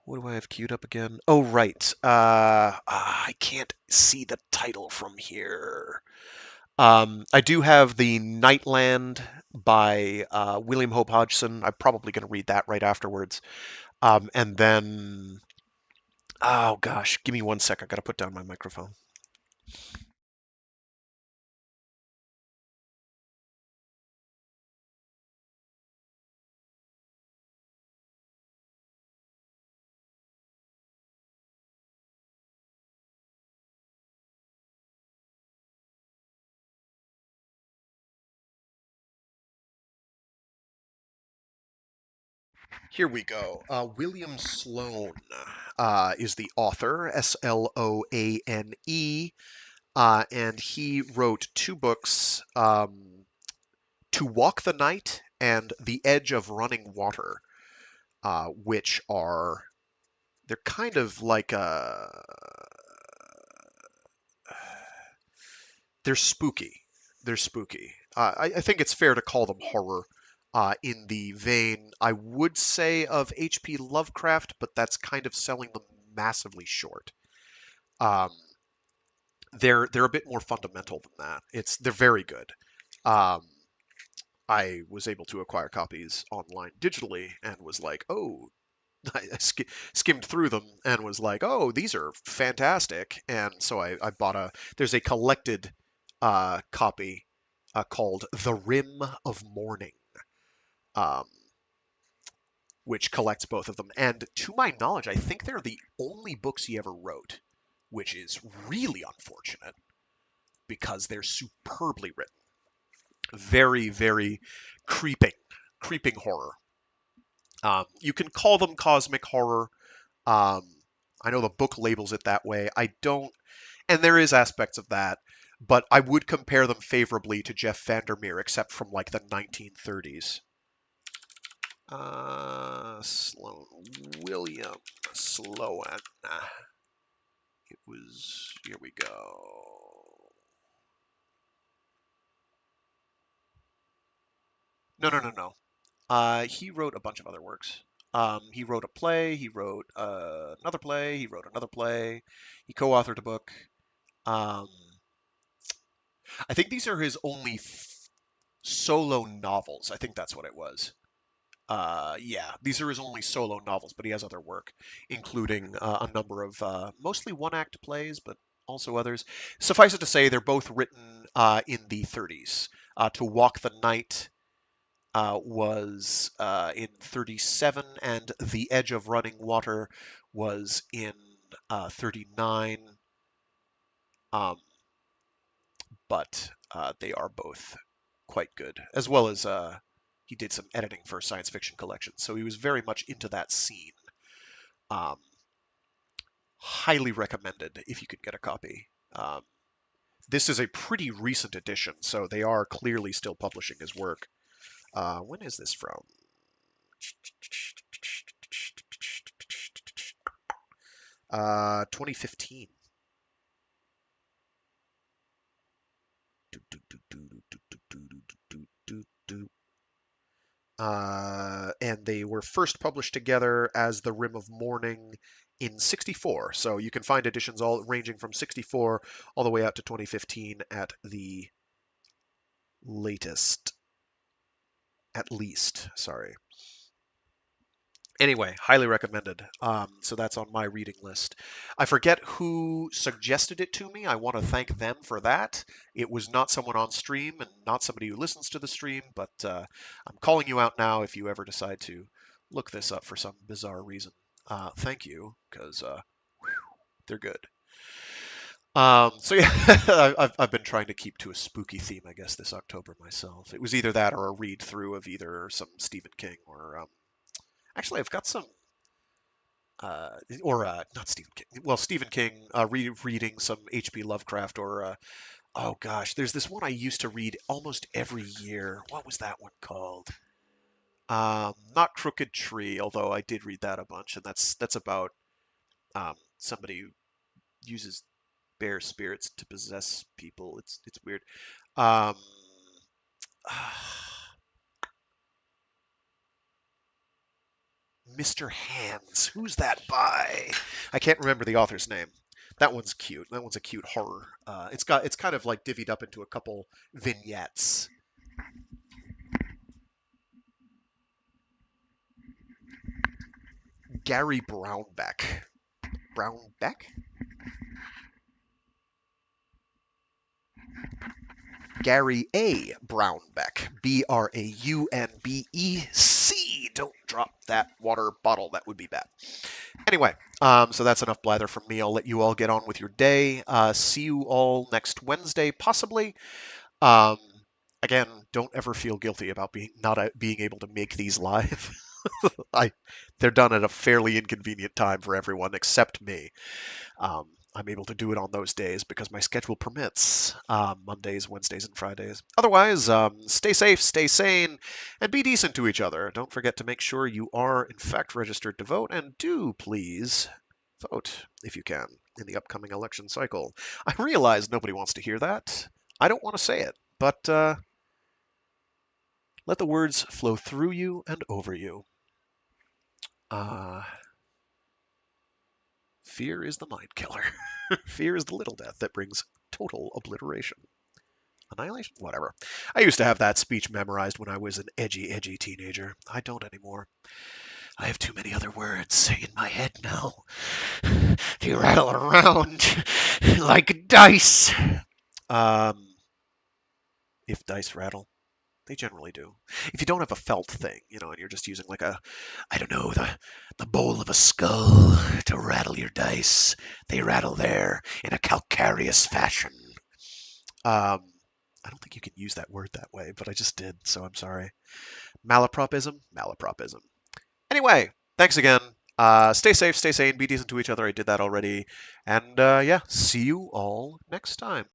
what do I have queued up again? Oh, right. I can't see the title from here. I do have the Nightland by William Hope Hodgson. I'm probably going to read that right afterwards. And then, oh gosh, give me one sec. I got to put down my microphone. Here we go. William Sloane is the author, Sloane, and he wrote two books, To Walk the Night and The Edge of Running Water, which are, they're kind of like they're spooky. They're spooky. I think it's fair to call them horror. In the vein, I would say, of H.P. Lovecraft, but that's kind of selling them massively short. Um, they're a bit more fundamental than that. They're very good. Um, I was able to acquire copies online digitally and was like, oh, skimmed through them and was like, oh, these are fantastic. And so I bought there's a collected copy called The Rim of Morning, um, which collects both of them. And to my knowledge, I think they're the only books he ever wrote, which is really unfortunate because they're superbly written. Very, very creeping, creeping horror. You can call them cosmic horror. Um, I know the book labels it that way. I don't, and there is aspects of that, but I would compare them favorably to Jeff Vandermeer, except from like the 1930s. Sloan, William Sloan. It was, here we go. No, no, no, no. He wrote a bunch of other works. He wrote a play. He wrote another play. He wrote another play. He co-authored a book. Um, I think these are his only solo novels. I think that's what it was. Yeah, these are his only solo novels, but he has other work, including a number of mostly one-act plays, but also others. Suffice it to say, they're both written in the 30s. To Walk the Night was in 37, and The Edge of Running Water was in 39. Um, but they are both quite good, as well as he did some editing for science fiction collections, so he was very much into that scene. Um, highly recommended if you could get a copy. This is a pretty recent edition, so they are clearly still publishing his work. When is this from? 2015. And they were first published together as The Rim of Morning in 64. So you can find editions all ranging from 64 all the way out to 2015 at the latest. At least, sorry. Anyway, highly recommended. So that's on my reading list. I forget who suggested it to me. I want to thank them for that. It was not someone on stream and not somebody who listens to the stream, but I'm calling you out now if you ever decide to look this up for some bizarre reason. Thank you, because they're good. So yeah, I've been trying to keep to a spooky theme, I guess, this October myself. It was either that or a read through of either some Stephen King or actually I've got some or not Stephen King. Well, Stephen King, reading some H.P. Lovecraft, or oh gosh, there's this one I used to read almost every year. What was that one called? Not Crooked Tree, although I did read that a bunch, and that's about somebody who uses bear spirits to possess people. It's weird. Um, Mr. Hands. Who's that by? I can't remember the author's name. That one's cute. That one's a cute horror. It's kind of like divvied up into a couple vignettes. Gary Brownback. Brownback? Gary A. Brownback. Braunbec. Don't drop that water bottle. That would be bad. Anyway, so that's enough blather from me. I'll let you all get on with your day. See you all next Wednesday, possibly. Um, Again, don't ever feel guilty about not being able to make these live. They're done at a fairly inconvenient time for everyone except me. I'm able to do it on those days because my schedule permits. Mondays, Wednesdays, and Fridays. Otherwise, stay safe, stay sane, and be decent to each other. Don't forget to make sure you are, in fact, registered to vote, and do please vote, if you can, in the upcoming election cycle. I realize nobody wants to hear that. I don't want to say it, but let the words flow through you and over you. Fear is the mind killer. Fear is the little death that brings total obliteration. Annihilation? Whatever. I used to have that speech memorized when I was an edgy teenager. I don't anymore. I have too many other words in my head now. They rattle around like dice. If dice rattle, they generally do. If you don't have a felt thing, and you're just using like I don't know, the bowl of a skull to rattle your dice, they rattle there in a calcareous fashion. I don't think you can use that word that way, but I just did, so I'm sorry. Malapropism? Malapropism. Anyway, thanks again. Stay safe, stay sane, be decent to each other. I did that already. And yeah, see you all next time.